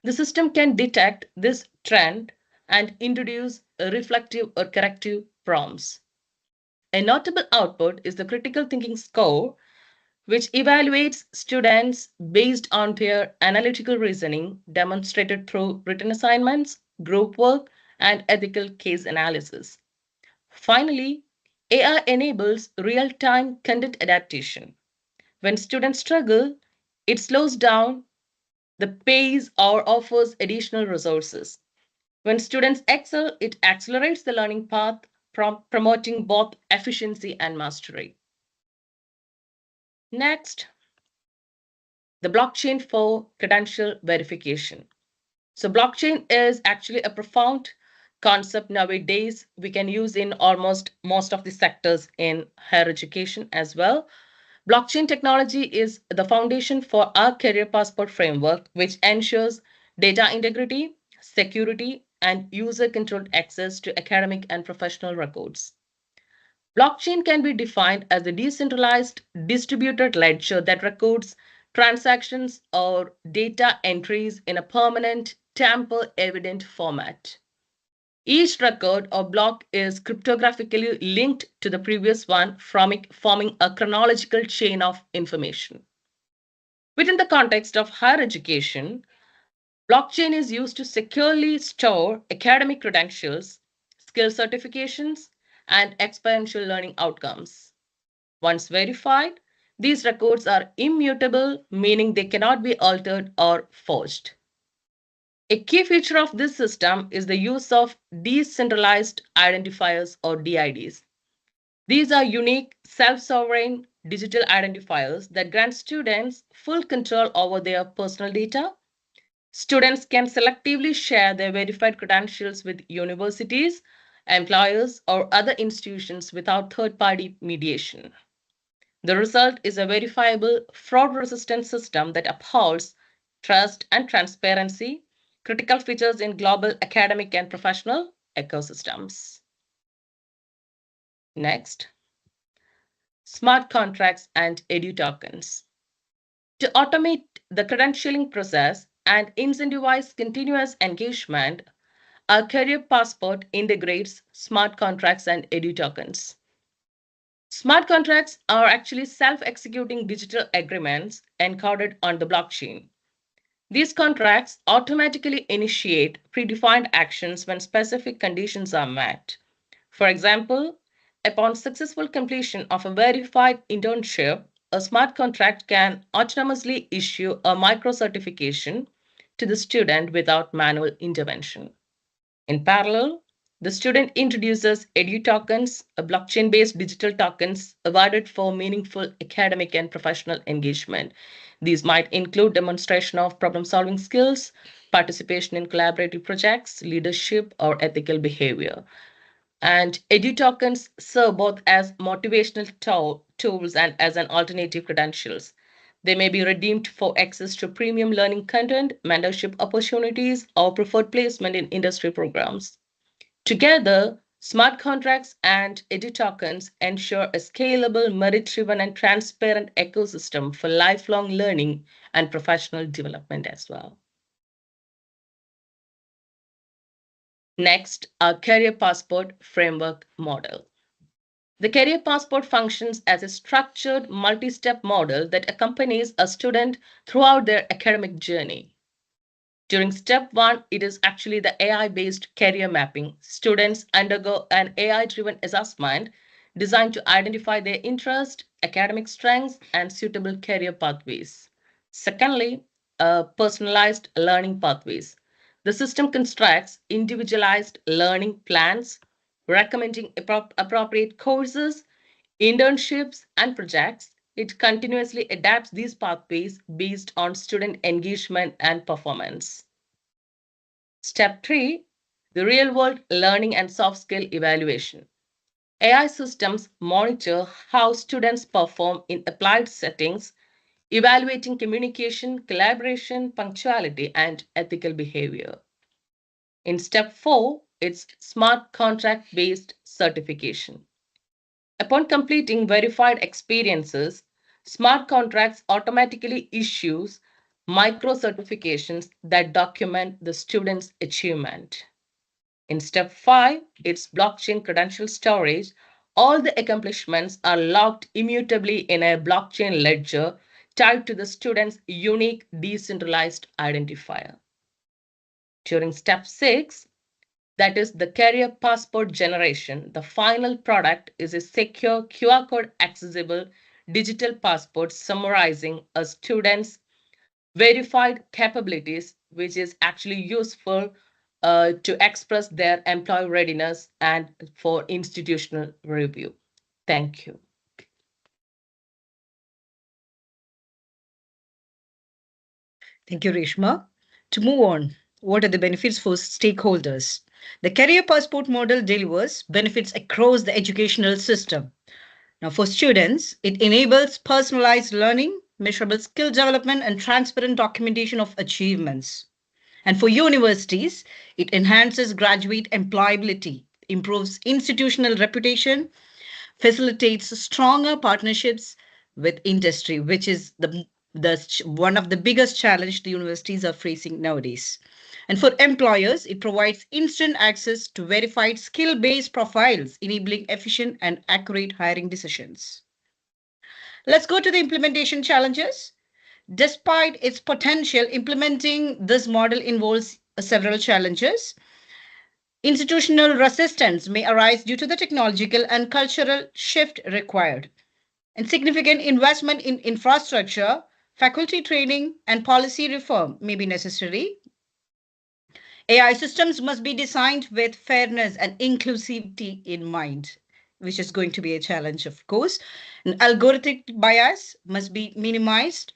the system can detect this trend and introduce reflective or corrective prompts. A notable output is the critical thinking score, which evaluates students based on their analytical reasoning demonstrated through written assignments, group work, and ethical case analysis. Finally, AI enables real-time content adaptation. When students struggle, it slows down the pace or offers additional resources. When students excel, it accelerates the learning path, promoting both efficiency and mastery. Next, the blockchain for credential verification. So blockchain is actually a profound concept nowadays we can use in almost most of the sectors in higher education as well. Blockchain technology is the foundation for our Career Passport framework, which ensures data integrity, security, and user-controlled access to academic and professional records. Blockchain can be defined as a decentralized, distributed ledger that records transactions or data entries in a permanent, tamper-evident format. Each record or block is cryptographically linked to the previous one, forming a chronological chain of information. Within the context of higher education, blockchain is used to securely store academic credentials, skill certifications, and experiential learning outcomes. Once verified, these records are immutable, meaning they cannot be altered or forged. A key feature of this system is the use of decentralized identifiers or DIDs. These are unique, self-sovereign digital identifiers that grant students full control over their personal data. Students can selectively share their verified credentials with universities, employers, or other institutions without third-party mediation. The result is a verifiable, fraud-resistant system that upholds trust and transparency, critical features in global academic and professional ecosystems. Next, smart contracts and edu tokens. To automate the credentialing process and incentivize continuous engagement, our Career Passport integrates smart contracts and edu tokens. Smart contracts are actually self-executing digital agreements encoded on the blockchain. These contracts automatically initiate predefined actions when specific conditions are met. For example, upon successful completion of a verified internship, a smart contract can autonomously issue a micro-certification to the student without manual intervention. In parallel, the student introduces edu tokens, a blockchain-based digital tokens awarded for meaningful academic and professional engagement. These might include demonstration of problem-solving skills, participation in collaborative projects, leadership, or ethical behavior. And edu tokens serve both as motivational tools and as an alternative credentials. They may be redeemed for access to premium learning content, mentorship opportunities, or preferred placement in industry programs. Together, smart contracts and edu tokens ensure a scalable, merit-driven, and transparent ecosystem for lifelong learning and professional development as well. Next, our Career Passport framework model. The career passport functions as a structured multi-step model that accompanies a student throughout their academic journey. During step 1, it is actually the AI-based career mapping. Students undergo an AI-driven assessment designed to identify their interest, academic strengths, and suitable career pathways. Secondly, personalized learning pathways. The system constructs individualized learning plans, recommending appropriate courses, internships, and projects. It continuously adapts these pathways based on student engagement and performance. Step 3, the real-world learning and soft skill evaluation. AI systems monitor how students perform in applied settings, evaluating communication, collaboration, punctuality, and ethical behavior. In step 4, it's smart contract-based certification. Upon completing verified experiences, smart contracts automatically issues micro certifications that document the student's achievement. In step 5, it's blockchain credential storage. All the accomplishments are logged immutably in a blockchain ledger tied to the student's unique decentralized identifier. During step 6, that is the career passport generation, the final product is a secure QR code accessible digital passport summarizing a student's verified capabilities, which is actually useful to express their employee readiness and for institutional review. Thank you. Thank you, Reshma. To move on, what are the benefits for stakeholders? The career passport model delivers benefits across the educational system. Now, for students, it enables personalized learning, measurable skill development, and transparent documentation of achievements. And for universities, it enhances graduate employability, improves institutional reputation, facilitates stronger partnerships with industry, which is one of the biggest challenge the universities are facing nowadays. And for employers, it provides instant access to verified skill-based profiles, enabling efficient and accurate hiring decisions. Let's go to the implementation challenges. Despite its potential, implementing this model involves several challenges. Institutional resistance may arise due to the technological and cultural shift required. And significant investment in infrastructure, faculty training, and policy reform may be necessary. AI systems must be designed with fairness and inclusivity in mind, which is going to be a challenge, of course. And algorithmic bias must be minimized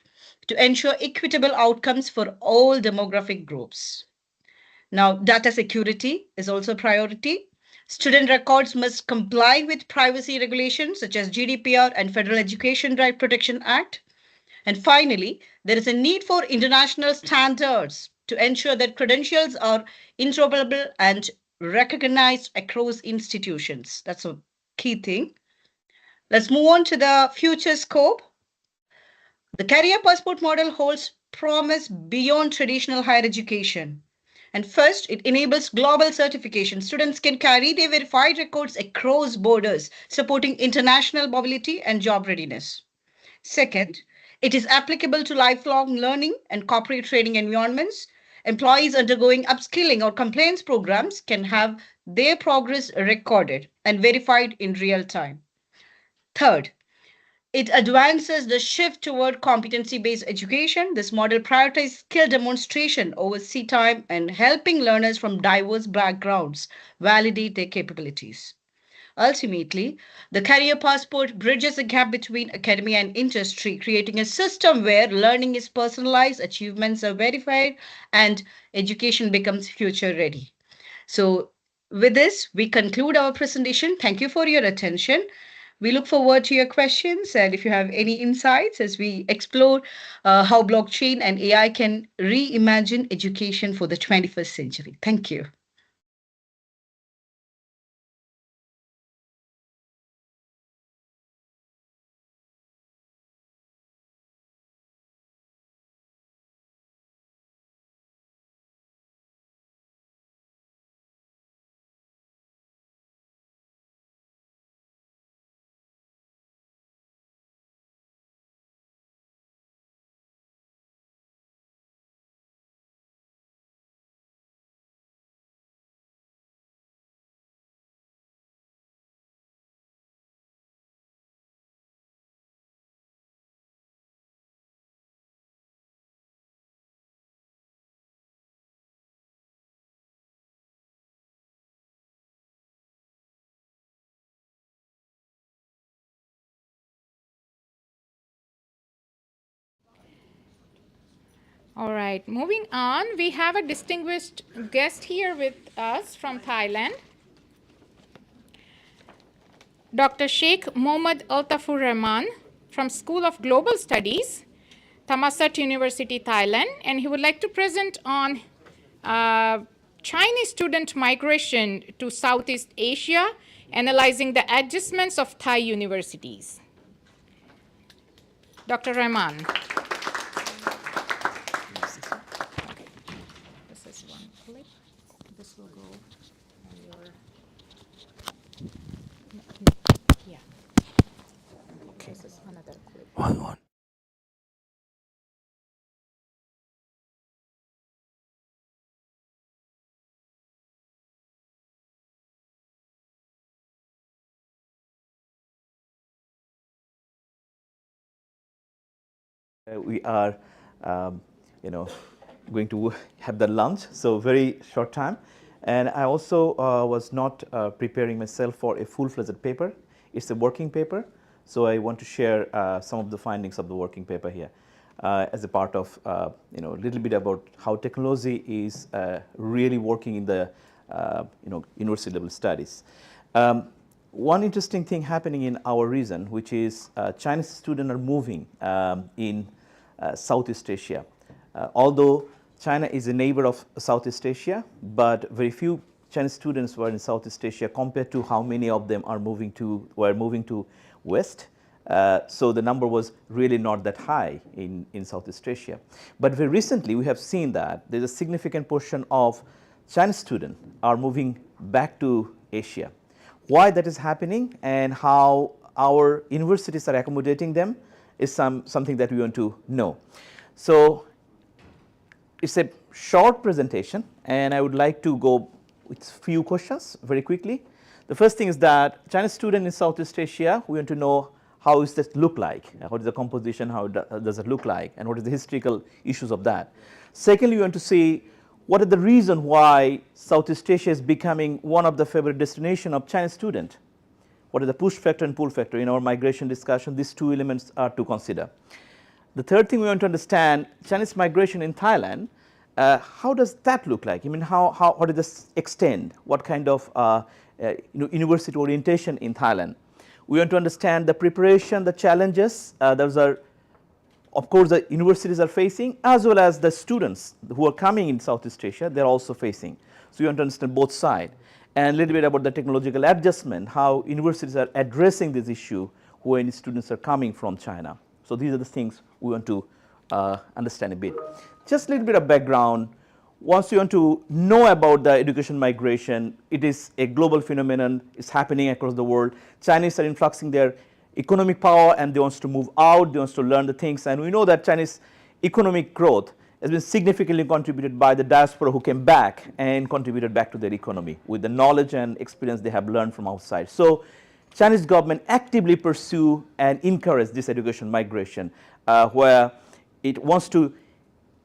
to ensure equitable outcomes for all demographic groups. Now, data security is also a priority. Student records must comply with privacy regulations such as GDPR and Federal Education Right Protection Act. And finally, there is a need for international standards to ensure that credentials are interoperable and recognized across institutions. That's a key thing. Let's move on to the future scope. The career passport model holds promise beyond traditional higher education. And first, it enables global certification. Students can carry their verified records across borders, supporting international mobility and job readiness. Second, it is applicable to lifelong learning and corporate training environments. Employees undergoing upskilling or compliance programs can have their progress recorded and verified in real time. Third, it advances the shift toward competency-based education. This model prioritizes skill demonstration over seat time and helping learners from diverse backgrounds validate their capabilities. Ultimately, the career passport bridges the gap between academia and industry, creating a system where learning is personalized, achievements are verified, and education becomes future ready. So, with this, we conclude our presentation. Thank you for your attention. We look forward to your questions and if you have any insights as we explore how blockchain and AI can reimagine education for the 21st century. Thank you. All right, moving on, we have a distinguished guest here with us from Thailand, Dr. Sheikh Mohammad Altafur Rahman from School of Global Studies, Thammasat University, Thailand, and he would like to present on Chinese student migration to Southeast Asia, analyzing the adjustments of Thai universities. Dr. Rahman. This is one clip. This will go on your. Yeah. This is another clip. One. We are, going to have the lunch, so very short time. And I also was not preparing myself for a full-fledged paper. It's a working paper, so I want to share some of the findings of the working paper here as a part of, a little bit about how technology is really working in the, university level studies. One interesting thing happening in our region, which is Chinese students are moving in Southeast Asia. Although China is a neighbor of Southeast Asia, but very few Chinese students were in Southeast Asia compared to how many of them are moving to West. So the number was really not that high in Southeast Asia. But very recently we have seen that there's a significant portion of Chinese students are moving back to Asia. Why that is happening and how our universities are accommodating them is something that we want to know. So it's a short presentation, and I would like to go with few questions very quickly. The first thing is that Chinese student in Southeast Asia, we want to know how does that look like, what is the composition, how does it look like, and what is the historical issues of that. Secondly, we want to see what are the reason why Southeast Asia is becoming one of the favorite destination of Chinese student. What are the push factor and pull factor? In our migration discussion, these two elements are to consider. The third thing we want to understand, Chinese migration in Thailand, how does that look like? I mean, how does this extend? What kind of university orientation in Thailand? We want to understand the preparation, the challenges, those are, of course, the universities are facing, as well as the students who are coming in Southeast Asia, they're also facing. So we want to understand both sides. And a little bit about the technological adjustment, how universities are addressing this issue when students are coming from China. So these are the things we want to understand a bit. Just a little bit of background. Once you want to know about the education migration, it is a global phenomenon. It's happening across the world. Chinese are influxing their economic power and they want to move out, they want to learn the things. And we know that Chinese economic growth has been significantly contributed by the diaspora who came back and contributed back to their economy with the knowledge and experience they have learned from outside. So Chinese government actively pursue and encourage this education migration where it wants to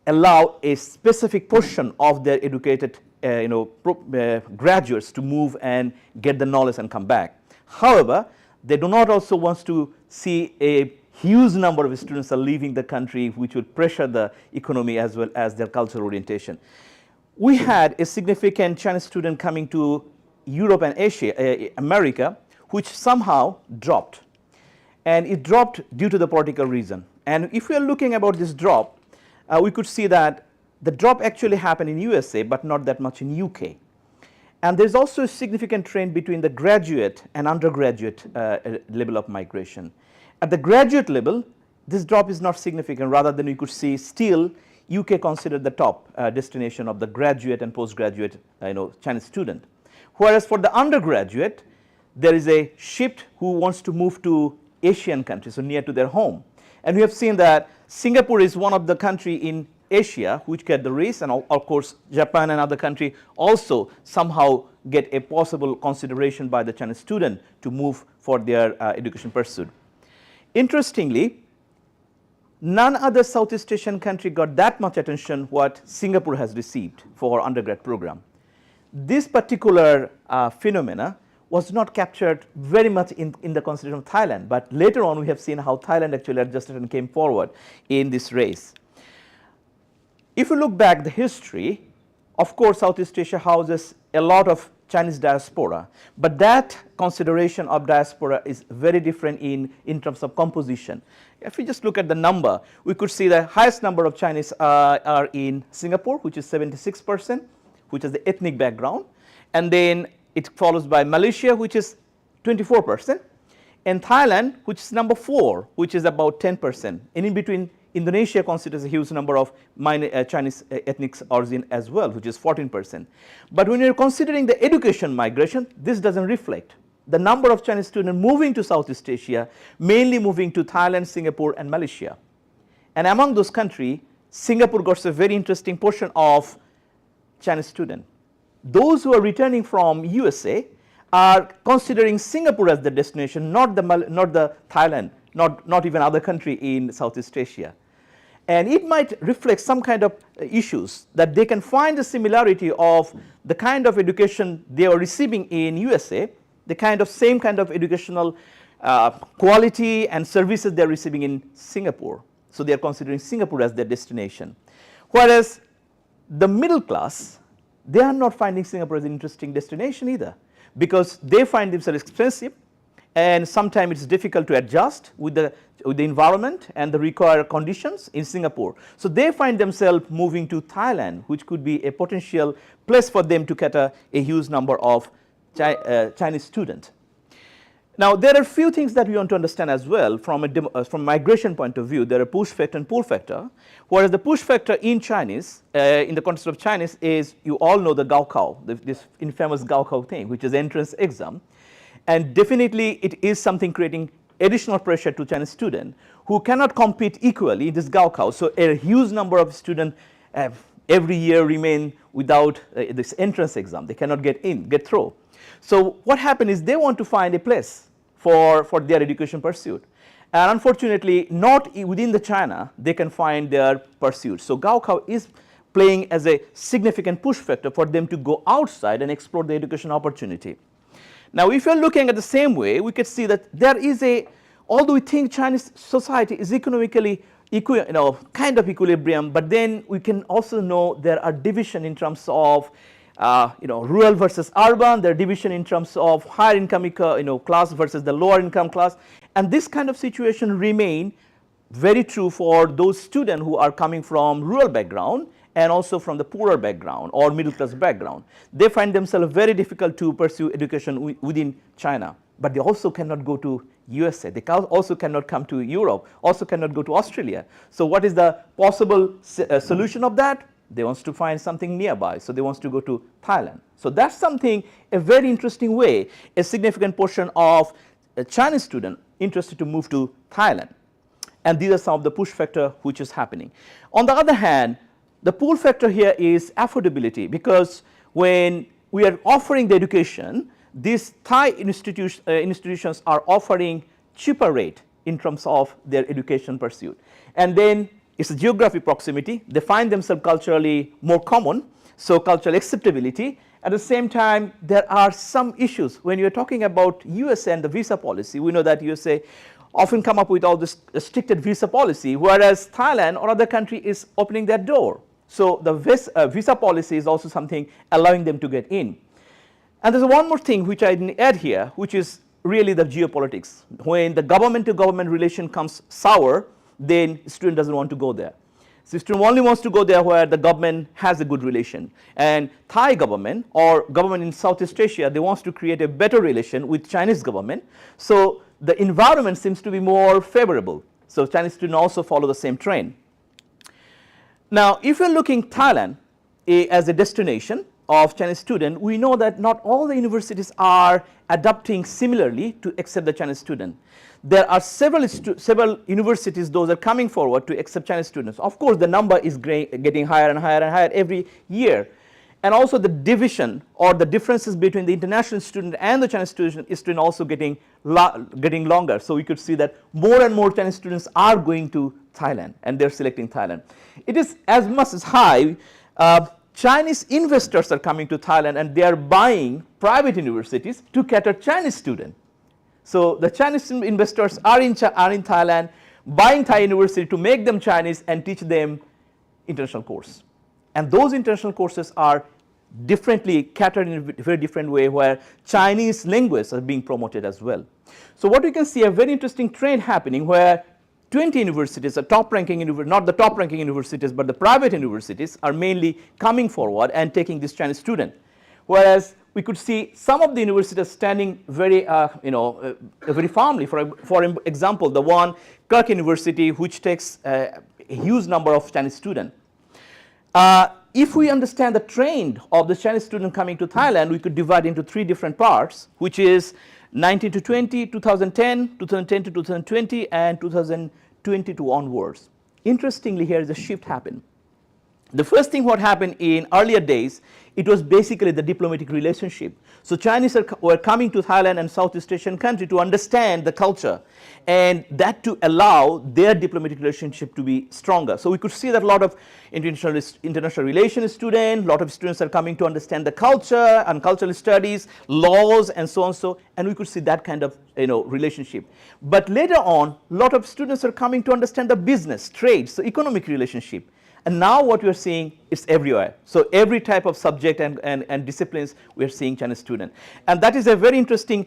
allow a specific portion of their educated graduates to move and get the knowledge and come back. However, they do not also want to see a huge number of students are leaving the country, which would pressure the economy as well as their cultural orientation. We had a significant Chinese student coming to Europe and Asia, America, which somehow dropped. And it dropped due to the political reason. And if we are looking about this drop, we could see that the drop actually happened in USA, but not that much in UK. And there's also a significant trend between the graduate and undergraduate level of migration. At the graduate level, this drop is not significant. Rather than we could see still UK considered the top destination of the graduate and postgraduate Chinese student. Whereas for the undergraduate, there is a shift who wants to move to Asian countries, so near to their home. And we have seen that Singapore is one of the country in Asia which get the race, and of course Japan and other country also somehow get a possible consideration by the Chinese student to move for their education pursuit. Interestingly, none other Southeast Asian country got that much attention what Singapore has received for undergrad program. This particular phenomena was not captured very much in the consideration of Thailand, but later on we have seen how Thailand actually adjusted and came forward in this race. if you look back the history, of course, Southeast Asia houses a lot of Chinese diaspora, but that consideration of diaspora is very different in terms of composition. If we just look at the number, we could see the highest number of Chinese are in Singapore, which is 76%, which is the ethnic background, and then it follows by Malaysia, which is 24%, and Thailand, which is number 4, which is about 10%, and in between Indonesia considers a huge number of Chinese ethnic origin as well, which is 14%. But when you're considering the education migration, this doesn't reflect. The number of Chinese students moving to Southeast Asia, mainly moving to Thailand, Singapore, and Malaysia. And among those countries, Singapore got a very interesting portion of Chinese students. Those who are returning from USA are considering Singapore as the destination, not the Thailand, not even other country in Southeast Asia. And it might reflect some kind of issues that they can find the similarity of the kind of education they are receiving in USA, the same kind of educational quality and services they are receiving in Singapore. So they are considering Singapore as their destination. Whereas the middle class, they are not finding Singapore as an interesting destination either, because they find themselves expensive, and sometimes it's difficult to adjust with the environment and the required conditions in Singapore. So they find themselves moving to Thailand, which could be a potential place for them to cater a huge number of Chinese students. Now, there are a few things that we want to understand as well from a migration point of view. There are push factor and pull factor. Whereas the push factor in Chinese, in the context of Chinese, is you all know the Gaokao, this infamous Gaokao thing, which is entrance exam. And definitely it is something creating additional pressure to Chinese students who cannot compete equally in this Gaokao. So a huge number of students every year remain without this entrance exam. They cannot get through. So what happened is they want to find a place for their education pursuit. And unfortunately, not within the China, they can find their pursuit. So Gaokao is playing as a significant push factor for them to go outside and explore the education opportunity. Now, if you're looking at the same way, we could see that there is although we think Chinese society is economically kind of equilibrium, but then we can also know there are division in terms of rural versus urban, there are division in terms of higher income class versus the lower income class, and this kind of situation remain very true for those students who are coming from rural background and also from the poorer background or middle class background. They find themselves very difficult to pursue education within China, but they also cannot go to USA, they also cannot come to Europe, also cannot go to Australia. So what is the possible solution of that? They want to find something nearby, so they want to go to Thailand. So that's something, a very interesting way, a significant portion of Chinese students interested to move to Thailand. And these are some of the push factor which is happening. On the other hand, the pull factor here is affordability, because when we are offering the education, these Thai institutions are offering cheaper rate in terms of their education pursuit. And then it's a geographic proximity. They find themselves culturally more common, so cultural acceptability. At the same time, there are some issues. When you're talking about USA and the visa policy, we know that USA often come up with all this restricted visa policy, whereas Thailand or other country is opening that door. So the visa policy is also something allowing them to get in. And there's one more thing which I didn't add here, which is really the geopolitics. When the government-to-government relation comes sour, then student doesn't want to go there. So student only wants to go there where the government has a good relation. And Thai government or government in Southeast Asia, they want to create a better relation with Chinese government. So the environment seems to be more favorable. So Chinese students also follow the same trend. Now, if you're looking Thailand as a destination of Chinese student, we know that not all the universities are adapting similarly to accept the Chinese student. There are several universities, those are coming forward to accept Chinese students. Of course, the number is getting higher and higher and higher every year. And also the division or the differences between the international student and the Chinese student also getting longer. So we could see that more and more Chinese students are going to Thailand and they're selecting Thailand. It is as much as high. Chinese investors are coming to Thailand and they are buying private universities to cater Chinese students. So the Chinese investors are in Thailand buying Thai university to make them Chinese and teach them international course. And those international courses are differently catered in a very different way, where Chinese linguists are being promoted as well. So what we can see, a very interesting trend happening where 20 universities, the top ranking not the top ranking universities, but the private universities are mainly coming forward and taking this Chinese student. Whereas we could see some of the universities standing very, very firmly. For example, the one Kirk University, which takes a huge number of Chinese students. If we understand the trend of the Chinese student coming to Thailand, we could divide into 3 different parts, which is 19 to 20, 2010, 2010 to 2020, and 2022 onwards. Interestingly, here is a shift happened. The first thing what happened in earlier days, it was basically the diplomatic relationship. So Chinese were coming to Thailand and Southeast Asian country to understand the culture, and that to allow their diplomatic relationship to be stronger. So we could see that a lot of international relations students, a lot of students are coming to understand the culture and cultural studies, laws, and so on. And we could see that kind of relationship. But later on, a lot of students are coming to understand the business, trade, so economic relationship. And now what we are seeing is everywhere. So every type of subject and disciplines, we are seeing Chinese students. And that is a very interesting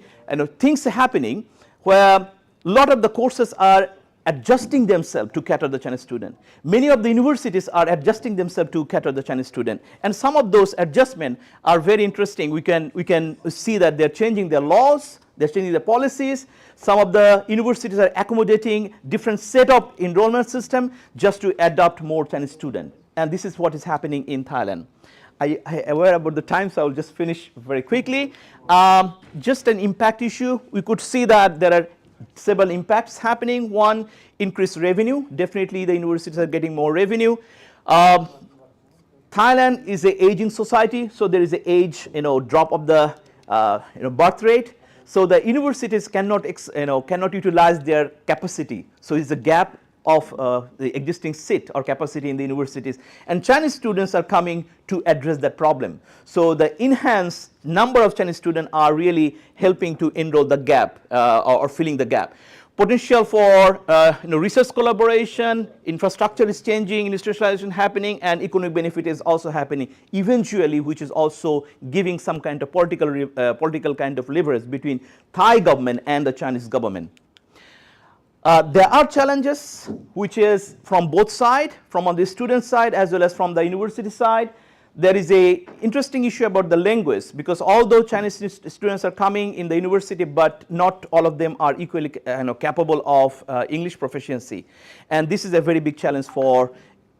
things happening, where a lot of the courses are adjusting themselves to cater the Chinese student. Many of the universities are adjusting themselves to cater the Chinese student. And some of those adjustments are very interesting. We can see that they're changing their laws, they're changing their policies. Some of the universities are accommodating different set of enrollment system just to adopt more Chinese students. And this is what is happening in Thailand. I aware about the time, so I will just finish very quickly. Just an impact issue. We could see that there are several impacts happening. One, increased revenue. Definitely the universities are getting more revenue. Thailand is an aging society, so there is an age drop of the birth rate. So the universities cannot utilize their capacity. So it's a gap of the existing seat or capacity in the universities. And Chinese students are coming to address that problem. So the enhanced number of Chinese students are really helping to enroll the gap or filling the gap. Potential for research collaboration, infrastructure is changing, industrialization happening, and economic benefit is also happening eventually, which is also giving some kind of political kind of leverage between Thai government and the Chinese government. There are challenges, which is from both sides, from on the student side as well as from the university side. There is a interesting issue about the language, because although Chinese students are coming in the university, but not all of them are equally capable of English proficiency. And this is a very big challenge for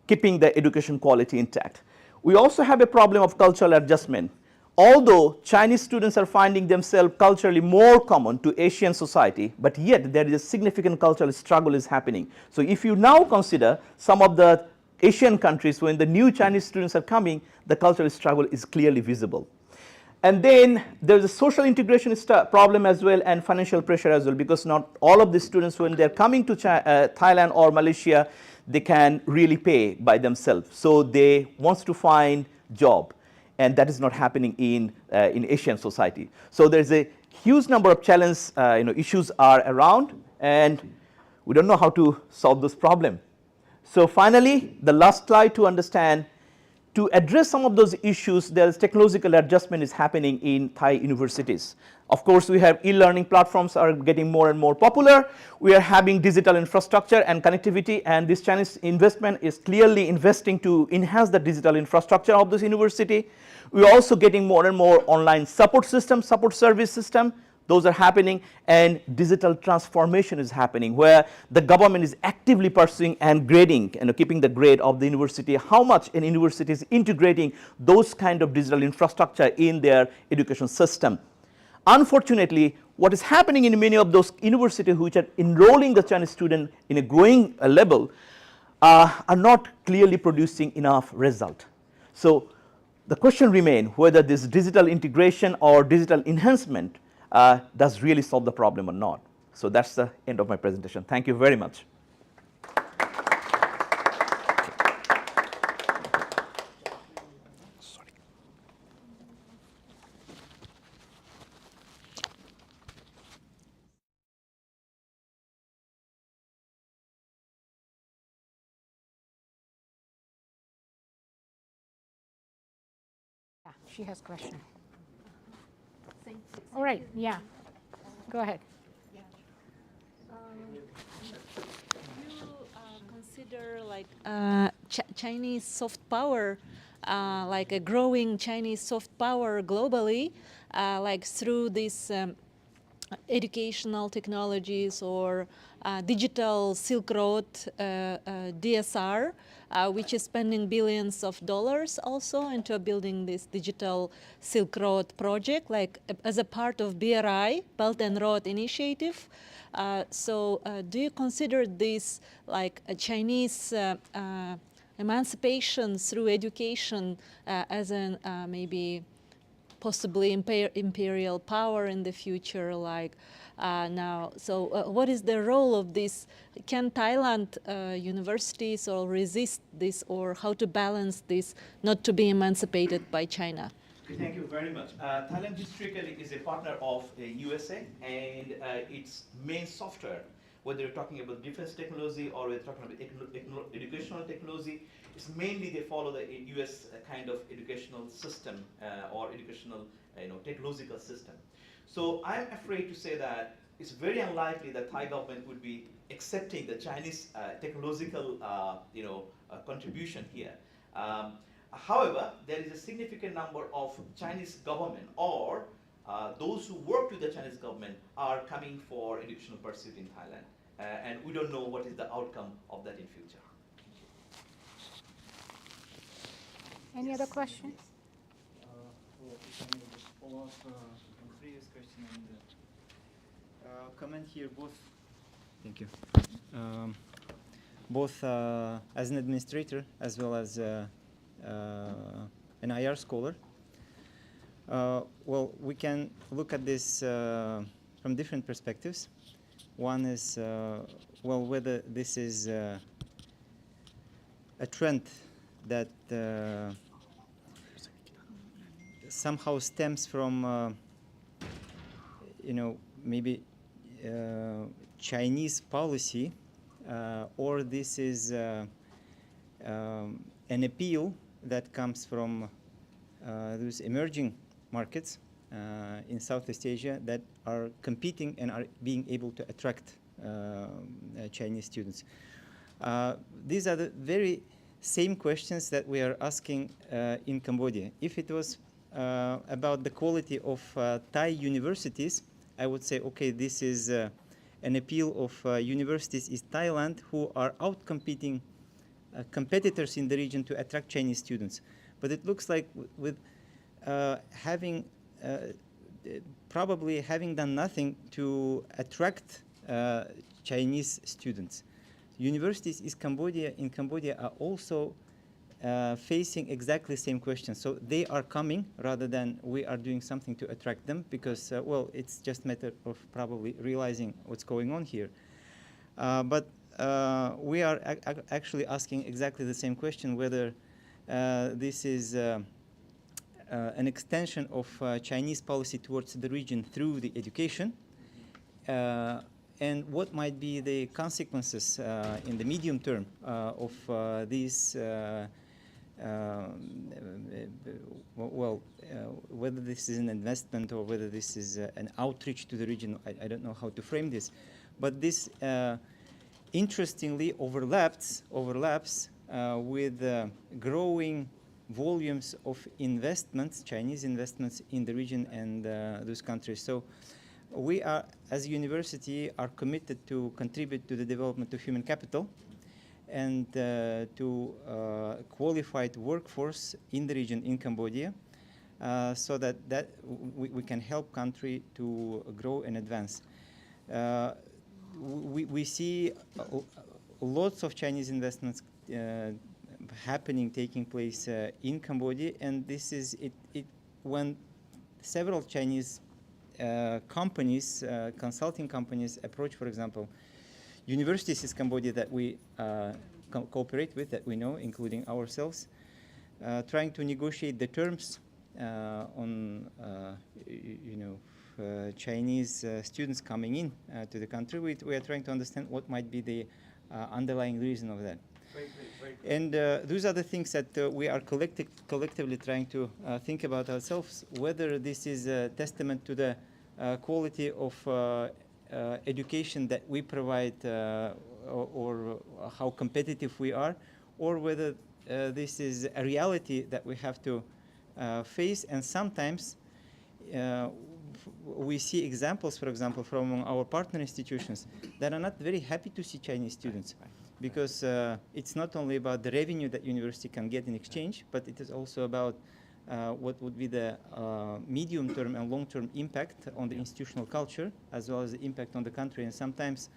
keeping the education quality intact. We also have a problem of cultural adjustment. Although Chinese students are finding themselves culturally more common to Asian society, but yet there is a significant cultural struggle is happening. So if you now consider some of the Asian countries, when the new Chinese students are coming, the cultural struggle is clearly visible. And then there's a social integration problem as well, and financial pressure as well, because not all of the students, when they're coming to Thailand or Malaysia, they can really pay by themselves. So they want to find job, and that is not happening in Asian society. So there's a huge number of challenge issues are around, and we don't know how to solve this problem. So finally, the last slide to understand, to address some of those issues, there's technological adjustment is happening in Thai universities. Of course, we have e-learning platforms are getting more and more popular. We are having digital infrastructure and connectivity, and this Chinese investment is clearly investing to enhance the digital infrastructure of this university. We're also getting more and more online support system, support service system. Those are happening, and digital transformation is happening, where the government is actively pursuing and grading and keeping the grade of the university, how much an university is integrating those kind of digital infrastructure in their education system. Unfortunately, what is happening in many of those universities which are enrolling the Chinese student in a growing level are not clearly producing enough result. So the question remains whether this digital integration or digital enhancement does really solve the problem or not. So that's the end of my presentation. Thank you very much. Yeah, she has a question. Thank you. All right, yeah. Go ahead. You consider like Chinese soft power, like a growing Chinese soft power globally, like through these educational technologies or digital Silk Road DSR, which is spending billions of dollars also into building this digital Silk Road project, like as a part of BRI, Belt and Road Initiative. So do you consider this like a Chinese emancipation through education as an maybe possibly imperial power in the future, like now? So what is the role of this? Can Thailand universities or resist this, or how to balance this not to be emancipated by China? Thank you very much. Thailand historically is a partner of USA, and its main software, whether you're talking about defense technology or we're talking about educational technology, it's mainly they follow the US kind of educational system or educational technological system. So I'm afraid to say that it's very unlikely that Thai government would be accepting the Chinese technological contribution here. However, there is a significant number of Chinese government or those who work with the Chinese government are coming for educational pursuit in Thailand. And we don't know what is the outcome of that in future. Any other questions? Well, if I may just follow up on the previous question and comment here both. Thank you. Both as an administrator as well as an IR scholar. Well, we can look at this from different perspectives. One is, well, whether this is a trend that somehow stems from, maybe Chinese policy, or this is an appeal that comes from those emerging markets in Southeast Asia that are competing and are being able to attract Chinese students. These are the very same questions that we are asking in Cambodia. If it was about the quality of Thai universities, I would say, okay, this is an appeal of universities in Thailand who are out-competing competitors in the region to attract Chinese students. But it looks like with probably having done nothing to attract Chinese students. Universities in Cambodia are also facing exactly the same questions. So they are coming rather than we are doing something to attract them because, well, it's just a matter of probably realizing what's going on here. But we are actually asking exactly the same question, whether this is an extension of Chinese policy towards the region through the education, and what might be the consequences in the medium term of these, whether this is an investment or whether this is an outreach to the region. I don't know how to frame this, but this interestingly overlaps with growing volumes of investments, Chinese investments in the region and those countries. So we are, as a university, are committed to contribute to the development of human capital and to qualified workforce in the region in Cambodia, so that we can help country to grow and advance. We see lots of Chinese investments taking place in Cambodia, and this is it when several Chinese companies, consulting companies approach, for example, universities in Cambodia that we cooperate with, that we know, including ourselves, trying to negotiate the terms on Chinese students coming in to the country. We are trying to understand what might be the underlying reason of that. And those are the things that we are collectively trying to think about ourselves, whether this is a testament to the quality of education that we provide or how competitive we are, or whether this is a reality that we have to face. And sometimes we see examples, for example, from our partner institutions that are not very happy to see Chinese students, because it's not only about the revenue that university can get in exchange, but it is also about what would be the medium-term and long-term impact on the institutional culture, as well as the impact on the country. And sometimes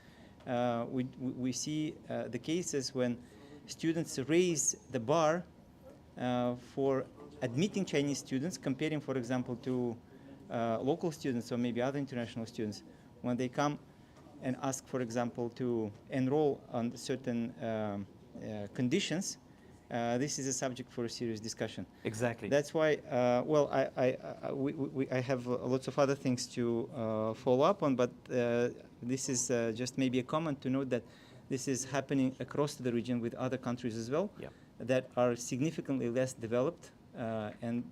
we see the cases when students raise the bar for admitting Chinese students, comparing, for example, to local students or maybe other international students, when they come and ask, for example, to enroll on certain conditions. This is a subject for a serious discussion. Exactly. That's why, well, I have lots of other things to follow up on, but this is just maybe a comment to note that this is happening across the region with other countries as well that are significantly less developed, and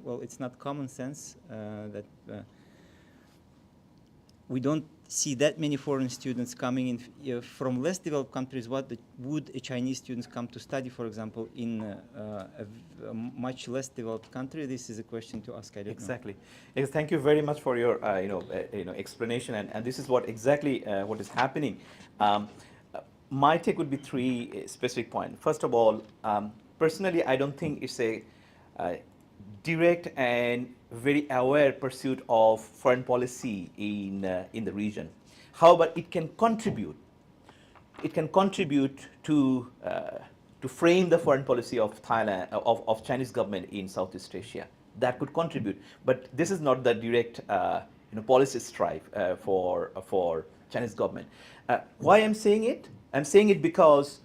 well, it's not common sense that we don't see that many foreign students coming in from less developed countries. What would a Chinese students come to study, for example, in a much less developed country? This is a question to ask. I don't Exactly. Yes, thank you very much for your explanation, and this is what exactly what is happening. My take would be three specific points. First of all, personally, I don't think it's a direct and very aware pursuit of foreign policy in the region. However, it can contribute. It can contribute to frame the foreign policy of Thailand, of Chinese government in Southeast Asia. That could contribute, but this is not the direct policy strive for Chinese government. Why I'm saying it? I'm saying it because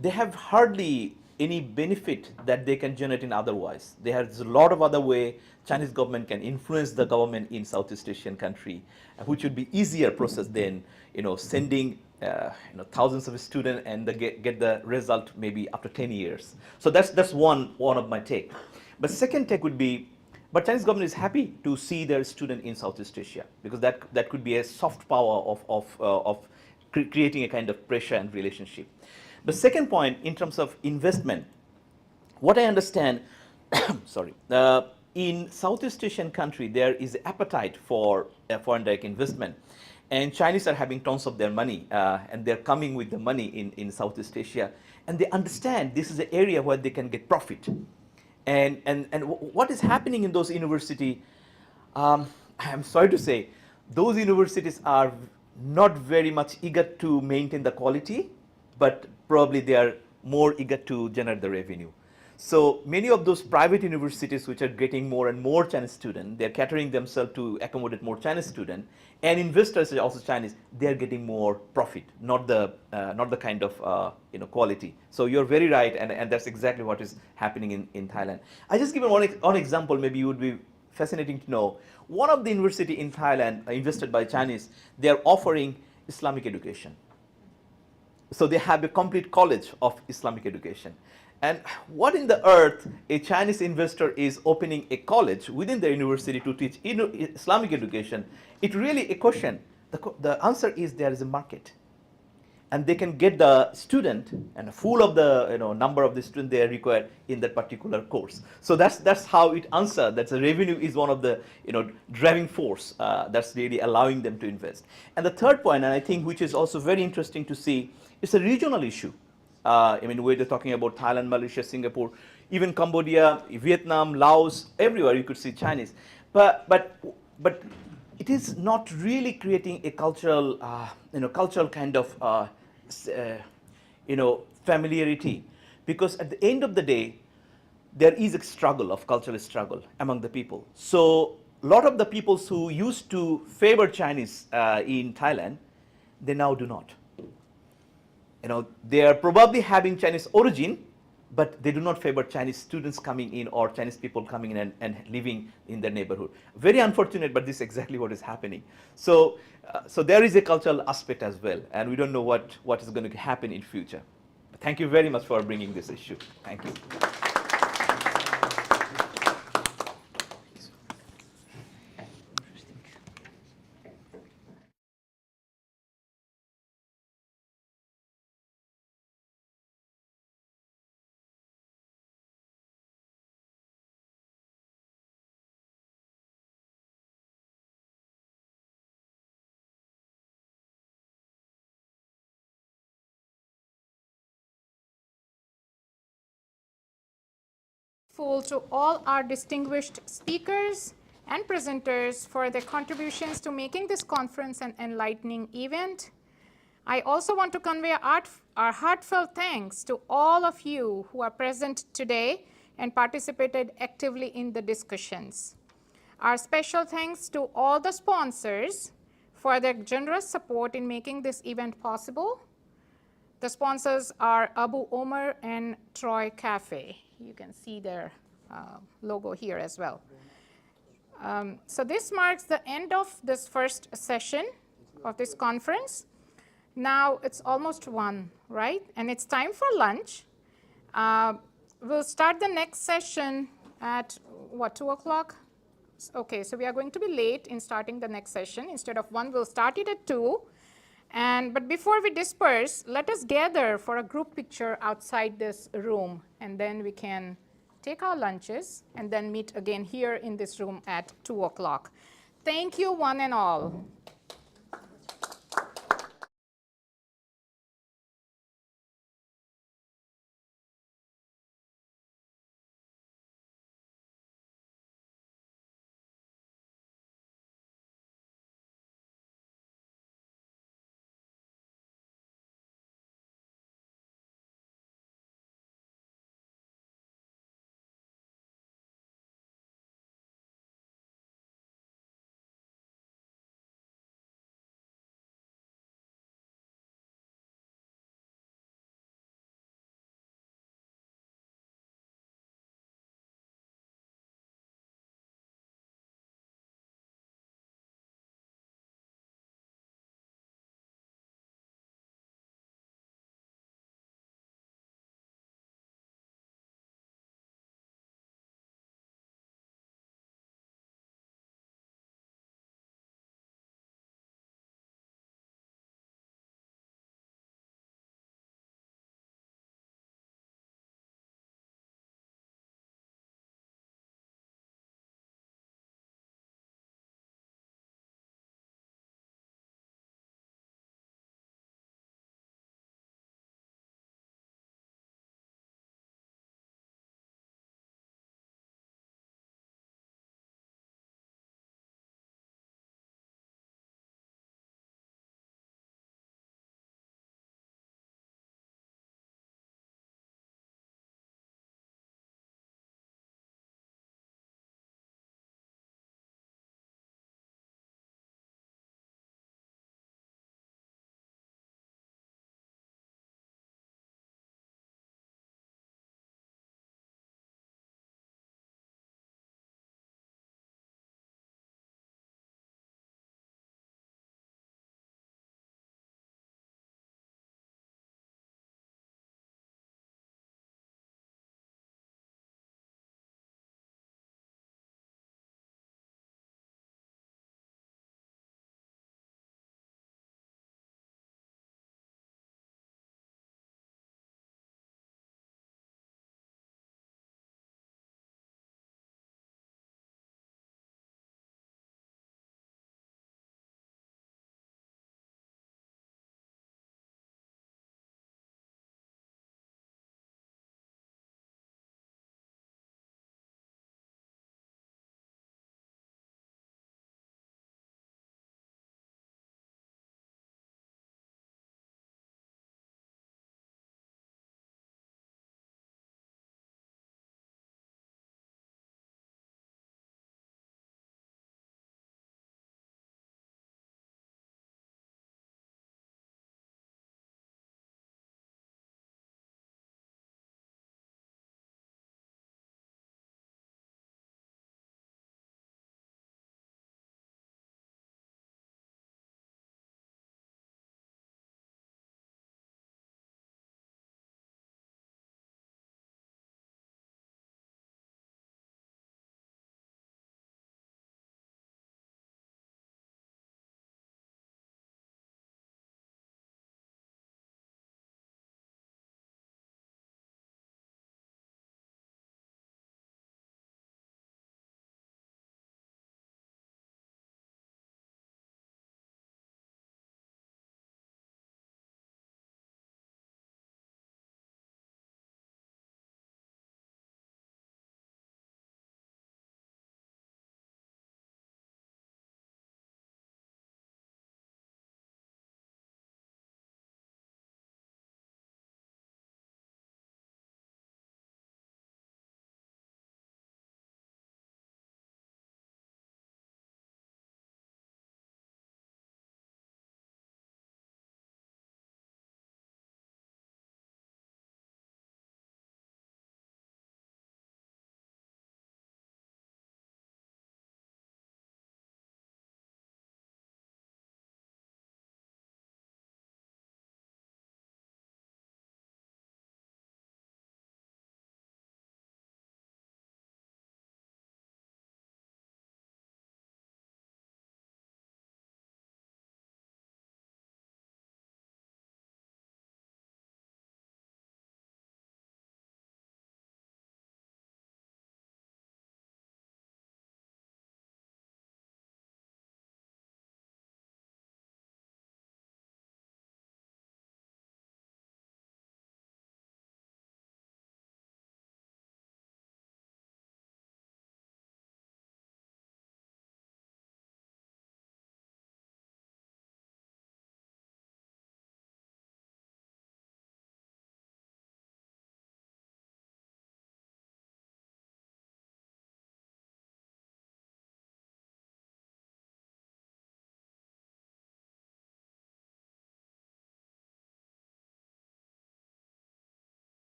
they have hardly any benefit that they can generate in otherwise. There's a lot of other way Chinese government can influence the government in Southeast Asian country, which would be easier process than sending thousands of students and get the result maybe after 10 years. So that's one of my take. But second take would be, but Chinese government is happy to see their student in Southeast Asia, because that could be a soft power of creating a kind of pressure and relationship. The second point, in terms of investment, what I understand, sorry, in Southeast Asian country, there is appetite for foreign direct investment. And Chinese are having tons of their money, and they're coming with the money in Southeast Asia. And they understand this is an area where they can get profit. And what is happening in those universities, I'm sorry to say, those universities are not very much eager to maintain the quality, but probably they are more eager to generate the revenue. So many of those private universities which are getting more and more Chinese students, they're catering themselves to accommodate more Chinese students, and investors are also Chinese, they're getting more profit, not the kind of quality. So you're very right, and that's exactly what is happening in Thailand. I just give one example, maybe you would be fascinating to know. One of the university in Thailand invested by Chinese, they're offering Islamic education. So they have a complete college of Islamic education. And what in the earth a Chinese investor is opening a college within the university to teach Islamic education? It really a question. The answer is there is a market. And they can get the student and full of the number of the students they require in that particular course. So that's how it answers. That the revenue is one of the driving force that's really allowing them to invest. And the third point, and I think which is also very interesting to see, it's a regional issue. I mean, we're talking about Thailand, Malaysia, Singapore, even Cambodia, Vietnam, Laos, everywhere you could see Chinese. But it is not really creating a cultural, cultural kind of, familiarity, because at the end of the day, there is a struggle of cultural struggle among the people. So a lot of the peoples who used to favor Chinese in Thailand, they now do not. They are probably having Chinese origin, but they do not favor Chinese students coming in or Chinese people coming in and living in their neighborhood. Very unfortunate, but this is exactly what is happening. So there is a cultural aspect as well, and we don't know what is going to happen in future. Thank you very much for bringing this issue. Thank you. To all our distinguished speakers and presenters for their contributions to making this conference an enlightening event. I also want to convey our heartfelt thanks to all of you who are present today and participated actively in the discussions. Our special thanks to all the sponsors for their generous support in making this event possible. The sponsors are Abu Omar and Troy Cafe. You can see their logo here as well. So this marks the end of this first session of this conference. Now it's almost 1, right? And it's time for lunch. We'll start the next session at, what, 2 o'clock? Okay, so we are going to be late in starting the next session. Instead of 1, we'll start it at 2. But before we disperse, let us gather for a group picture outside this room, and then we can take our lunches and then meet again here in this room at 2 o'clock. Thank you, one and all.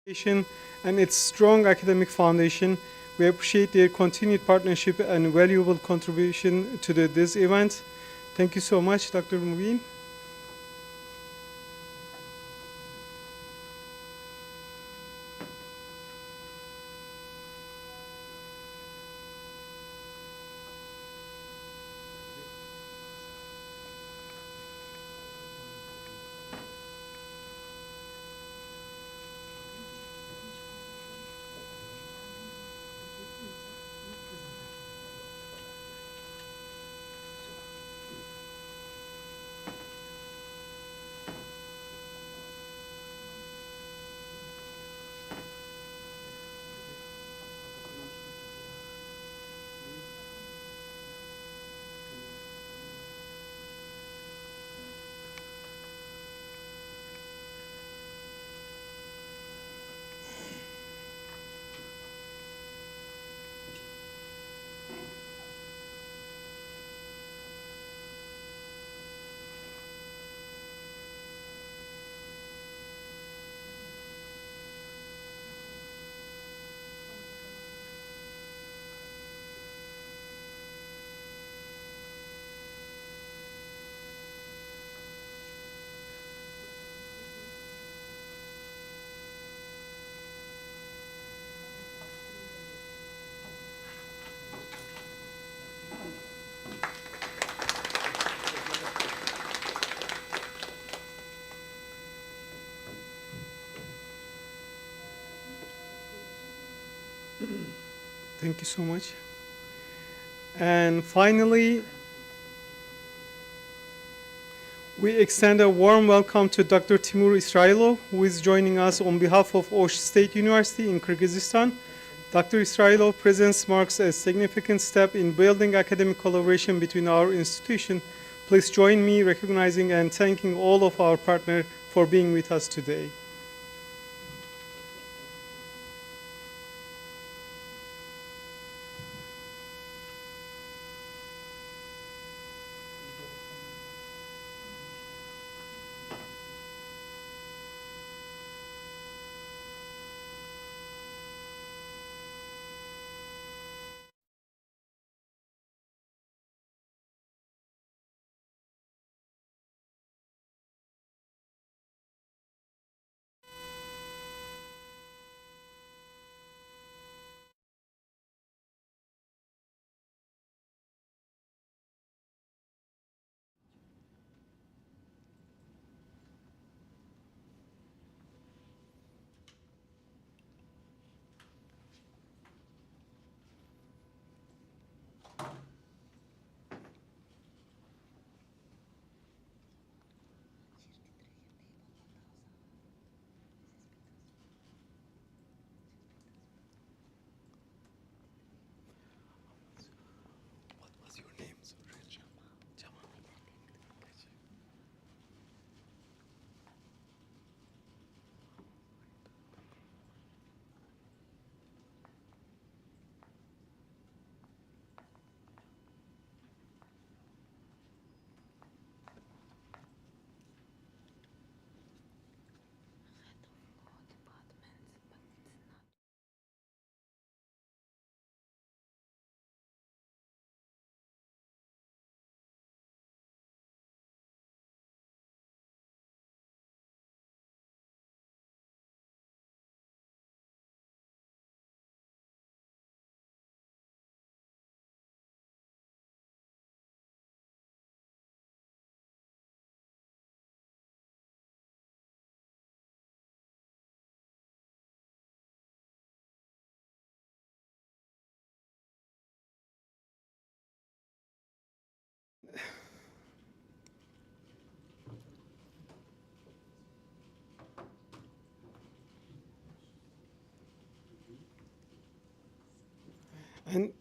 and its strong academic foundation. We appreciate their continued partnership and valuable contribution to this event. Thank you so much, Dr. Mubin. Thank you so much. And finally, we extend a warm welcome to Dr. Timur Israilov, who is joining us on behalf of Osh State University in Kyrgyzstan. Dr. Israilov presence marks a significant step in building academic collaboration between our institutions. Please join me recognizing and thanking all of our partners for being with us today. And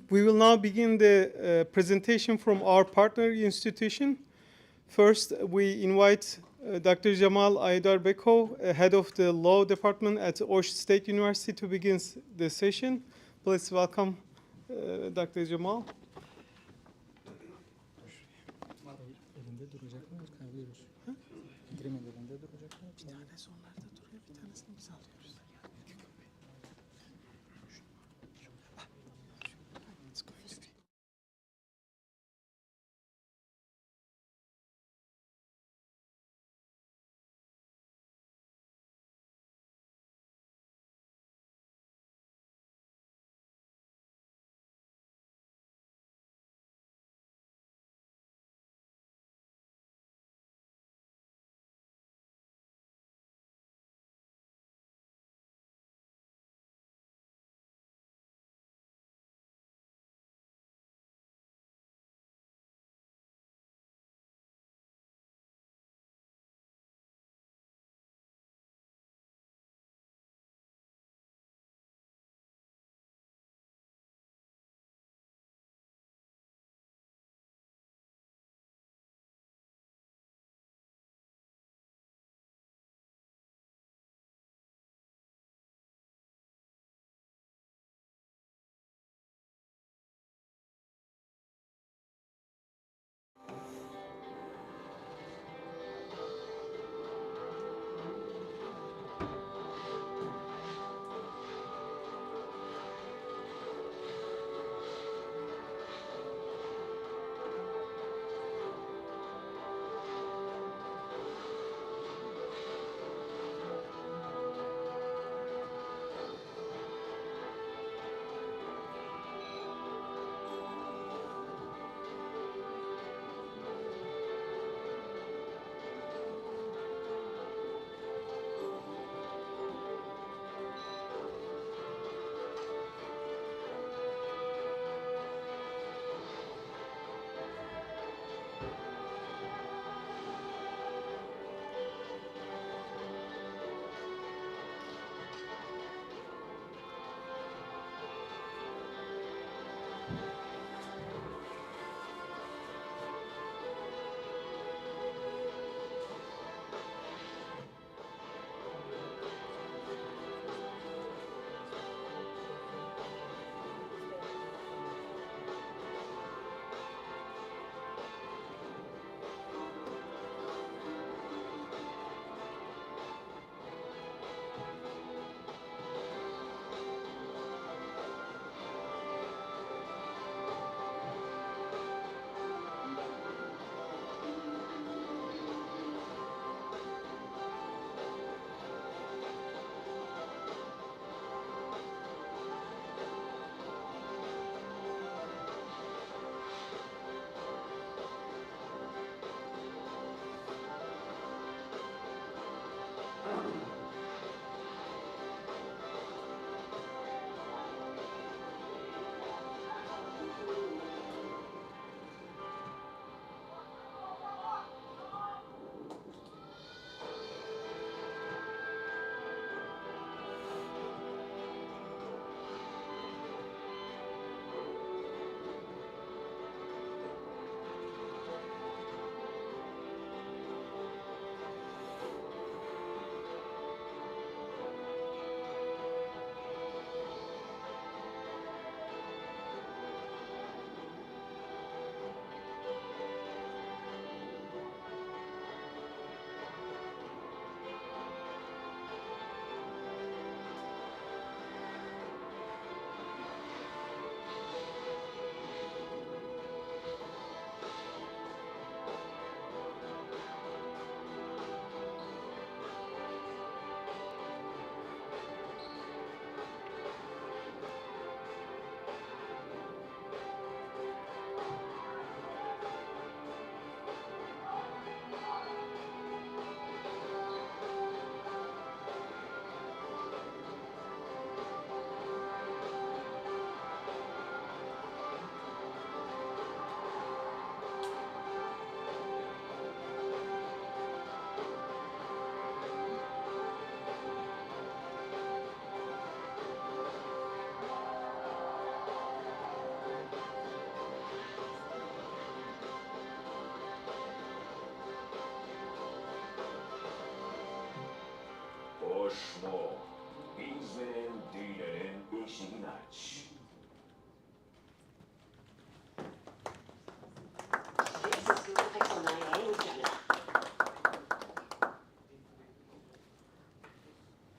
we will now begin the presentation from our partner institution. First, we invite Dr. Jamal Aydarbekov, head of the law department at Osh State University, to begin the session. Please welcome Dr. Jamal. Elinde duracaklar, kaybediyoruz. İndirim elinde duracaklar. Bir tanesi onlarda duruyor, bir tanesini biz alıyoruz.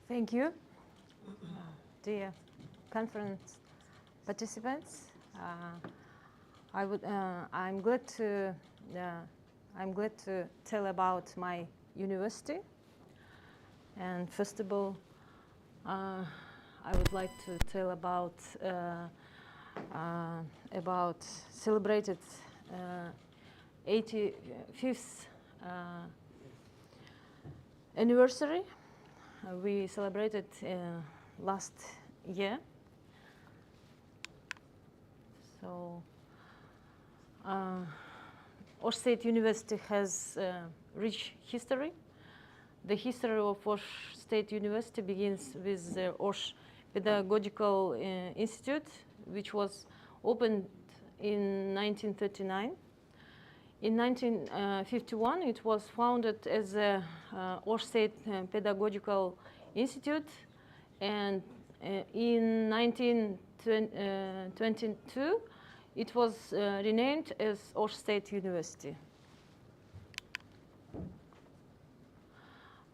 Thank you, dear conference participants. I'm glad to tell about my university. And first of all, I would like to tell about celebrated 85th anniversary. We celebrated last year. So, Osh State University has rich history. The history of Osh State University begins with the Osh Pedagogical Institute, which was opened in 1939. In 1951, it was founded as the Osh State Pedagogical Institute, and in 1922, it was renamed as Osh State University.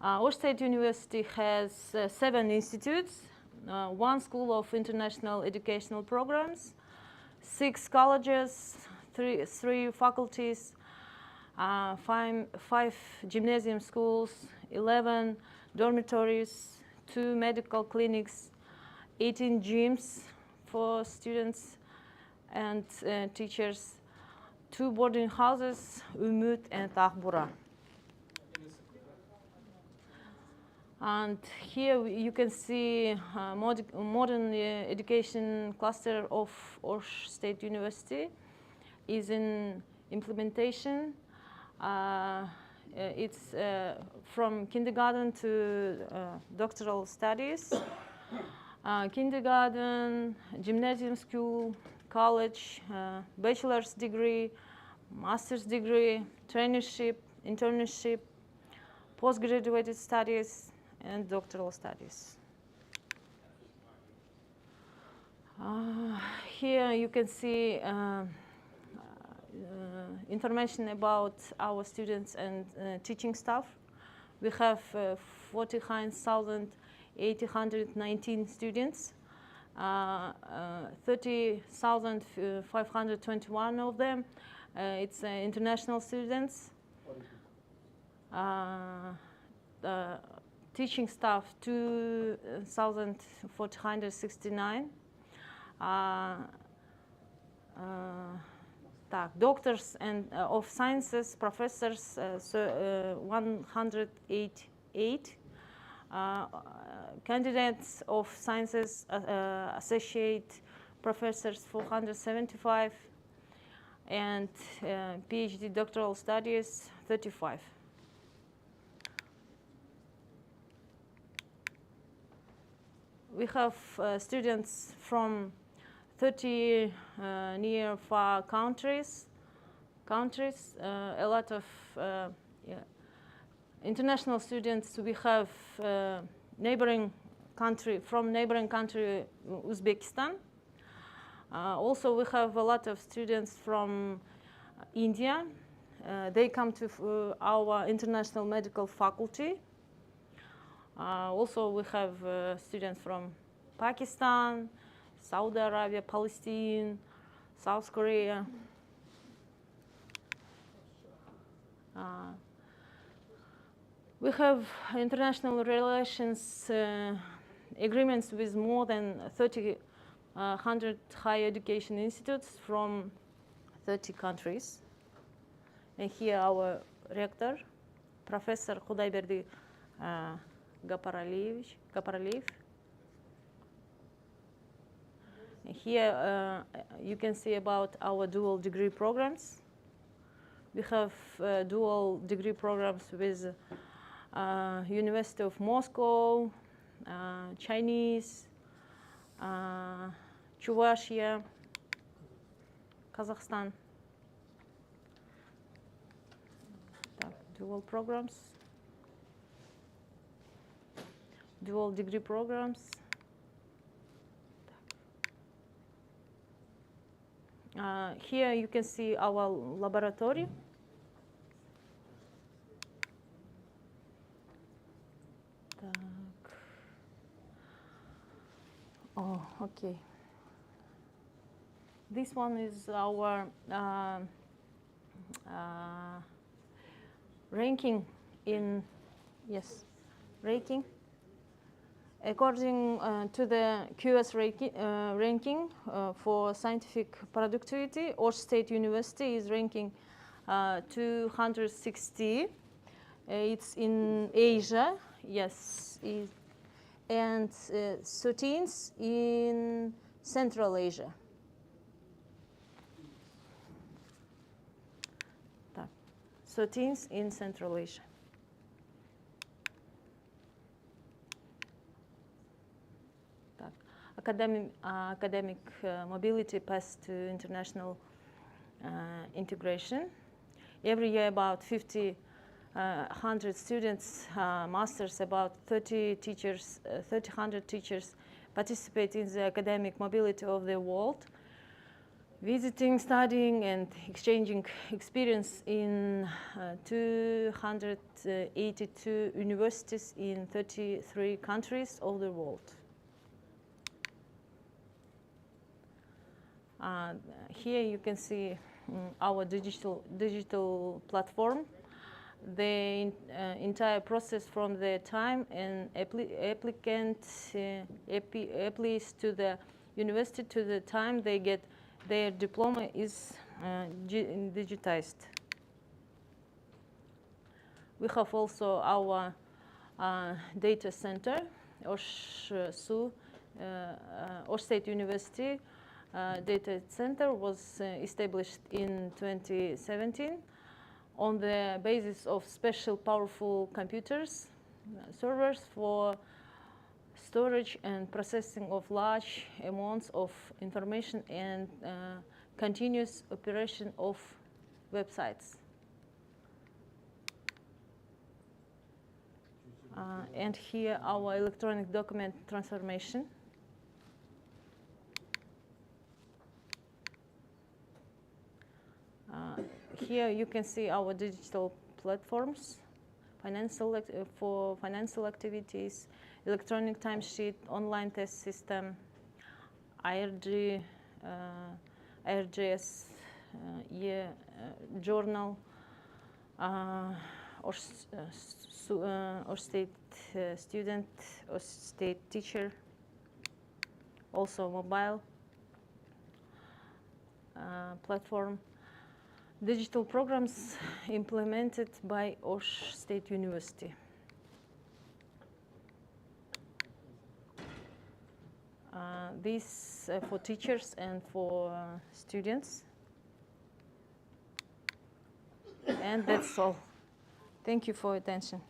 Osh State University has 7 institutes, 1 school of international educational programs, 6 colleges, 3 faculties, 5 gymnasium schools, 11 dormitories, 2 medical clinics, 18 gyms for students and teachers, 2 boarding houses, Umut and Tahbura. And here you can see modern education cluster of Osh State University is in implementation. It's from kindergarten to doctoral studies. Kindergarten, gymnasium school, college, bachelor's degree, master's degree, traineeship, internship, postgraduate studies, and doctoral studies. Here you can see information about our students and teaching staff. We have 49,819 students, 30,521 of them. It's international students. Teaching staff 2,469. Doctors and of sciences, professors 188. Candidates of sciences, associate professors 475, and PhD doctoral studies 35. We have students from 30 near far countries, a lot of international students. We have neighboring country Uzbekistan. Also, we have a lot of students from India. They come to our international medical faculty. Also, we have students from Pakistan, Saudi Arabia, Palestine, South Korea. We have international relations agreements with more than 100 higher education institutes from 30 countries. And here our rector, Professor Khudayberdi Gaparaliyev. Here you can see about our dual degree programs. We have dual degree programs with University of Moscow, Chinese, Chuvashia, Kazakhstan. Dual programs, dual degree programs. Here you can see our laboratory. Oh, okay. This one is our ranking in, yes, ranking. According to the QS ranking for scientific productivity, Osh State University is ranking 260. It's in Asia, yes, and 13th in Central Asia. 13th in Central Asia. Academic mobility path to international integration. Every year about 100 students, masters, about 30 teachers, 100 teachers participate in the academic mobility of the world, visiting, studying, and exchanging experience in 282 universities in 33 countries of the world. Here you can see our digital platform. The entire process from the time an applicant applies to the university to the time they get their diploma is digitized. We have also our data center, Osh State University Data Center was established in 2017 on the basis of special powerful computers, servers for storage and processing of large amounts of information and continuous operation of websites. And here our electronic document transformation. Here you can see our digital platforms, for financial activities, electronic timesheet, online test system, IRGS, journal, or state student, or state teacher, also mobile platform. Digital programs implemented by Osh State University. This for teachers and for students. And that's all. Thank you for your attention.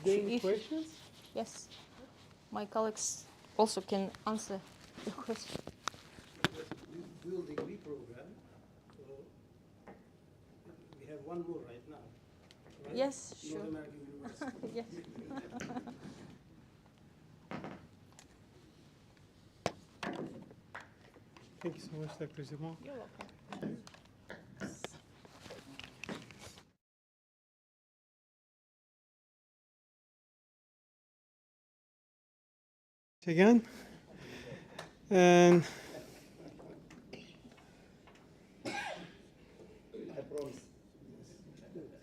Any questions? Yes. My colleagues also can answer your question. Dual degree program. So we have one more right now. Right? Yes, sure. North American University. Yes. Thank you so much, Dr. Zimon. You're welcome. Again, and I promise.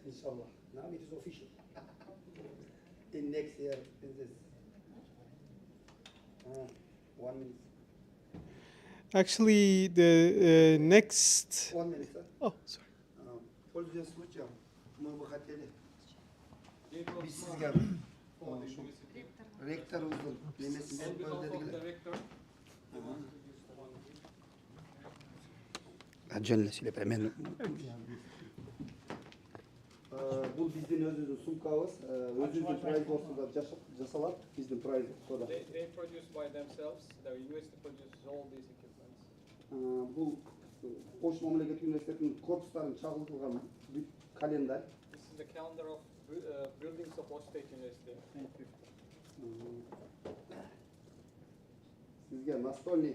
Inshallah. Now it is official. In next year, in this 1 minute. actually the next. 1 minute, sir. Oh, sorry. Пользуясь случаем, мы бы хотели biz sizga rektorimizni nimesini qo'ydilar. Бұл біздің өзіміздің сумкабыз, өзіміздің производствода жасалады, біздің производствода. They produce by themselves. The university produces all these equipments. Бұл Ош мемлекеттік университетінің корпустарын чағылтылған календарь. This is the calendar of buildings of Osh State University. Thank you. Sizge Nastolny.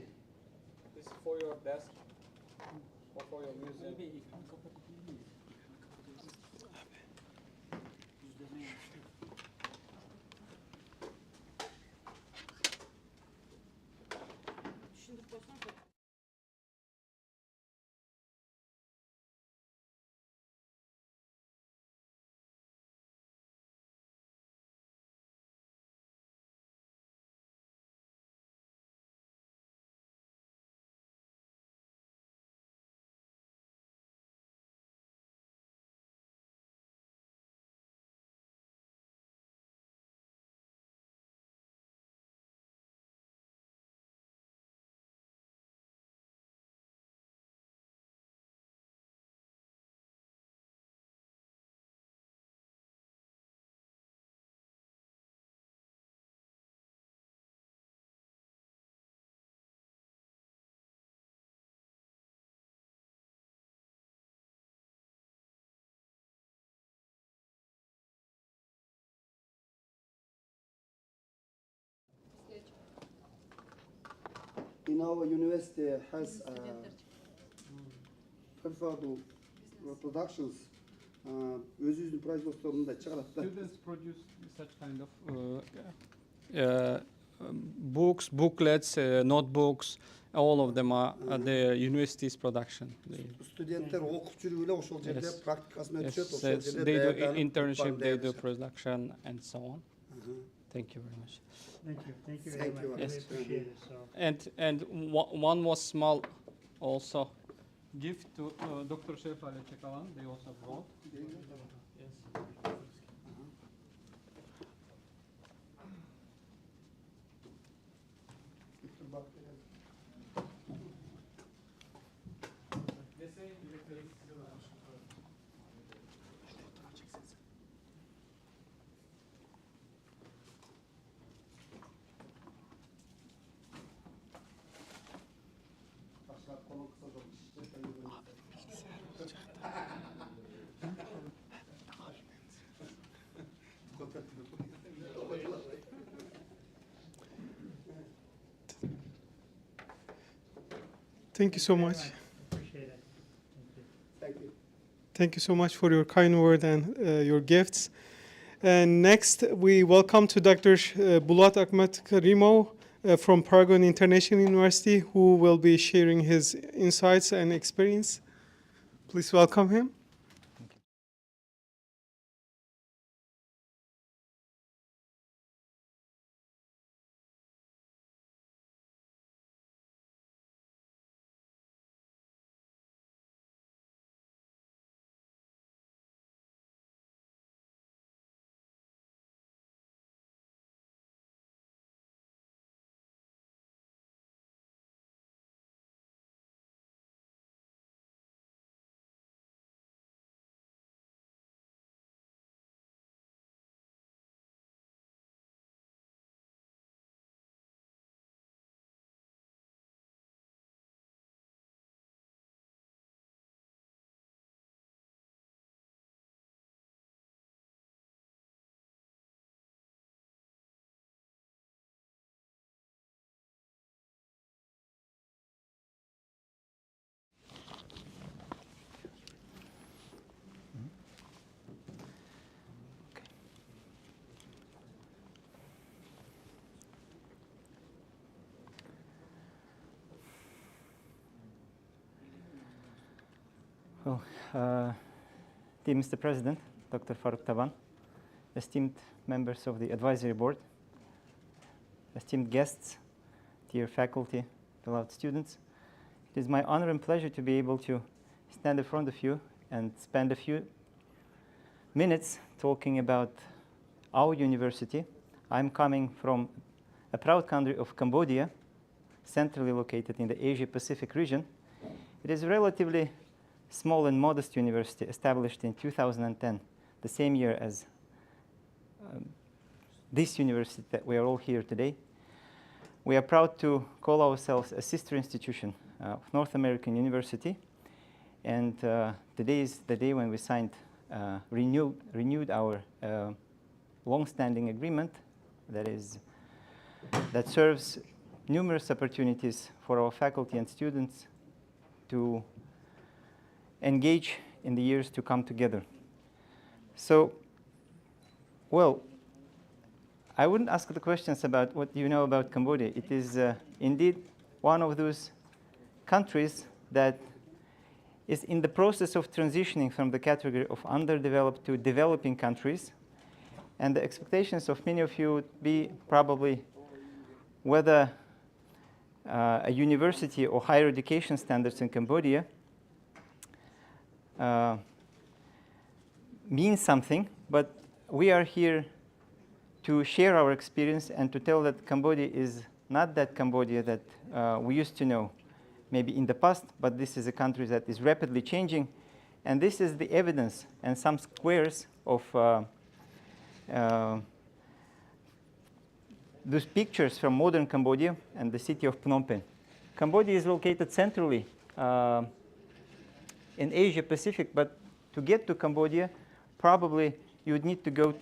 This is for your desk or for your museum. In our university has preferred productions. Özünüzün projelerinde çıkarttı. Students produce such kind of books, booklets, notebooks. All of them are the university's production. Studentler okuyucu bile o şekilde praktik aslında Yes, o şekilde they do internship, they do production, and so on. Thank you very much. Thank you. Thank you very much. Yes. We appreciate it. So. And one was small also gift to Dr. Şefale Çekalan. They also brought. Yes. Thank you so much. Appreciate it. Thank you. Thank you so much for your kind word and your gifts. And next, we welcome to Dr. Bulat Ahmet Karimo from Paragon International University, who will be sharing his insights and experience. Please welcome him. Well, dear Mr. President, Dr. Faruk Taban, esteemed members of the advisory board, esteemed guests, dear faculty, beloved students, it is my honor and pleasure to be able to stand in front of you and spend a few minutes talking about our university. I'm coming from a proud country of Cambodia, centrally located in the Asia-Pacific region. It is a relatively small and modest university established in 2010, the same year as this university that we are all here today. We are proud to call ourselves a sister institution of North American University, and today is the day when we signed renewed our long-standing agreement that serves numerous opportunities for our faculty and students to engage in the years to come together. So, well, I wouldn't ask the questions about what you know about Cambodia. It is indeed one of those countries that is in the process of transitioning from the category of underdeveloped to developing countries. And the expectations of many of you would be probably whether a university or higher education standards in Cambodia means something, but we are here to share our experience and to tell that Cambodia is not that Cambodia that we used to know maybe in the past, but this is a country that is rapidly changing. And this is the evidence and some squares of those pictures from modern Cambodia and the city of Phnom Penh. Cambodia is located centrally in Asia Pacific, but to get to Cambodia, probably you would need to go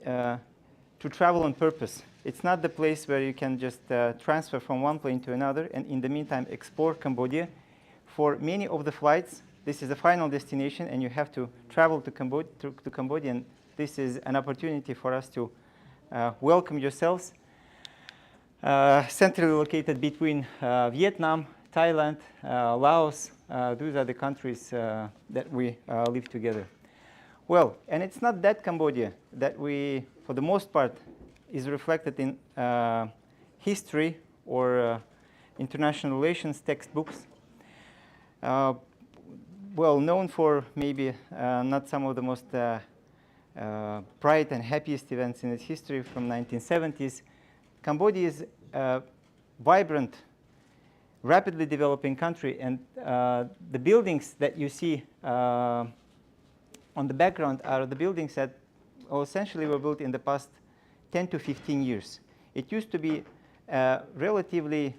to travel on purpose. It's not the place where you can just transfer from one plane to another and in the meantime explore Cambodia. For many of the flights, this is the final destination and you have to travel to Cambodia, and this is an opportunity for us to welcome yourselves. Centrally located between Vietnam, Thailand, Laos, those are the countries that we live together. Well, and it's not that Cambodia that we, for the most part, is reflected in history or international relations textbooks. Well known for maybe not some of the most bright and happiest events in its history from 1970s. Cambodia is a vibrant, rapidly developing country, and the buildings that you see on the background are the buildings that essentially were built in the past 10 to 15 years. It used to be relatively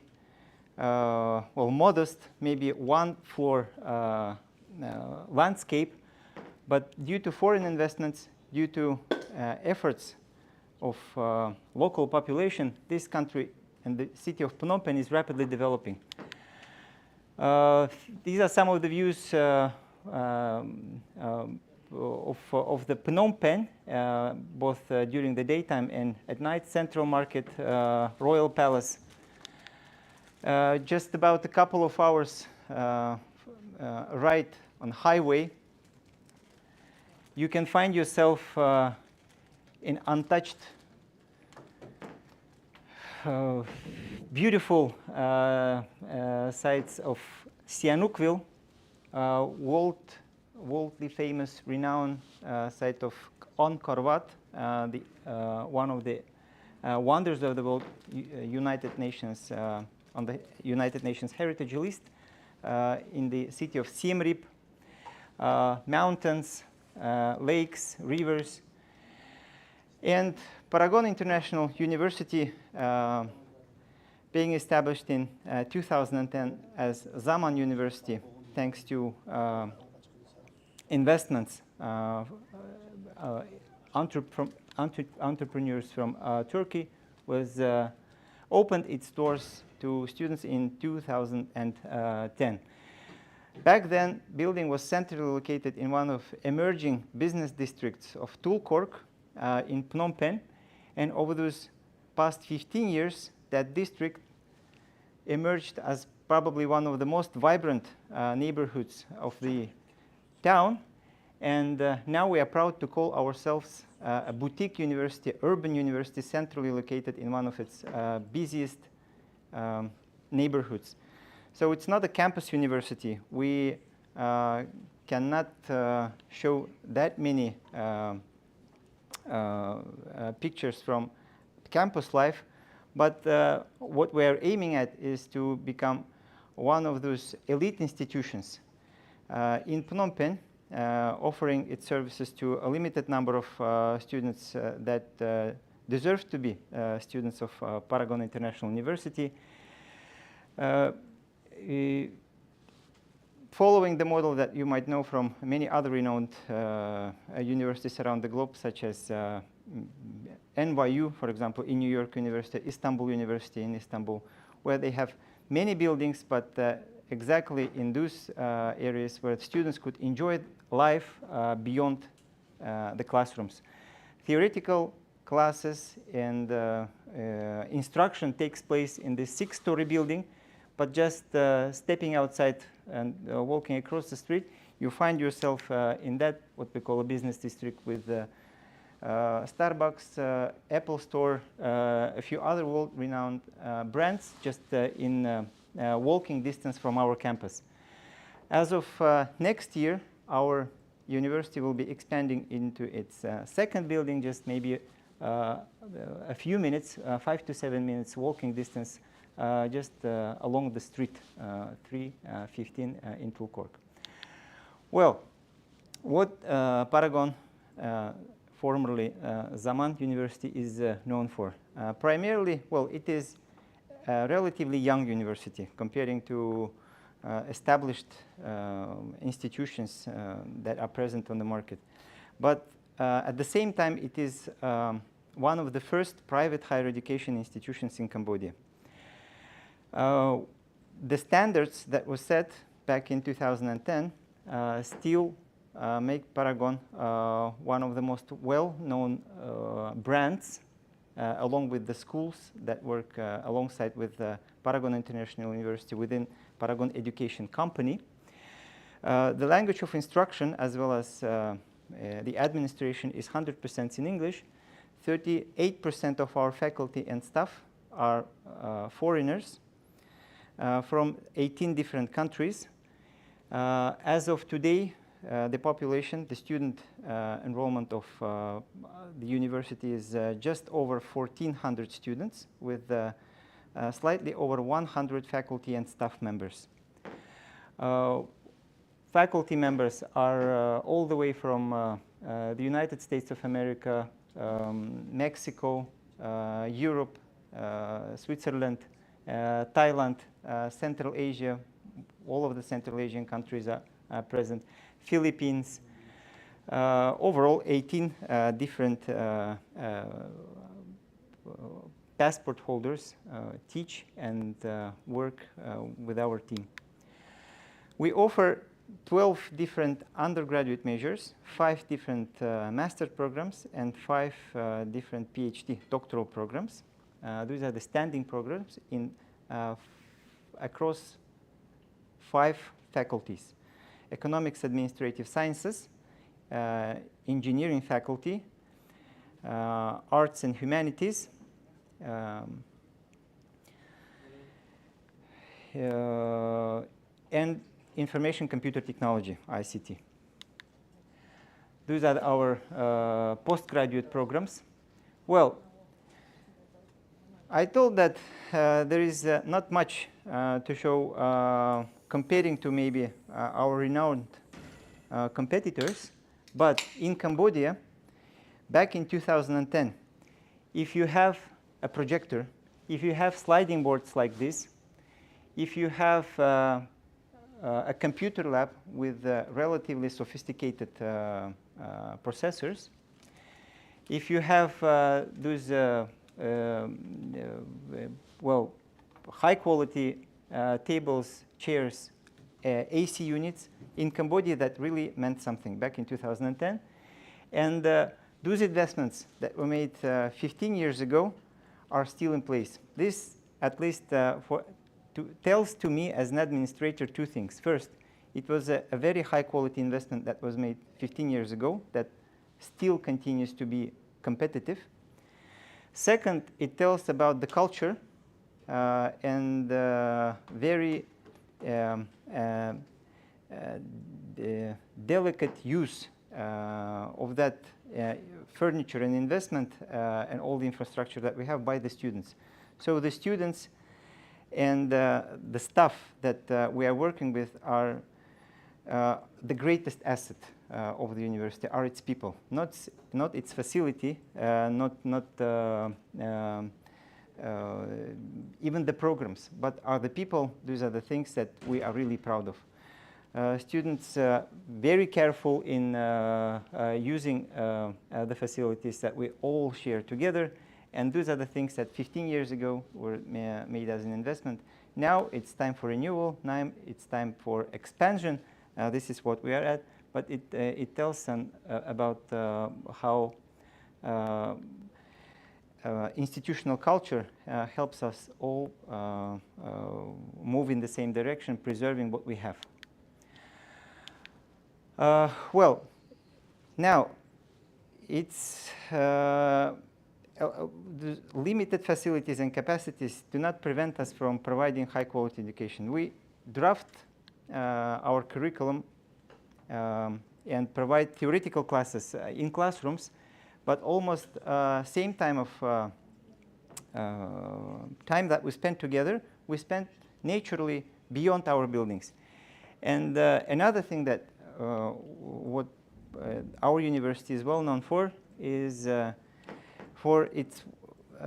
well, modest, maybe one-floor landscape, but due to foreign investments, due to efforts of local population, this country and the city of Phnom Penh is rapidly developing. These are some of the views of the Phnom Penh, both during the daytime and at night. Central Market, Royal Palace. Just about a couple of hours ride on highway, you can find yourself in untouched, beautiful sites of Sihanoukville, worldly famous, renowned site of Angkor Wat, one of the wonders of the world, United Nations, on the United Nations Heritage List, in the city of Siem Reap, mountains, lakes, rivers, and Paragon International University, being established in 2010 as Zaman University, thanks to investments entrepreneurs from Turkey, was opened its doors to students in 2010. Back then, building was centrally located in one of emerging business districts of Tulkork in Phnom Penh, and over those past 15 years, that district emerged as probably one of the most vibrant neighborhoods of the town. And now we are proud to call ourselves a boutique university, urban university, centrally located in one of its busiest neighborhoods. So it's not a campus university. We cannot show that many pictures from campus life, but what we are aiming at is to become one of those elite institutions in Phnom Penh, offering its services to a limited number of students that deserve to be students of Paragon International University. following the model that you might know from many other renowned universities around the globe, such as NYU, for example, in New York University, Istanbul University in Istanbul, where they have many buildings, but exactly in those areas where students could enjoy life beyond the classrooms. Theoretical classes and instruction takes place in this 6-story building, but just stepping outside and walking across the street, you find yourself in that, what we call a business district, with Starbucks, Apple Store, a few other world-renowned brands, just in walking distance from our campus. As of next year, our university will be expanding into its second building, just maybe a few minutes, 5 to 7 minutes walking distance, just along the street, 315 in Tulkork. Well, what Paragon, formerly Zaman University, is known for? Primarily, well, it is a relatively young university comparing to established institutions that are present on the market. But at the same time, it is one of the first private higher education institutions in Cambodia. The standards that were set back in 2010 still make Paragon one of the most well-known brands, along with the schools that work alongside with Paragon International University within Paragon Education Company. The language of instruction, as well as the administration, is 100% in English. 38% of our faculty and staff are foreigners from 18 different countries. As of today, the population, the student enrollment of the university is just over 1,400 students, with slightly over 100 faculty and staff members. Faculty members are all the way from the United States of America, Mexico, Europe, Switzerland, Thailand, Central Asia. All of the Central Asian countries are present. Philippines. Overall, 18 different passport holders teach and work with our team. We offer 12 different undergraduate majors, 5 different master programs, and 5 different PhD doctoral programs. These are the standing programs in across 5 faculties: Economics, Administrative Sciences, Engineering faculty, Arts and Humanities, and Information Computer Technology, ICT. These are our postgraduate programs. Well, I told that there is not much to show comparing to maybe our renowned competitors, but in Cambodia, back in 2010, if you have a projector, if you have sliding boards like this, if you have a computer lab with relatively sophisticated processors, if you have those well, high quality tables, chairs, AC units, in Cambodia, that really meant something back in 2010. And those investments that were made 15 years ago are still in place. This, at least tells to me as an administrator 2 things. First, it was a very high quality investment that was made 15 years ago that still continues to be competitive. Second, it tells about the culture and very delicate use of that furniture and investment and all the infrastructure that we have by the students. So the students and the staff that we are working with are the greatest asset of the university, are its people, not its facility, not even the programs, but are the people. These are the things that we are really proud of. Students very careful in using the facilities that we all share together. And those are the things that 15 years ago were made as an investment. Now it's time for renewal. Now it's time for expansion. This is what we are at. But it tells some about how institutional culture helps us all move in the same direction, preserving what we have. Well, now it's the limited facilities and capacities do not prevent us from providing high-quality education. We draft our curriculum and provide theoretical classes in classrooms, but almost same time of time that we spend together, we spend naturally beyond our buildings. And another thing that what our university is well known for is for its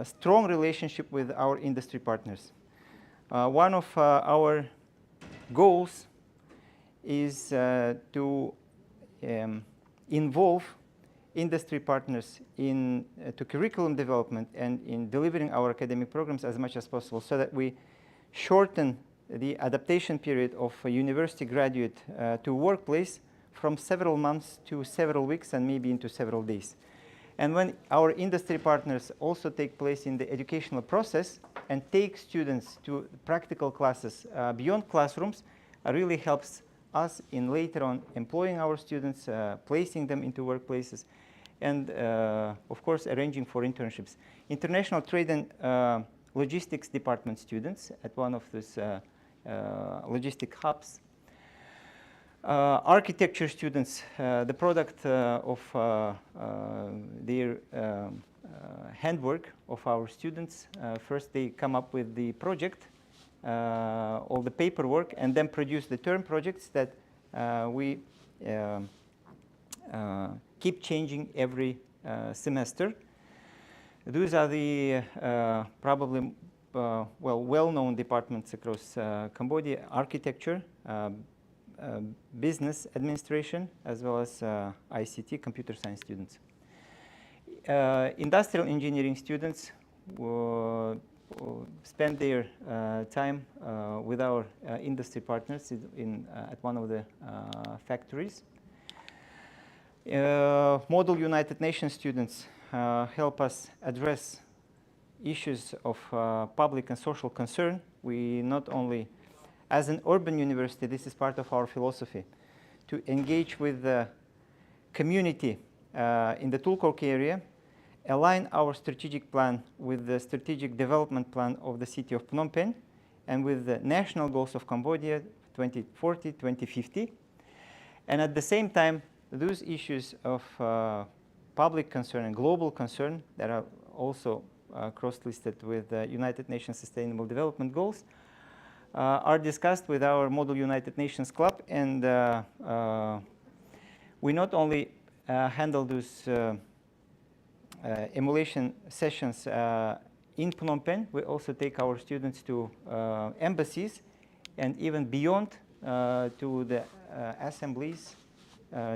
strong relationship with our industry partners. One of our goals is to involve industry partners in to curriculum development and in delivering our academic programs as much as possible, so that we shorten the adaptation period of a university graduate to workplace from several months to several weeks and maybe into several days. And when our industry partners also take place in the educational process and take students to practical classes beyond classrooms, really helps us in later on employing our students, placing them into workplaces, and of course arranging for internships. International trade and logistics department students at one of these logistic hubs. Architecture students, the product of their handwork of our students. First they come up with the project, all the paperwork, and then produce the term projects that we keep changing every semester. Those are the probably well-known departments across Cambodia: architecture, business administration, as well as ICT, computer science students. Industrial engineering students spend their time with our industry partners at one of the factories. Model United Nations students help us address issues of public and social concern. We not only, as an urban university, this is part of our philosophy, to engage with the community in the Tulkok area, align our strategic plan with the strategic development plan of the city of Phnom Penh, and with the national goals of Cambodia 2040, 2050. And at the same time, those issues of public concern and global concern that are also cross-listed with the United Nations Sustainable Development Goals are discussed with our Model United Nations Club, and we not only handle those emulation sessions in Phnom Penh, we also take our students to embassies and even beyond to the assemblies,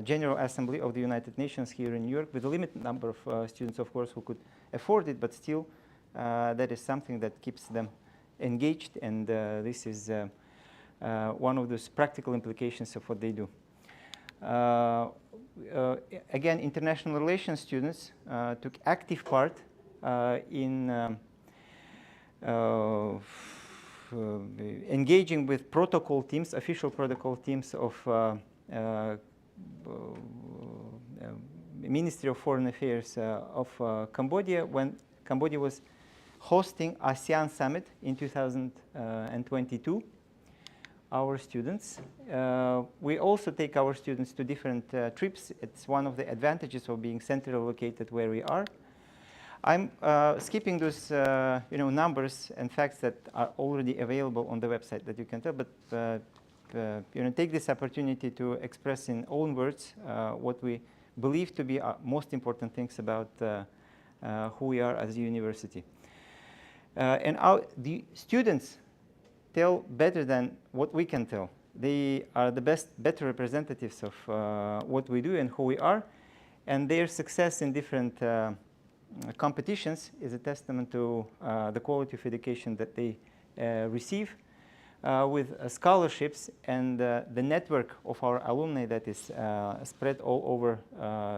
General Assembly of the United Nations here in New York, with a limited number of students, of course, who could afford it, but still that is something that keeps them engaged, and this is one of those practical implications of what they do. Again, international relations students took active part in engaging with protocol teams, official protocol teams of Ministry of Foreign Affairs of Cambodia when Cambodia was hosting ASEAN Summit in 2022. Our students. We also take our students to different trips. It's one of the advantages of being centrally located where we are. I'm skipping those numbers and facts that are already available on the website that you can tell, but take this opportunity to express in own words what we believe to be our most important things about who we are as a university. And the students tell better than what we can tell. they are the better representatives of what we do and who we are. And their success in different competitions is a testament to the quality of education that they receive with scholarships and the network of our alumni that is spread all over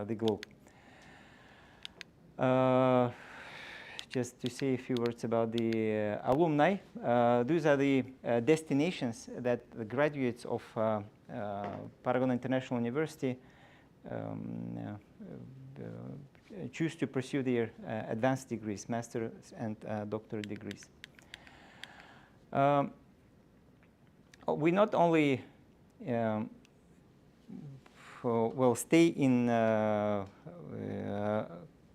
the globe. Just to say a few words about the alumni, these are the destinations that the graduates of Paragon International University choose to pursue their advanced degrees, master's and doctorate degrees. We not only will stay in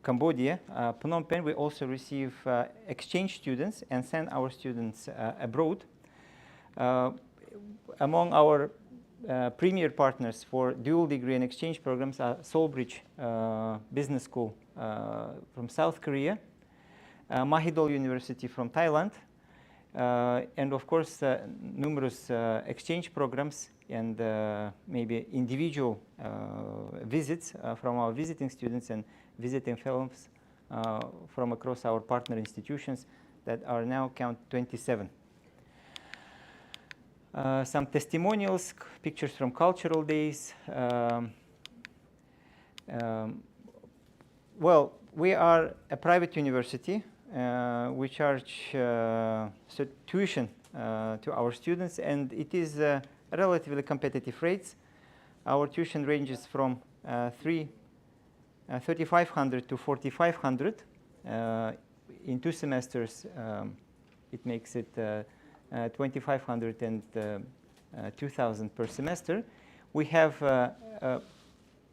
Cambodia, Phnom Penh, we also receive exchange students and send our students abroad. Among our premier partners for dual degree and exchange programs are Seoulbridge Business School from South Korea, Mahidol University from Thailand, and of course numerous exchange programs and maybe individual visits from our visiting students and visiting fellows from across our partner institutions that are now count 27. Some testimonials, pictures from cultural days. Well, we are a private university. We charge tuition to our students, and it is relatively competitive rates. Our tuition ranges from 3,500 to 4,500. In 2 semesters, it makes it 2,500 and 2,000 per semester. We have a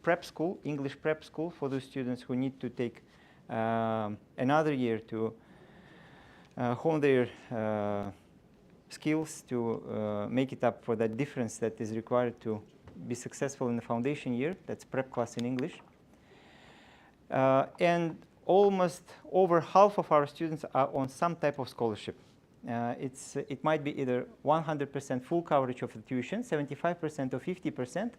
prep school, English prep school, for those students who need to take another year to hone their skills to make it up for that difference that is required to be successful in the foundation year. That's prep class in English. And almost over half of our students are on some type of scholarship. It might be either 100% full coverage of the tuition, 75% or 50%,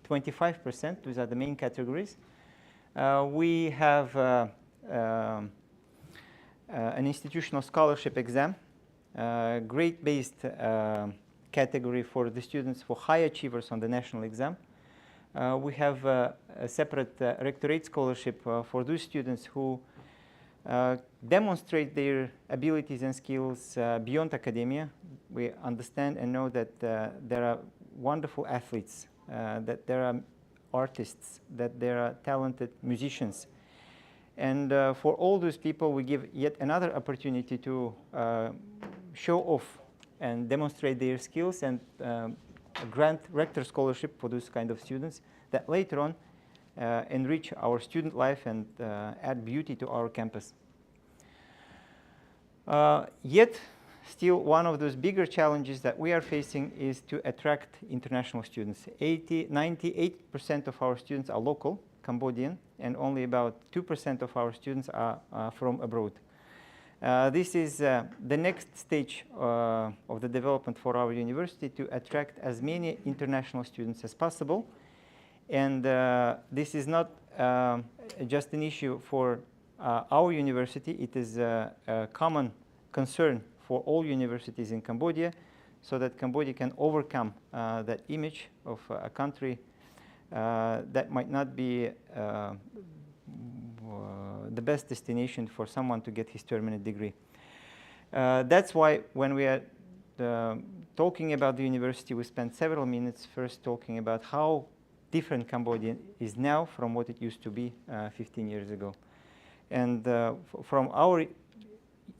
25%. Those are the main categories. We have an institutional scholarship exam, grade-based category for the students, for high achievers on the national exam. We have a separate rectorate scholarship for those students who demonstrate their abilities and skills beyond academia. We understand and know that there are wonderful athletes, that there are artists, that there are talented musicians. And for all those people, we give yet another opportunity to show off and demonstrate their skills and grant rector scholarship for those kind of students that later on enrich our student life and add beauty to our campus. Yet, still one of those bigger challenges that we are facing is to attract international students. 98% of our students are local, Cambodian, and only about 2% of our students are from abroad. This is the next stage of the development for our university, to attract as many international students as possible. And this is not just an issue for our university. It is a common concern for all universities in Cambodia, so that Cambodia can overcome that image of a country that might not be the best destination for someone to get his terminate degree. That's why when we are talking about the university, we spent several minutes first talking about how different Cambodia is now from what it used to be 15 years ago. And from our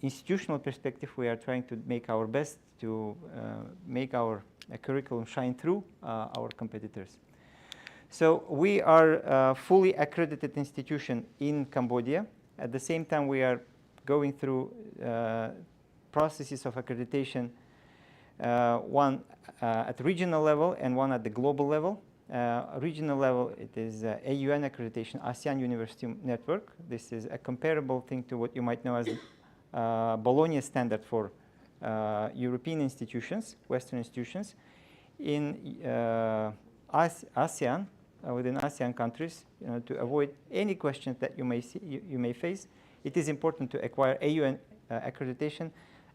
institutional perspective, we are trying to make our best to make our curriculum shine through our competitors. So we are a fully accredited institution in Cambodia. At the same time, we are going through processes of accreditation, one at regional level and one at the global level. Regional level, it is AUN accreditation, ASEAN University Network. This is a comparable thing to what you might know as Bologna standard for European institutions, Western institutions. in ASEAN, within ASEAN countries, to avoid any questions that you may face, it is important to acquire AUN accreditation.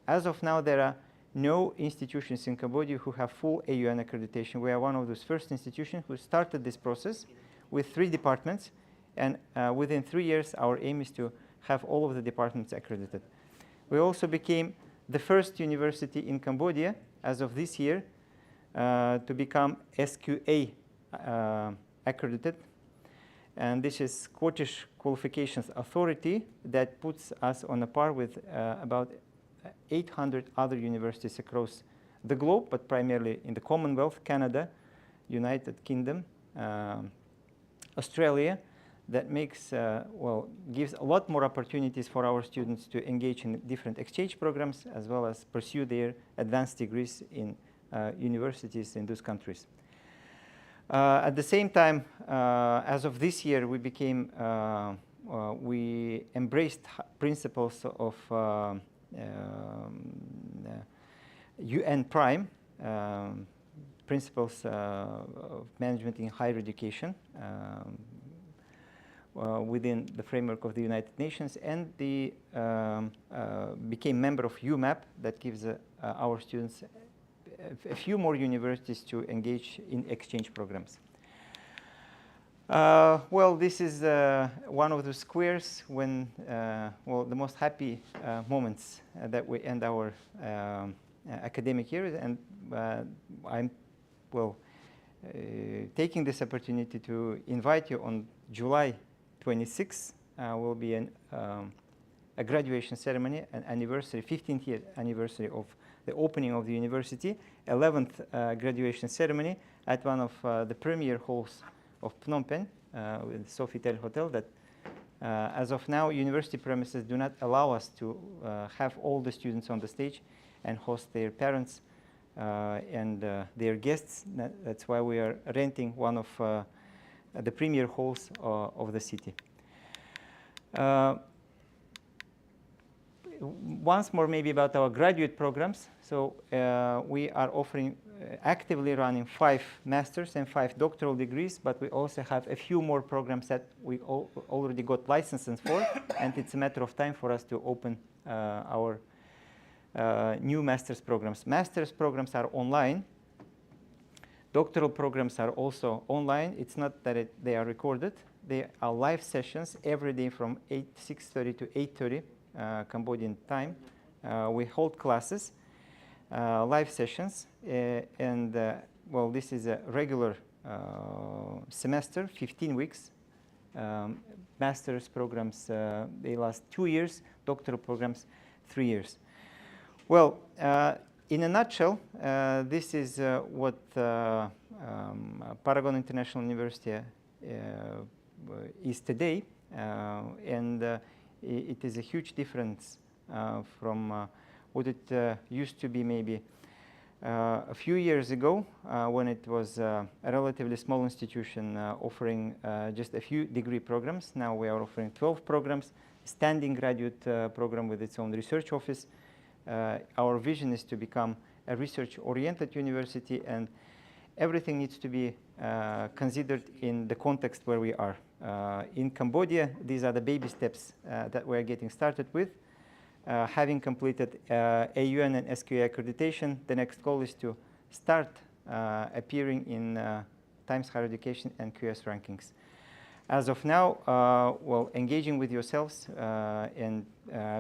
As of now, there are no institutions in Cambodia who have full AUN accreditation. We are one of those first institutions who started this process with 3 departments, and within 3 years, our aim is to have all of the departments accredited. We also became the first university in Cambodia, as of this year, to become SQA accredited. And this is Scottish Qualifications Authority that puts us on a par with about 800 other universities across the globe, but primarily in the Commonwealth, Canada, United Kingdom, Australia. That makes, gives a lot more opportunities for our students to engage in different exchange programs, as well as pursue their advanced degrees in universities in those countries. At the same time, as of this year, we became, we embraced principles of UN Prime, principles of management in higher education, within the framework of the United Nations, and the became member of UMAP, that gives our students a few more universities to engage in exchange programs. This is one of the squares when, the most happy moments that we end our academic year, and I'm, taking this opportunity to invite you on July 26th, will be a graduation ceremony, an anniversary, 15th year anniversary of the opening of the university, 11th graduation ceremony at one of the premier halls of Phnom Penh, with Sofitel Hotel, that as of now, university premises do not allow us to have all the students on the stage and host their parents and their guests. That's why we are renting one of the premier halls of the city. Once more, maybe about our graduate programs. So we are offering, actively running 5 master's and 5 doctoral degrees, but we also have a few more programs that we already got licenses for, and it's a matter of time for us to open our new master's programs. Master's programs are online. Doctoral programs are also online. It's not that they are recorded. They are live sessions every day from 6:30 to 8:30 Cambodian time. We hold classes, live sessions, and this is a regular semester, 15 weeks. Master's programs, they last 2 years, doctoral programs, 3 years. Well, in a nutshell, this is what Paragon International University is today, and it is a huge difference from what it used to be maybe a few years ago, when it was a relatively small institution offering just a few degree programs. Now we are offering 12 programs, standing graduate program with its own research office. Our vision is to become a research-oriented university, and everything needs to be considered in the context where we are. In Cambodia, these are the baby steps that we're getting started with. Having completed AUN and SQA accreditation, the next goal is to start appearing in Times Higher Education and QS rankings. As of now, engaging with yourselves and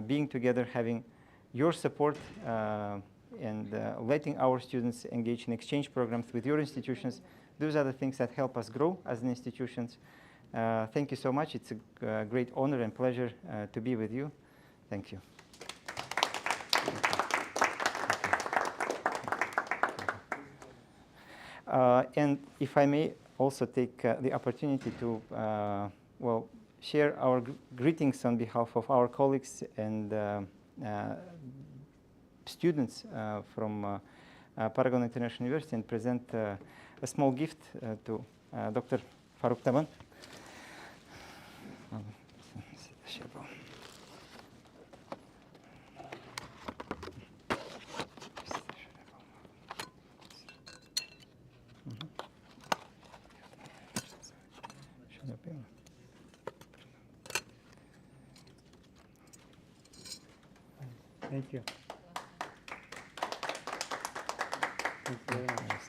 being together, having your support and letting our students engage in exchange programs with your institutions, those are the things that help us grow as an institutions. Thank you so much. It's a great honor and pleasure to be with you. Thank you. And if I may also take the opportunity to share our greetings on behalf of our colleagues and students from Paragon International University, and present a small gift to Dr. Faruk Taban. Thank you. Thank you very much.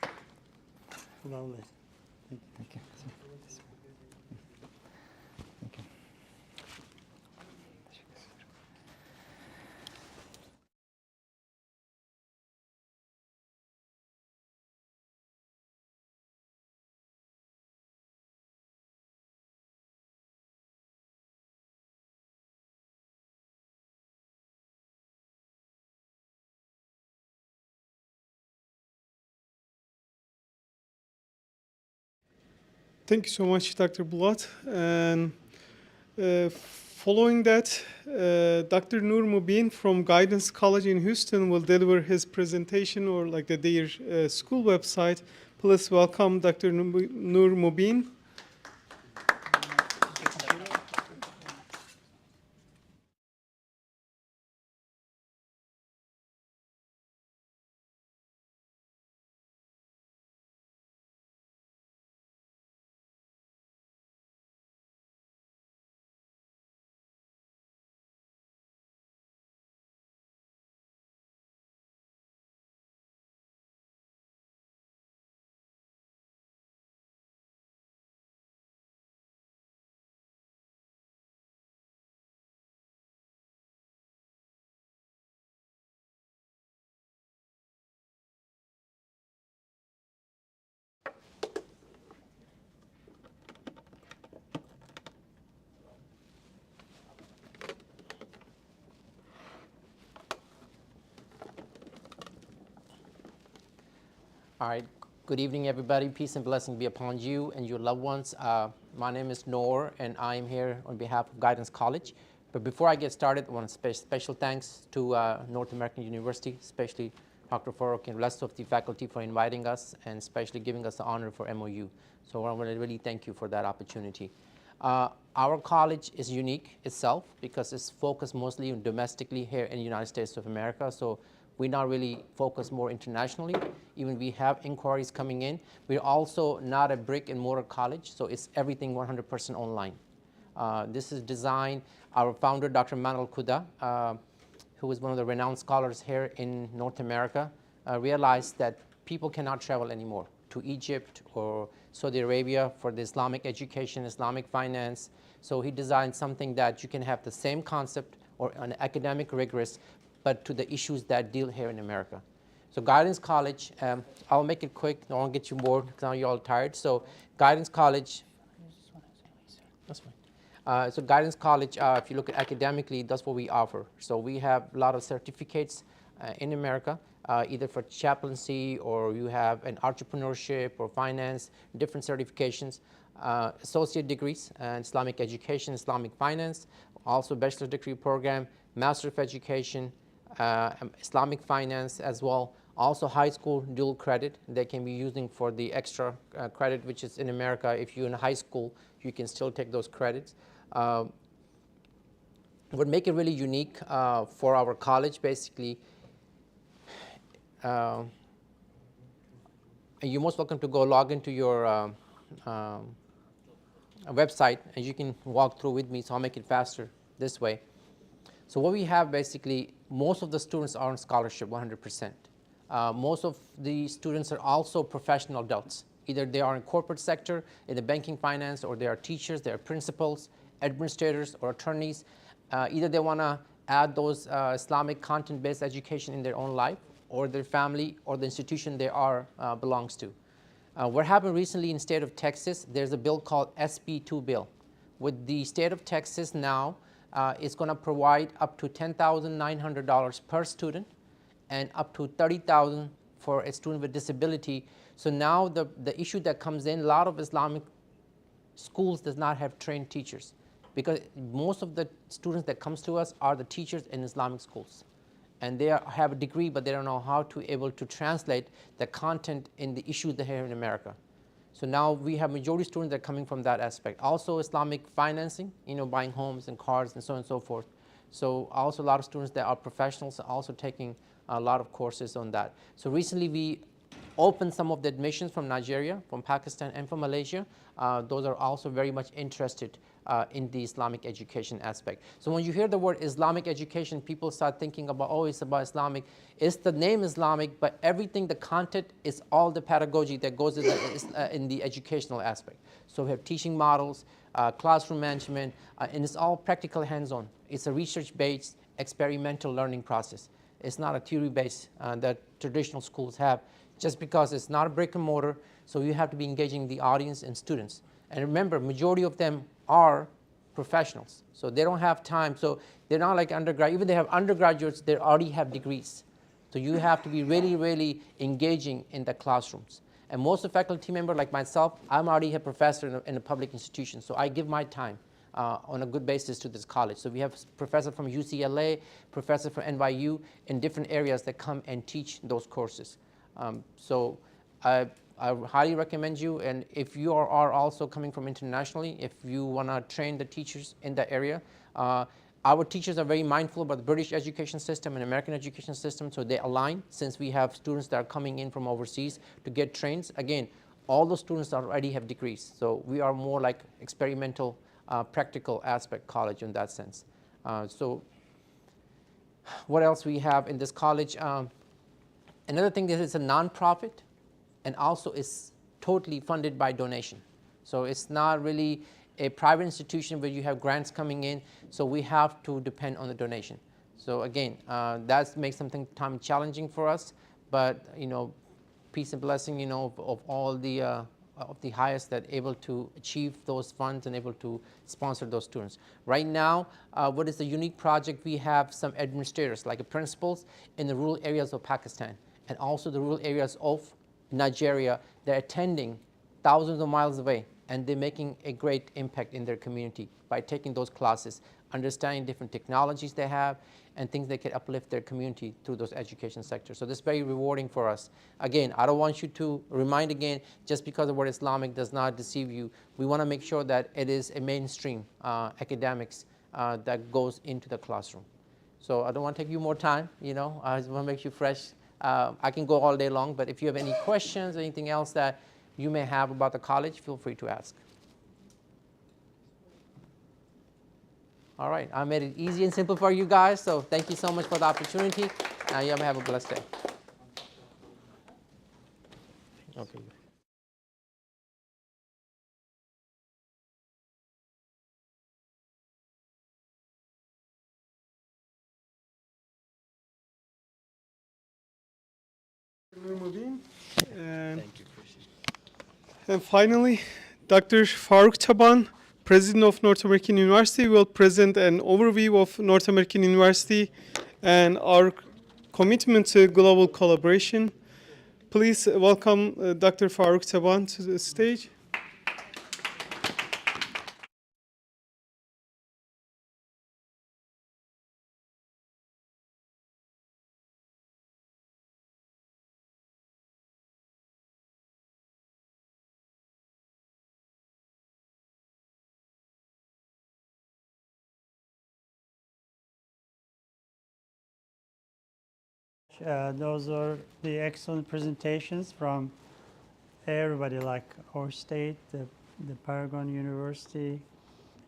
Lovely. Thank you. Thank you so much, Dr. Bulat. And following that, Dr. Nur Mubin from Guidance College in Houston will deliver his presentation or like their school website. Please welcome Dr. Nur Mubin. All right. Good evening, everybody. Peace and blessing be upon you and your loved ones. My name is Noor, and I am here on behalf of Guidance College. But before I get started, I want to special thanks to North American University, especially Dr. Farooq and the rest of the faculty for inviting us and especially giving us the honor for MOU. So I want to really thank you for that opportunity. Our college is unique itself because it's focused mostly on domestically here in the United States of America. So we not really focus more internationally. Even we have inquiries coming in. We're also not a brick and mortar college, so it's everything 100% online. This is designed, our founder, Dr. Manal Kuda, who is one of the renowned scholars here in North America, realized that people cannot travel anymore to Egypt or Saudi Arabia for the Islamic education, Islamic finance. So he designed something that you can have the same concept or an academic rigorous, but to the issues that deal here in America. So Guidance College, I'll make it quick, I won't get you bored because now you're all tired. So Guidance College, that's fine. So Guidance College, if you look at academically, that's what we offer. So we have a lot of certificates in America, either for chaplaincy or you have an entrepreneurship or finance, different certifications, associate degrees in Islamic education, Islamic finance, also bachelor's degree program, Master of Education, Islamic finance as well. Also high school dual credit they can be using for the extra credit, which is in America. If you're in high school, you can still take those credits. What make it really unique for our college, basically, you're most welcome to go log into your website and you can walk through with me, so I'll make it faster this way. So what we have basically, most of the students are on scholarship 100%. Most of the students are also professional adults. Either they are in corporate sector, in the banking finance, or they are teachers, they are principals, administrators, or attorneys. Either they want to add those Islamic content-based education in their own life, or their family, or the institution they are belongs to. What happened recently in the state of Texas, there's a bill called SB 2 bill. With the state of Texas now, it's going to provide up to $10,900 per student and up to $30,000 for a student with disability. So now the issue that comes in, a lot of Islamic schools does not have trained teachers because most of the students that comes to us are the teachers in Islamic schools. And they have a degree, but they don't know how to able to translate the content in the issues that are here in America. So now we have majority students that are coming from that aspect. Also Islamic financing, buying homes and cars and so on and so forth. So also a lot of students that are professionals are also taking a lot of courses on that. So recently we open some of the admissions from Nigeria, from Pakistan, and from Malaysia. Those are also very much interested in the Islamic education aspect. So when you hear the word Islamic education, people start thinking about, oh, it's about Islamic. It's the name Islamic, but everything, the content is all the pedagogy that goes in the educational aspect. So we have teaching models, classroom management, and it's all practical hands-on. It's a research-based experimental learning process. It's not a theory-based that traditional schools have, just because it's not a brick and mortar, so you have to be engaging the audience and students. And remember, majority of them are professionals, so they don't have time. So they're not like undergrad. Even they have undergraduates, they already have degrees. So you have to be really, really engaging in the classrooms. And most of the faculty member, like myself, I'm already a professor in a public institution, so I give my time on a good basis to this college. So we have professors from UCLA, professors from NYU in different areas that come and teach those courses. So I highly recommend you, and if you are also coming from internationally, if you want to train the teachers in that area, our teachers are very mindful about the British education system and American education system, so they align since we have students that are coming in from overseas to get trained. Again, all the students already have degrees, so we are more like experimental, practical aspect college in that sense. So what else we have in this college? Another thing is it's a nonprofit, and also is totally funded by donation. So it's not really a private institution where you have grants coming in, so we have to depend on the donation. So again, that makes something time challenging for us, but peace and blessing, of all of the highest that able to achieve those funds and able to sponsor those students. Right now, what is the unique project? We have some administrators, like principals in the rural areas of Pakistan, and also the rural areas of Nigeria. They're attending thousands of miles away, and they're making a great impact in their community by taking those classes, understanding different technologies they have, and things that can uplift their community through those education sectors. So this is very rewarding for us. Again, I don't want you to remind again, just because the word Islamic does not deceive you. We want to make sure that it is a mainstream academics that goes into the classroom. So I don't want to take you more time, I just want to make you fresh. I can go all day long, but if you have any questions, anything else that you may have about the college, feel free to ask. All right, I made it easy and simple for you guys, so thank you so much for the opportunity. You have a blessed day. Okay. Nurmuddin. And finally, Dr. Farooq Taban, President of North American University, will present an overview of North American University and our commitment to global collaboration. Please welcome Dr. Farooq Taban to the stage. Those are the excellent presentations from everybody, like our state, the Paragon University,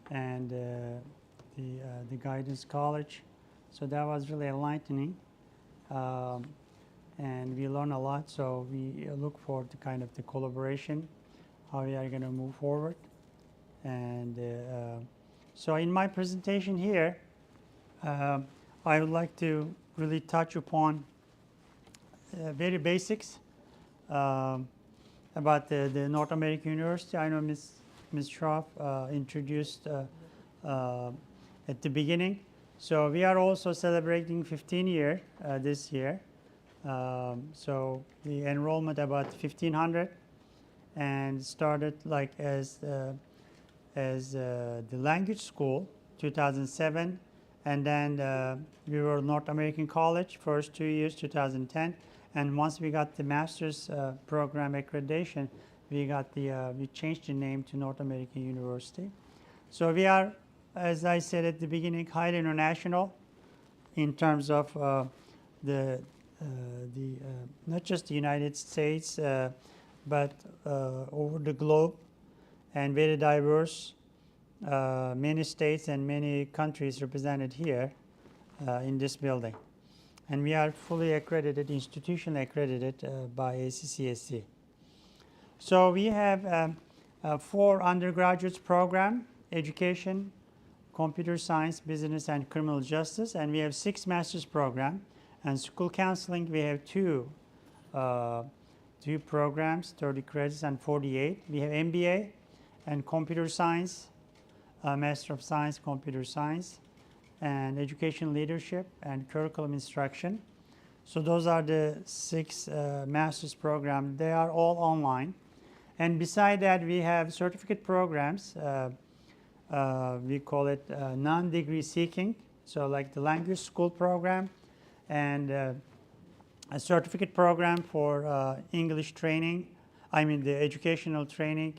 and the Guidance College. So that was really enlightening, and we learned a lot. So we look forward to kind of the collaboration, how we are going to move forward. And so in my presentation here, I would like to really touch upon very basics about the North American University. I know Ms. Shroff introduced at the beginning. So we are also celebrating 15 years this year. So the enrollment about 1,500, and started like as the language school 2007, and then we were North American College first 2 years 2010. And once we got the master's program accreditation, we changed the name to North American University. So we are, as I said at the beginning, highly international in terms of the not just the United States, but over the globe, and very diverse, many states and many countries represented here in this building. And we are fully accredited, institutionally accredited by ACCSC. So we have 4 undergraduate program: education, computer science, business, and criminal justice. And we have 6 master's program. And school counseling, we have 2 programs, 30 credits and 48. We have MBA and computer science, Master of Science, computer science, and education leadership and curriculum instruction. So those are the 6 master's programs. They are all online. And beside that, we have certificate programs. We call it non-degree seeking. So like the language school program and a certificate program for English training. I mean the educational training,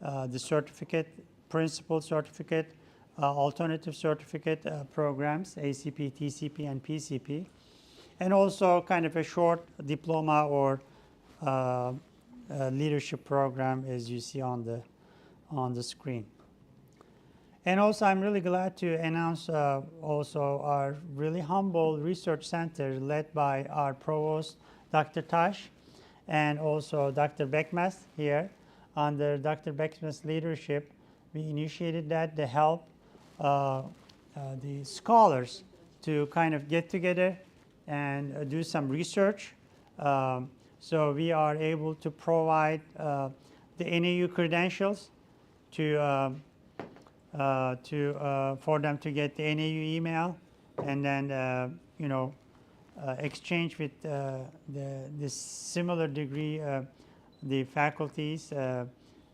the certificate, principal certificate, alternative certificate programs, ACP, TCP, and PCP. And also kind of a short diploma or leadership program, as you see on the screen. And also, I'm really glad to announce also our really humble research center led by our provost, Dr. Tash, and also Dr. Beckmas here. Under Dr. Beckmas' leadership, we initiated that to help the scholars to kind of get together and do some research. So we are able to provide the NAU credentials for them to get the NAU email, and then exchange with the similar degree the faculties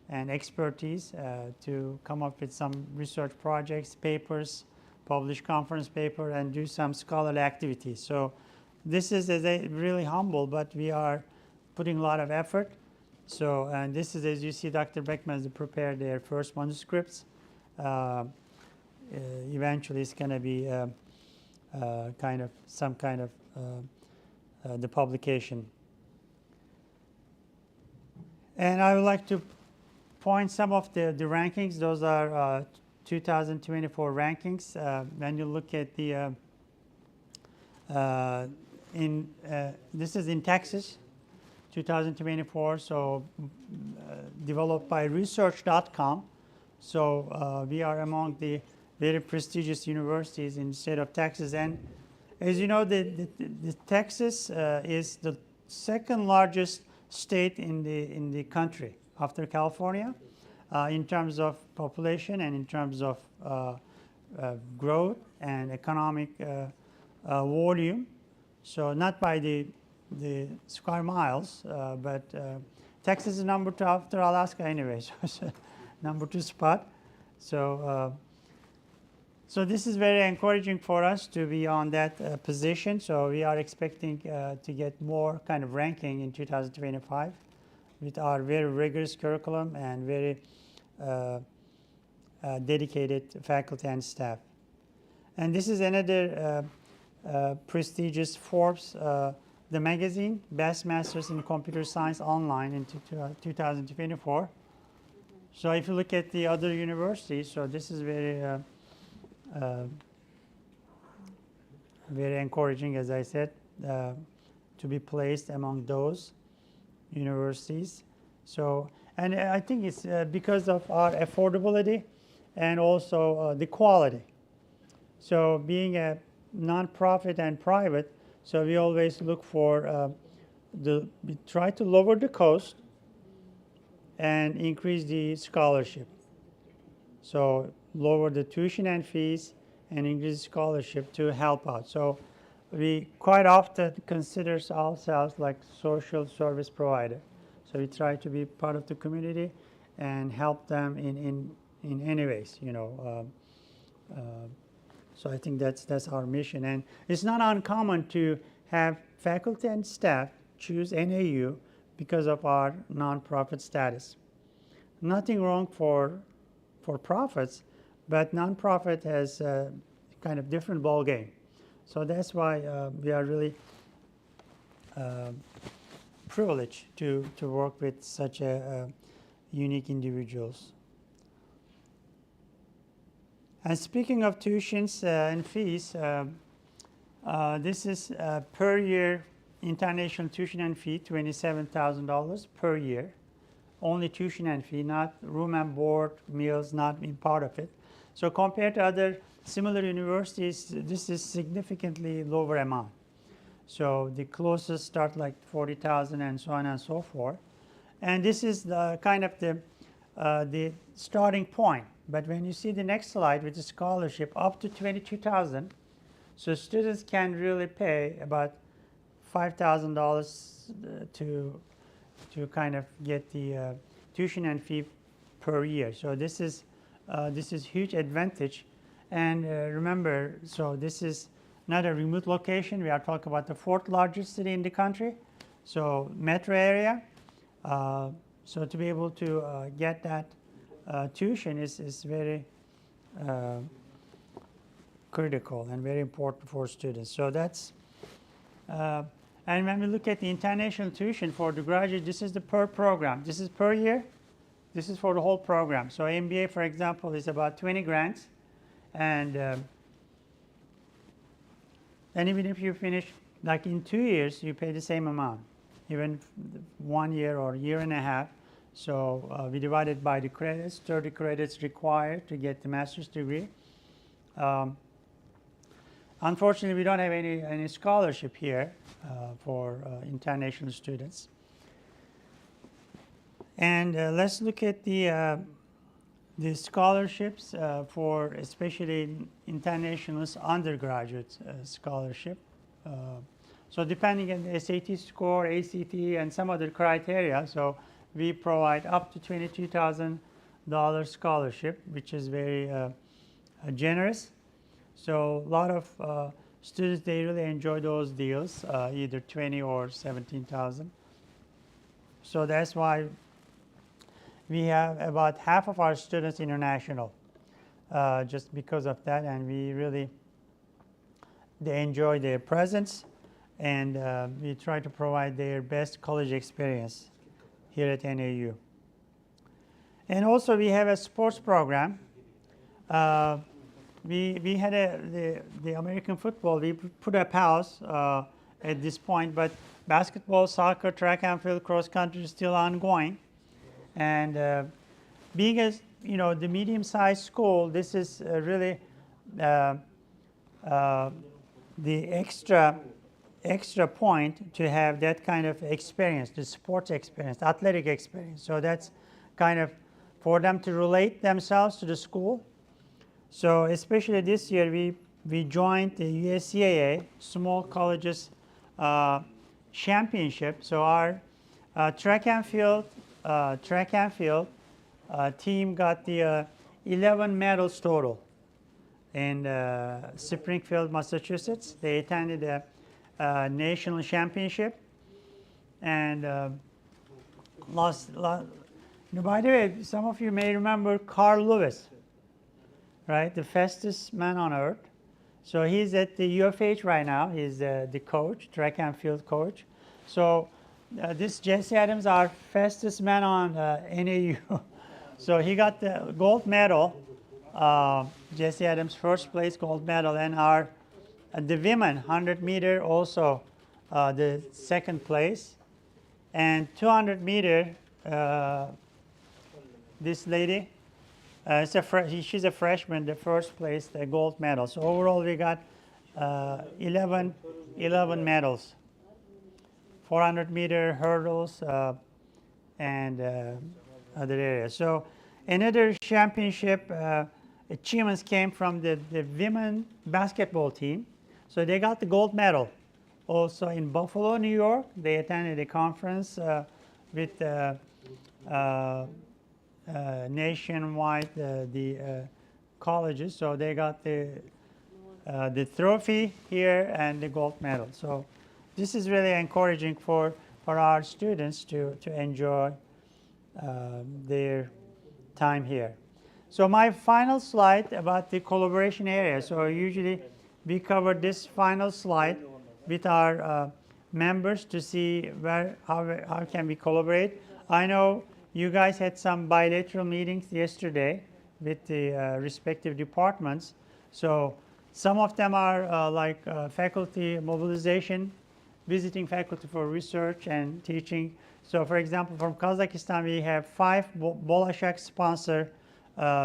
and expertise to come up with some research projects, papers, publish conference paper, and do some scholarly activities. So this is really humble, but we are putting a lot of effort. So, and this is, as you see, Dr. Beckman prepared their first manuscripts. Eventually, it's going to be some kind of the publication. And I would like to point some of the rankings. Those are 2024 rankings. When you look at the this is in Texas, 2024. So developed by Research.com. So we are among the very prestigious universities in the state of Texas. And as you know, the Texas is the second largest state in the country after California in terms of population and in terms of growth and economic volume. So not by the square miles, but Texas is number 2 after Alaska anyway. So it's number 2 spot. So so this is very encouraging for us to be on that position. So we are expecting to get more kind of ranking in 2025 with our very rigorous curriculum and very dedicated faculty and staff. And this is another prestigious Forbes, the magazine, Best Masters in Computer Science Online in 2024. So if you look at the other universities, so this is very very encouraging, as I said, to be placed among those universities. So, and I think it's because of our affordability and also the quality. So being a nonprofit and private, so we always look for we try to lower the cost and increase the scholarship. So lower the tuition and fees and increase scholarship to help out. So we quite often consider ourselves like social service provider. So we try to be part of the community and help them in any ways, you know. So I think that's our mission. And it's not uncommon to have faculty and staff choose NAU because of our nonprofit status. Nothing wrong for profits, but nonprofit has a kind of different ball game. So that's why we are really privilege to work with such unique individuals. And speaking of tuitions and fees, this is per year international tuition and fee, $27,000 per year. Only tuition and fee, not room and board, meals not being part of it. So compared to other similar universities, this is significantly lower amount. So the closest start like 40,000 and so on and so forth. And this is the kind of the starting point. But when you see the next slide with the scholarship up to 22,000, so students can really pay about $5,000 to kind of get the tuition and fee per year. So this is huge advantage. And remember, so this is not a remote location. We are talking about the fourth largest city in the country, so metro area. So to be able to get that tuition is very critical and very important for students. So that's, and when we look at the international tuition for the graduate, this is the per program. This is per year. This is for the whole program. So MBA, for example, is about 20 grants. And even if you finish like in 2 years, you pay the same amount, even 1 year or year and a half. So we divide it by the credits, 30 credits required to get the master's degree. Unfortunately, we don't have any scholarship here for international students. And let's look at the scholarships for especially internationalist undergraduate scholarship. So depending on the SAT score, ACT, and some other criteria, so we provide up to $22,000 scholarship, which is very generous. So a lot of students, they really enjoy those deals, either 20 or 17,000. So that's why we have about half of our students international, just because of that, and they enjoy their presence, and we try to provide their best college experience here at NAU. And also we have a sports program. We had the American football, we put a pause at this point, but basketball, soccer, track and field, cross country is still ongoing. And being as the medium-sized school, this is really the extra point to have that kind of experience, the sports experience, the athletic experience. So that's kind of for them to relate themselves to the school. So especially this year, we joined the USCAA Small Colleges Championship. So our track and field team got the 11 medals total in Springfield, Massachusetts. They attended a national championship and lost. By the way, some of you may remember Carl Lewis, right? The fastest man on earth. So he's at the UFH right now. He's the coach, track and field coach. So this Jesse Adams, our fastest man on NAU. So he got the gold medal. Jesse Adams, first place gold medal, and the women 100 meter also the second place, and 200 meter. This lady, she's a freshman, the first place, the gold medal. So overall, we got 11 medals. 400 meter hurdles and other areas. So another championship achievements came from the women basketball team. So they got the gold medal. Also in Buffalo, New York, they attended a conference with nationwide the colleges. So they got the trophy here and the gold medal. So this is really encouraging for our students to enjoy their time here. So my final slide about the collaboration area. So usually we cover this final slide with our members to see how can we collaborate. I know you guys had some bilateral meetings yesterday with the respective departments. So some of them are like faculty mobilization, visiting faculty for research and teaching. So for example, from Kazakhstan, we have 5 Bolashak sponsor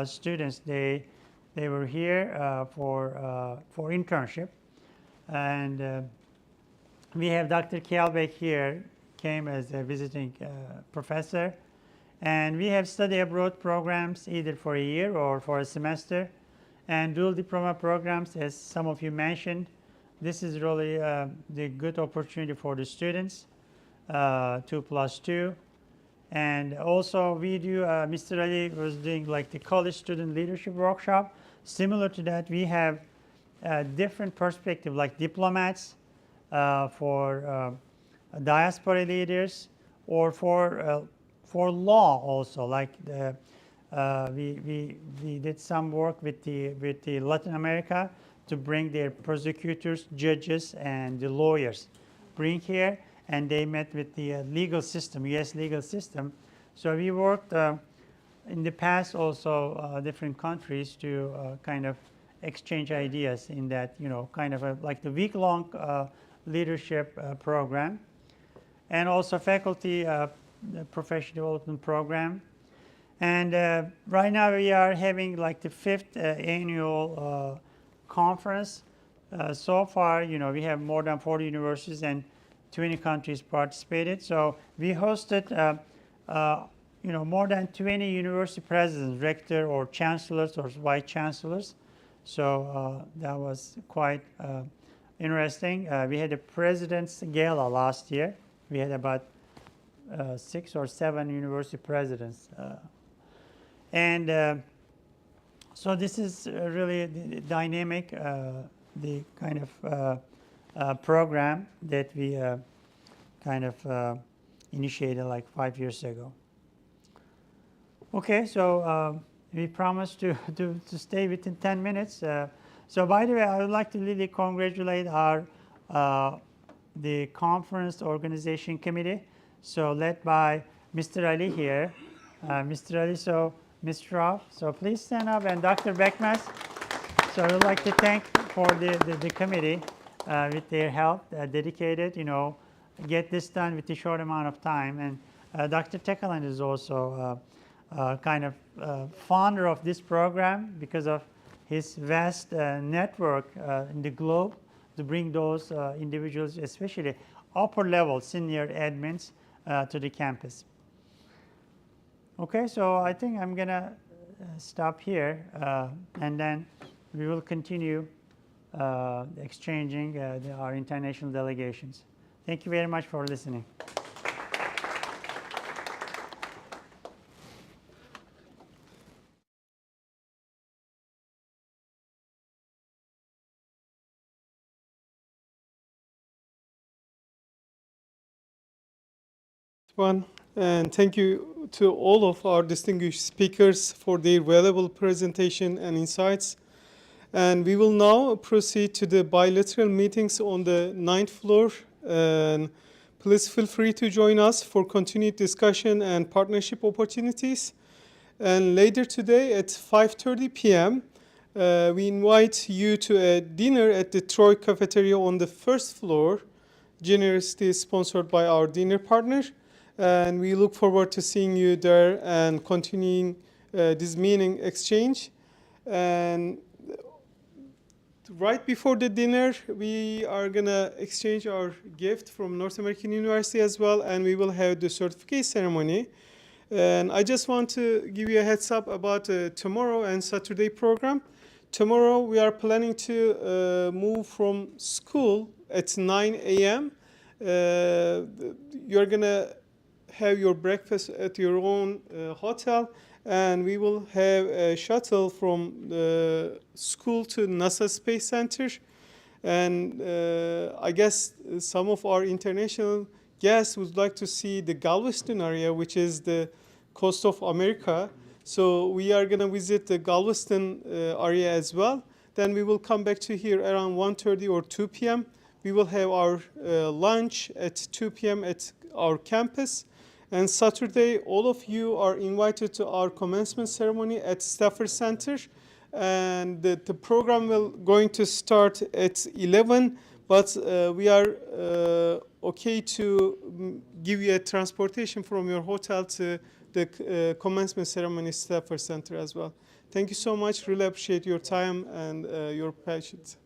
students. They were here for internship. And we have Dr. Kialbek here, came as a visiting professor. And we have study abroad programs either for a year or for a semester. And dual diploma programs, as some of you mentioned. This is really the good opportunity for the students, 2+2. And also we do, Mr. Ali was doing like the college student leadership workshop. Similar to that, we have different perspective, like diplomats, for diaspora leaders, or for law also. Like we did some work with the Latin America to bring their prosecutors, judges, and the lawyers bring here, and they met with the legal system, U.S. legal system. So we worked in the past also different countries to kind of exchange ideas in that, kind of like the week-long leadership program, and also faculty professional development program. And right now we are having like the 5th annual conference. So far, we have more than 40 universities and 20 countries participated. So we hosted, more than 20 university presidents, rector or chancellors or vice chancellors. So that was quite interesting. We had a president's gala last year. We had about 6 or 7 university presidents. So this is really the dynamic, the kind of program that we kind of initiated like 5 years ago. Okay, so we promised to stay within 10 minutes. So by the way, I would like to really congratulate our the conference organization committee, so led by Mr. Ali here. Mr. Ali, so Mr. Rauf, so please stand up, and Dr. Bekmez. So I would like to thank for the committee with their help, dedicated, get this done with a short amount of time. And Dr. Tekalan is also kind of founder of this program because of his vast network in the globe to bring those individuals, especially upper level senior admins, to the campus. Okay, so I think I'm going to stop here, and then we will continue exchanging our international delegations. Thank you very much for listening. And thank you to all of our distinguished speakers for their valuable presentation and insights. And we will now proceed to the bilateral meetings on the 9th floor. And please feel free to join us for continued discussion and partnership opportunities. And later today at 5:30 p.m., we invite you to a dinner at the Troy Cafeteria on the 1st floor, generously sponsored by our dinner partner. And we look forward to seeing you there and continuing this meeting exchange. And right before the dinner, we are going to exchange our gift from North American University as well, and we will have the certificate ceremony. And I just want to give you a heads up about tomorrow and Saturday program. Tomorrow we are planning to move from school at 9 a.m. You're going to have your breakfast at your own hotel, and we will have a shuttle from the school to NASA Space Center. And I guess some of our international guests would like to see the Galveston area, which is the coast of America. So we are going to visit the Galveston area as well. Then we will come back to here around 1:30 or 2 p.m. we will have our lunch at 2 p.m. at our campus. And Saturday, all of you are invited to our commencement ceremony at Stafford Center. And the program will going to start at 11, but we are okay to give you a transportation from your hotel to the commencement ceremony Stafford Center as well. Thank you so much. Really appreciate your time and your patience.